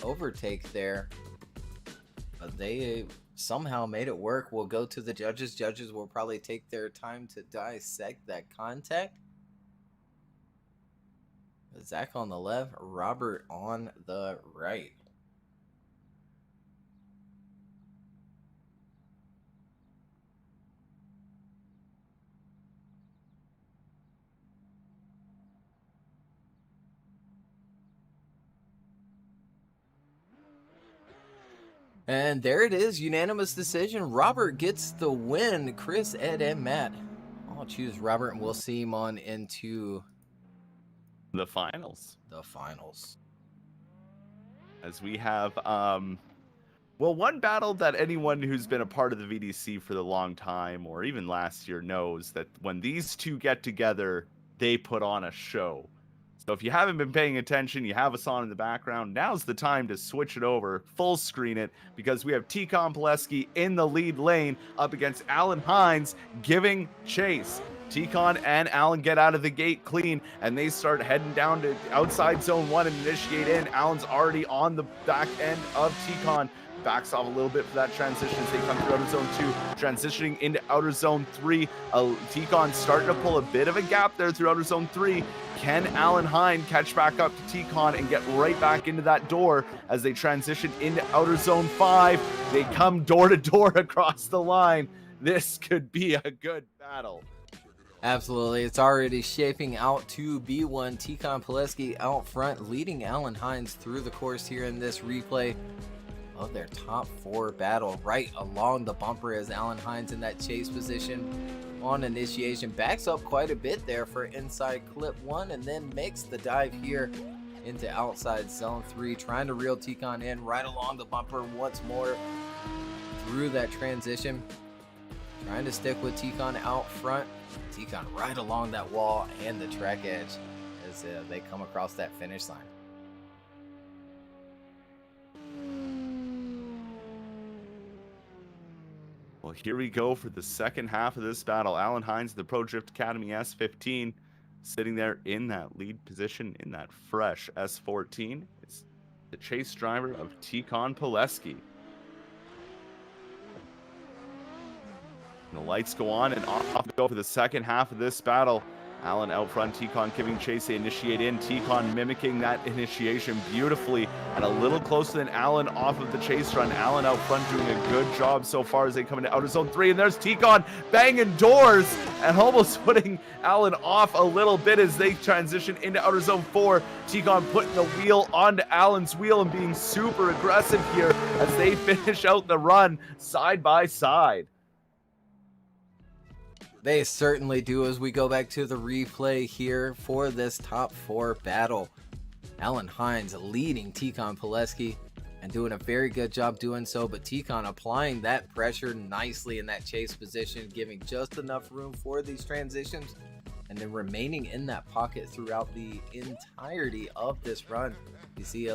Speaker 1: overtake there. But they somehow made it work. We'll go to the judges. Judges will probably take their time to dissect that contact. Zach on the left, Robert on the right. And there it is, unanimous decision. Robert gets the win. Chris, Ed, and Matt, I'll choose Robert, and we'll see him on into
Speaker 2: the finals. As we have, well, one battle that anyone who's been a part of the VDC for the long time, or even last year, knows that when these two get together, they put on a show. So if you haven't been paying attention, you have us on in the background, now's the time to switch it over, full screen it, because we have Poleski in the lead lane up against Alan Hines giving chase. Tikon and Alan get out of the gate clean, and they start heading down to outside zone 1 and initiate in. Alan's already on the back end of Tikon. Backs off a little bit for that transition as they come through outer zone 2, transitioning into outer zone 3. Tikon starting to pull a bit of a gap there through outer zone 3. Can Alan Hine catch back up to Tikon and get right back into that door as they transition into outer zone 5? They come door to door across the line. This could be a good battle.
Speaker 1: Absolutely. It's already shaping out to be one. Poleski out front, leading Alan Hines through the course here in this replay of their top 4 battle. Right along the bumper as Alan Hines in that chase position on initiation. Backs up quite a bit there for inside clip 1 and then makes the dive here into outside zone 3. Trying to reel Tikon in right along the bumper once more through that transition. Trying to stick with Tikon out front. Tikon right along that wall and the track edge as they come across that finish line.
Speaker 2: Well, here we go for the second half of this battle. Alan Hines, the Pro Drift Academy S15, sitting there in that lead position in that fresh S14. It's the chase driver of Tikon Poleski. And the lights go on and off we go for the second half of this battle. Alan out front, Tikon giving chase. They initiate in. Tikon mimicking that initiation beautifully and a little closer than Alan off of the chase run. Alan out front doing a good job so far as they come into outer zone 3. And there's Tikon banging doors and almost putting Alan off a little bit as they transition into outer zone 4. Tikon putting the wheel onto Alan's wheel and being super aggressive here as they finish out the run side by side.
Speaker 1: They certainly do as we go back to the replay here for this top 4 battle. Alan Hines leading Tikon Poleski and doing a very good job doing so, but Tikon applying that pressure nicely in that chase position, giving just enough room for these transitions and then remaining in that pocket throughout the entirety of this run. You see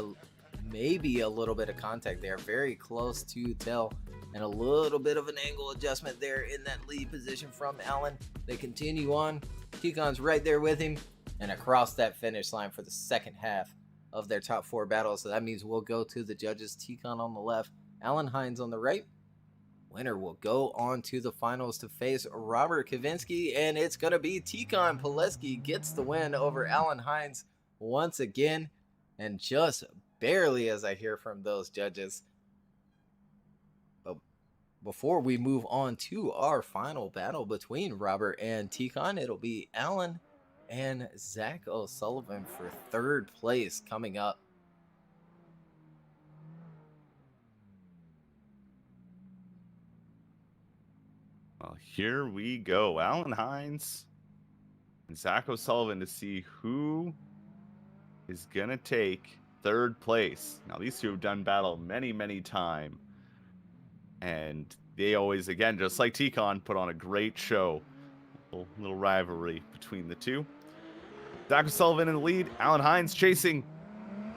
Speaker 1: maybe a little bit of contact there, very close to tail. And a little bit of an angle adjustment there in that lead position from Alan. They continue on. Tikon's right there with him and across that finish line for the second half of their top 4 battles. So that means we'll go to the judges. Tikon on the left, Alan Hines on the right. Winner will go on to the finals to face Robert Kavinsky, and it's going to be Tikon Poleski gets the win over Alan Hines once again, and just barely, as I hear from those judges. Before we move on to our final battle between Robert and Tikon, it'll be Alan and Zach O'Sullivan for 3rd place coming up.
Speaker 2: Well, here we go. Alan Hines and Zach O'Sullivan to see who is going to take 3rd place. Now, these two have done battle many, many times. And they always, again, just like Tikon, put on a great show. Little rivalry between the two. Zach O'Sullivan in the lead. Alan Hines chasing.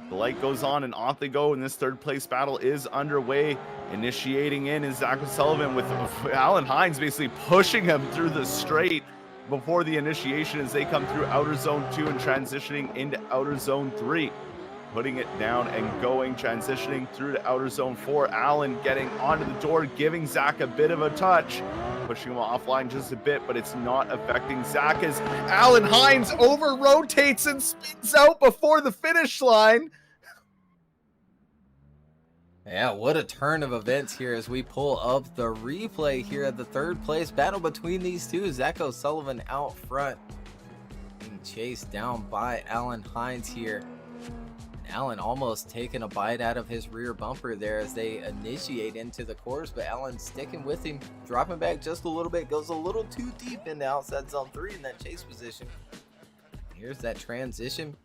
Speaker 2: The light goes on and off they go, and this third place battle is underway. Initiating in is Zach O'Sullivan with Alan Hines basically pushing him through the straight before the initiation as they come through outer zone 2 and transitioning into outer zone 3. Putting it down and going, transitioning through to outer zone 4. Alan getting onto the door, giving Zach a bit of a touch. Pushing him offline just a bit, but it's not affecting Zach as Alan Hines over-rotates and spins out before the finish line.
Speaker 1: Yeah, what a turn of events here as we pull up the replay here at the third place battle between these two. Zach O'Sullivan out front, being chased down by Alan Hines here. Alan almost taking a bite out of his rear bumper there as they initiate into the course, but Alan sticking with him, dropping back just a little bit, goes a little too deep into outside zone 3 in that chase position. Here's that transition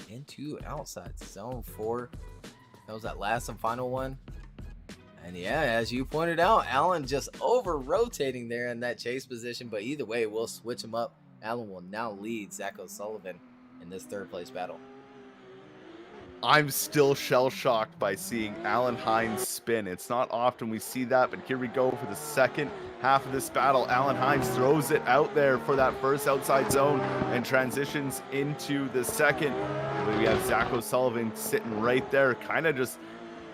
Speaker 1: into outside zone 4. That was that last and final one. And yeah, as you pointed out, Alan just over-rotating there in that chase position, but either way, we'll switch him up. Alan will now lead Zach O'Sullivan in this third place battle.
Speaker 2: I'm still shell-shocked by seeing Alan Hines spin. It's not often we see that, but here we go for the second half of this battle. Alan Hines throws it out there for that first outside zone and transitions into the second. We have Zach O'Sullivan sitting right there, kind of just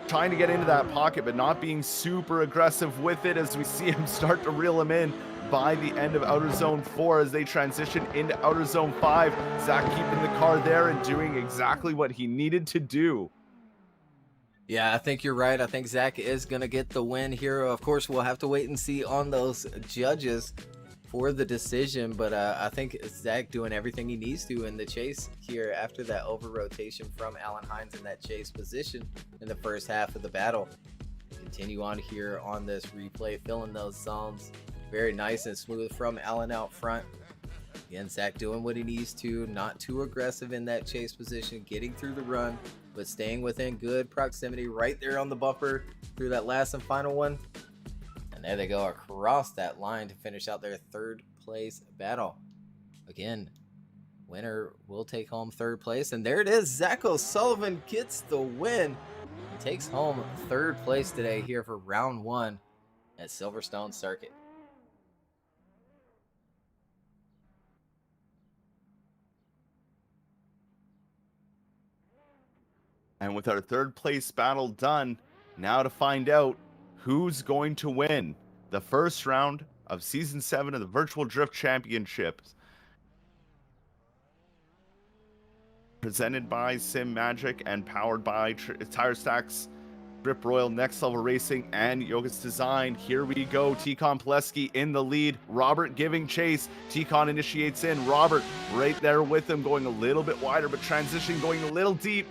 Speaker 2: trying to get into that pocket, but not being super aggressive with it as we see him start to reel him in by the end of outer zone 4 as they transition into outer zone 5. Zach keeping the car there and doing exactly what he needed to do.
Speaker 1: Yeah, I think you're right. I think Zach is going to get the win here. Of course, we'll have to wait and see on those judges for the decision, but I think Zach doing everything he needs to in the chase here after that over rotation from Alan Hines in that chase position in the first half of the battle. Continue on here on this replay, filling those zones. Very nice and smooth from Alan out front. Again, Zach doing what he needs to, not too aggressive in that chase position, getting through the run, but staying within good proximity right there on the bumper through that last and final one. And there they go across that line to finish out their third place battle. Again, winner will take home third place. And there it is. Zach O'Sullivan gets the win and takes home third place today here for round 1 at Silverstone Circuit.
Speaker 2: And with our third place battle done, now to find out who's going to win the first round of Season 7 of the Virtual Drift Championships. Presented by Sim Magic and powered by Tire Stacks, Grip Royal, Next Level Racing, and Yurkus Design. Here we go. Tikon Poleski in the lead. Robert giving chase. Tikon initiates in. Robert right there with him, going a little bit wider, but transitioning, going a little deep.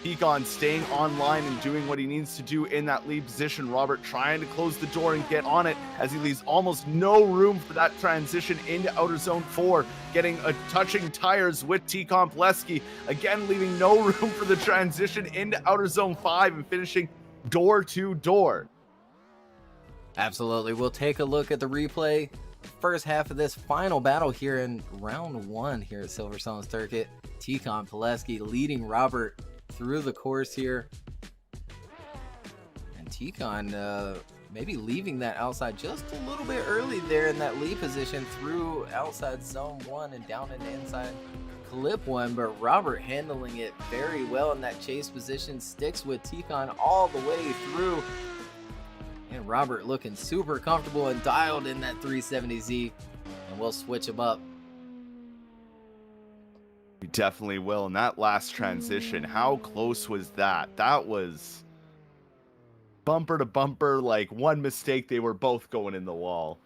Speaker 2: Tikon staying online and doing what he needs to do in that lead position. Robert trying to close the door and get on it as he leaves almost no room for that transition into outer zone 4. Getting touching tires with Tikon Poleski. Again, leaving no room for the transition into outer zone 5 and finishing door to door.
Speaker 1: Absolutely. We'll take a look at the replay. First half of this final battle here in round 1 here at Silverstone Circuit. Tikon Poleski leading Robert through the course here, and Tikon maybe leaving that outside just a little bit early there in that lead position through outside zone 1 and down into inside clip 1, but Robert handling it very well in that chase position, sticks with Tikon all the way through, and Robert looking super comfortable and dialed in that 370Z, and we'll switch him up.
Speaker 2: We definitely will. And that last transition, how close was that? That was bumper to bumper, like one mistake, they were both going in the wall.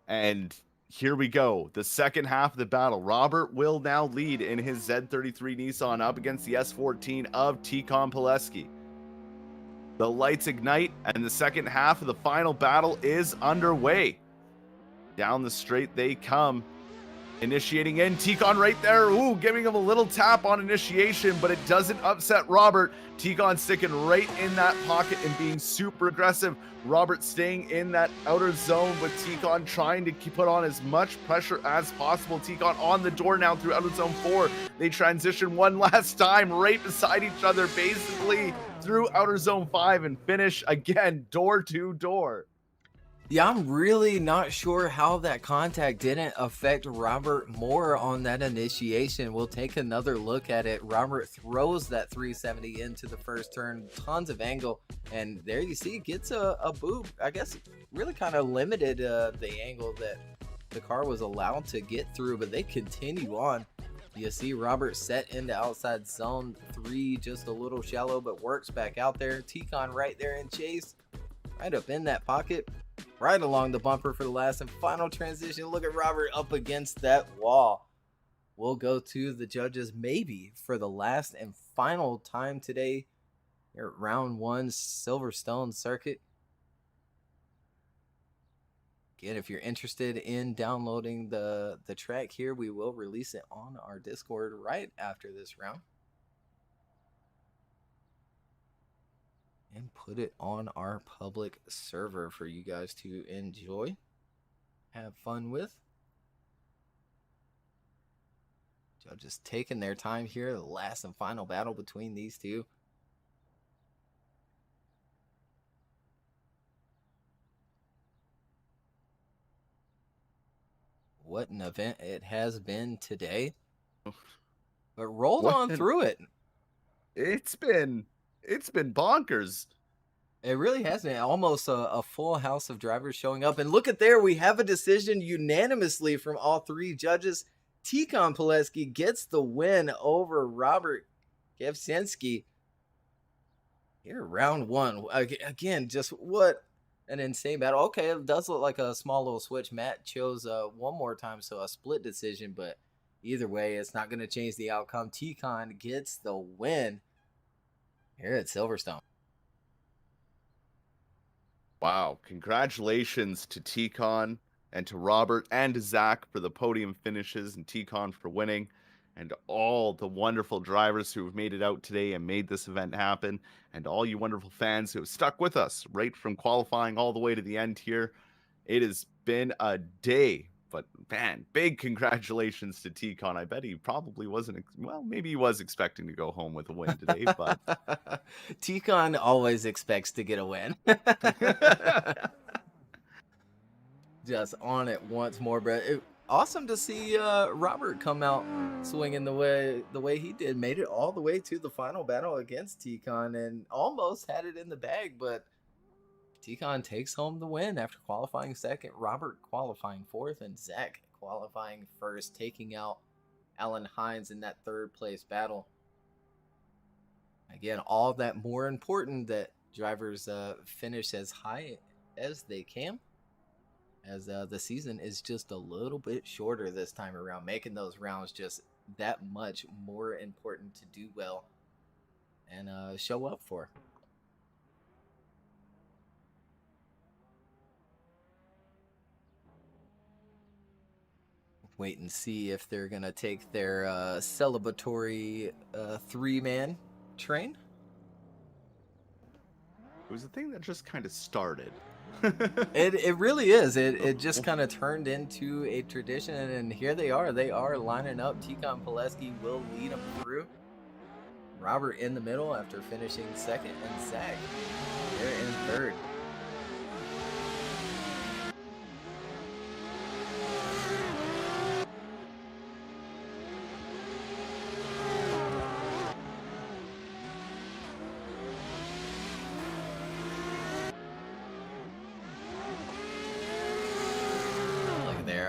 Speaker 2: And here we go. The second half of the battle. Robert will now lead in his Z33 Nissan up against the S14 of Tikon Poleski. The lights ignite and the second half of the final battle is underway. Down the straight they come. Initiating in, Tikon right there. Ooh, giving him a little tap on initiation, but it doesn't upset Robert. Tikon sticking right in that pocket and being super aggressive. Robert staying in that outer zone with Tikon trying to put on as much pressure as possible. Tikon on the door now through outer zone 4. They transition one last time right beside each other, basically through outer zone 5 and finish again door to door.
Speaker 1: Yeah, I'm really not sure how that contact didn't affect Robert more on that initiation. We'll take another look at it. Robert throws that 370 into the first turn, tons of angle, and there you see, gets a boop. I guess really kind of limited the angle that the car was allowed to get through, but they continue on. You see Robert set into outside zone 3, just a little shallow, but works back out there. Tikon right there in chase, right up in that pocket, right along the bumper for the last and final transition. Look at Robert up against that wall. We'll go to the judges maybe for the last and final time today here at round 1 Silverstone circuit. Again, if you're interested in downloading the track here, we will release it on our Discord right after this round. And put it on our public server for you guys to enjoy, have fun with. Judges taking their time here, the last and final battle between these two. What an event it has been today. But rolled on through it.
Speaker 2: It's been bonkers.
Speaker 1: It really has been almost a full house of drivers showing up. And look at there, we have a decision unanimously from all 3 judges. Tikon Poleski gets the win over Robert Kavinsky here, round 1. Again, just what an insane battle. Okay, it does look like a small little switch. Matt chose one more time, so a split decision. But either way, it's not going to change the outcome. Tikon gets the win here at Silverstone.
Speaker 2: Wow. Congratulations to Tikon and to Robert and to Zach for the podium finishes, and Tikon for winning, and all the wonderful drivers who have made it out today and made this event happen, and all you wonderful fans who have stuck with us right from qualifying all the way to the end here. It has been a day. But man, big congratulations to Tikon. I bet he probably wasn't, well, maybe he was expecting to go home with a win today, but
Speaker 1: Tikon always expects to get a win. Just on it once more, bro. Awesome to see Robert come out swinging the way he did. Made it all the way to the final battle against Tikon and almost had it in the bag, but Tikon takes home the win after qualifying second, Robert qualifying fourth, and Zach qualifying first, taking out Alan Hines in that third place battle. Again, all that more important that drivers finish as high as they can, as the season is just a little bit shorter this time around, making those rounds just that much more important to do well and show up for. Wait and see if they're going to take their celebratory 3-man train.
Speaker 2: it was a thing that just kind of started.
Speaker 1: It really is. It just kind of turned into a tradition, and here they are. They are lining up. Tikon Poleski will lead them through. Robert in the middle after finishing second, and Zach there in third.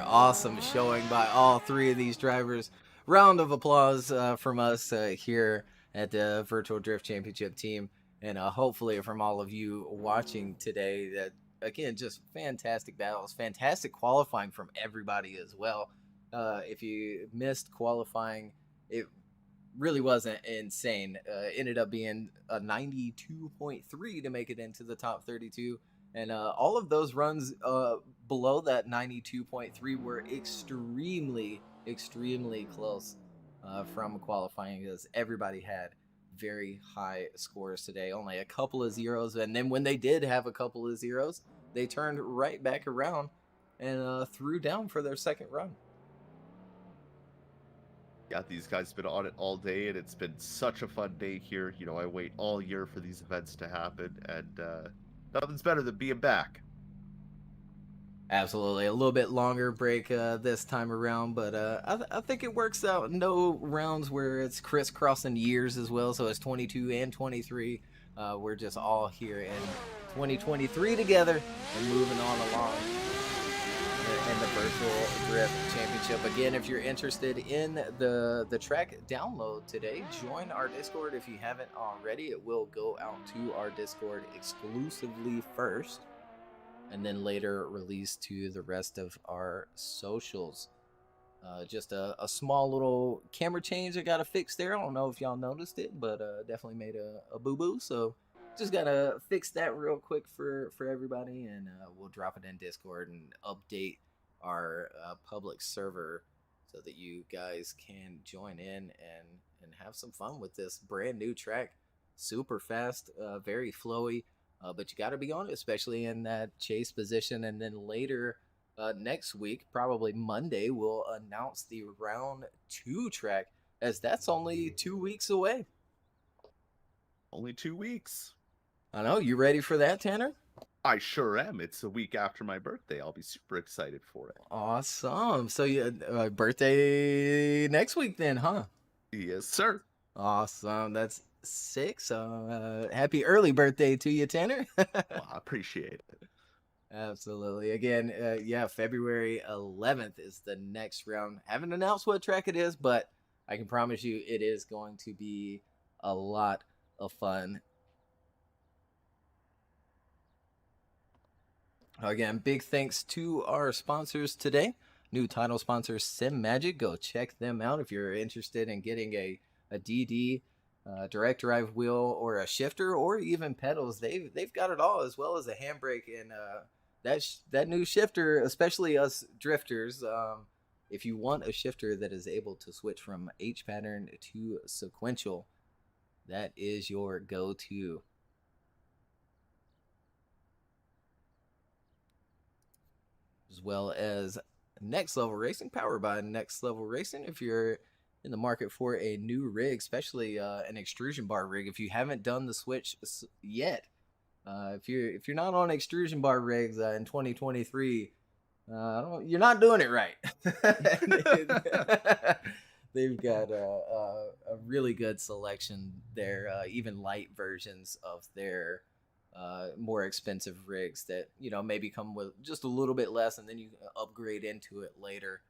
Speaker 1: Awesome showing by all 3 of these drivers. Round of applause from us here at the Virtual Drift Championship team, and hopefully from all of you watching today. That again, just fantastic battles, fantastic qualifying from everybody as well. If you missed qualifying, it really wasn't insane. Ended up being a 92.3 to make it into the top 32. And all of those runs below that 92.3 were extremely, extremely close from qualifying, because everybody had very high scores today. Only a couple of zeros, and then when they did have a couple of zeros, they turned right back around and threw down for their second run.
Speaker 2: Yeah, these guys have been on it all day, and it's been such a fun day here. You know, I wait all year for these events to happen, and nothing's better than being back.
Speaker 1: Absolutely. A little bit longer break this time around, but I think it works out. No rounds where it's crisscrossing years as well, so it's 22 and 23. We're just all here in 2023 together and moving on along in the Virtual Drift Championship. Again, if you're interested in the track download today, join our Discord if you haven't already. It will go out to our Discord exclusively first, and then later released to the rest of our socials. Just a small little camera change I got to fix there. I don't know if y'all noticed it, but definitely made a boo-boo. So just got to fix that real quick for everybody, and we'll drop it in Discord and update our public server so that you guys can join in and have some fun with this brand new track. Super fast, very flowy. But you got to be on it, especially in that chase position. And then later next week, probably Monday, we'll announce the round 2 track, as that's only 2 weeks away.
Speaker 2: Only 2 weeks.
Speaker 1: I know. You ready for that, Tanner?
Speaker 2: I sure am. It's a week after my birthday. I'll be super excited for it.
Speaker 1: Awesome. So you birthday next week then, huh?
Speaker 2: Yes, sir.
Speaker 1: Awesome. That's sick. So happy early birthday to you, Tanner.
Speaker 2: Well, I appreciate it.
Speaker 1: Absolutely. Again, February 11th is the next round. Haven't announced what track it is, but I can promise you it is going to be a lot of fun. Again, big thanks to our sponsors today. New title sponsor, Sim Magic. Go check them out if you're interested in getting a DD, direct drive wheel, or a shifter, or even pedals. They've got it all, as well as a handbrake. And that new shifter, especially us drifters, if you want a shifter that is able to switch from H pattern to sequential, that is your go-to. As well as Next Level Racing, powered by Next Level Racing. If you're in the market for a new rig, especially an extrusion bar rig, if you haven't done the switch yet, if you're not on extrusion bar rigs in 2023, you're not doing it right. They've got a really good selection there, even light versions of their more expensive rigs that maybe come with just a little bit less, and then you upgrade into it later.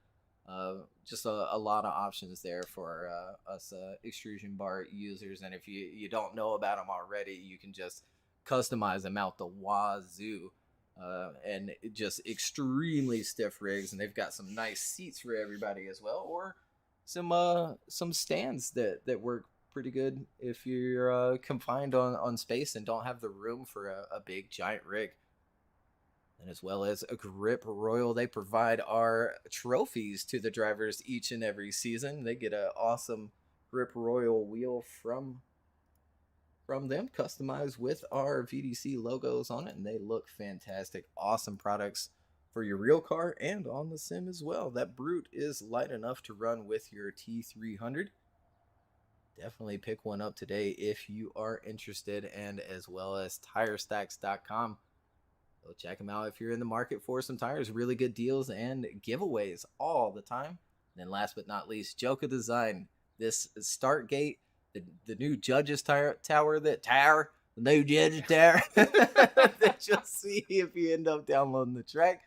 Speaker 1: Just a lot of options there for us extrusion bar users, and if you don't know about them already, you can just customize them out the wazoo, and just extremely stiff rigs. And they've got some nice seats for everybody as well, or some stands that work pretty good if you're confined on space and don't have the room for a big giant rig. And as well as a Grip Royal, they provide our trophies to the drivers each and every season. They get an awesome Grip Royal wheel from them, customized with our VDC logos on it, and they look fantastic. Awesome products for your real car and on the sim as well. That Brute is light enough to run with your T300. Definitely pick one up today if you are interested, and as well as TireStacks.com. Go check them out if you're in the market for some tires. Really good deals and giveaways all the time. And then last but not least, Joka Design. This start gate, the new Judges Tower, the new Judges Tower that you'll see if you end up downloading the track,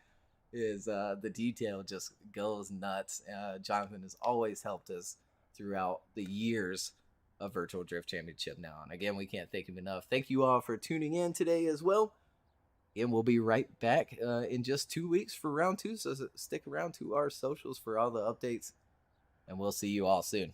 Speaker 1: is the detail just goes nuts. Jonathan has always helped us throughout the years of Virtual Drift Championship now. And again, we can't thank him enough. Thank you all for tuning in today as well. And we'll be right back in just 2 weeks for round 2. So stick around to our socials for all the updates. And we'll see you all soon.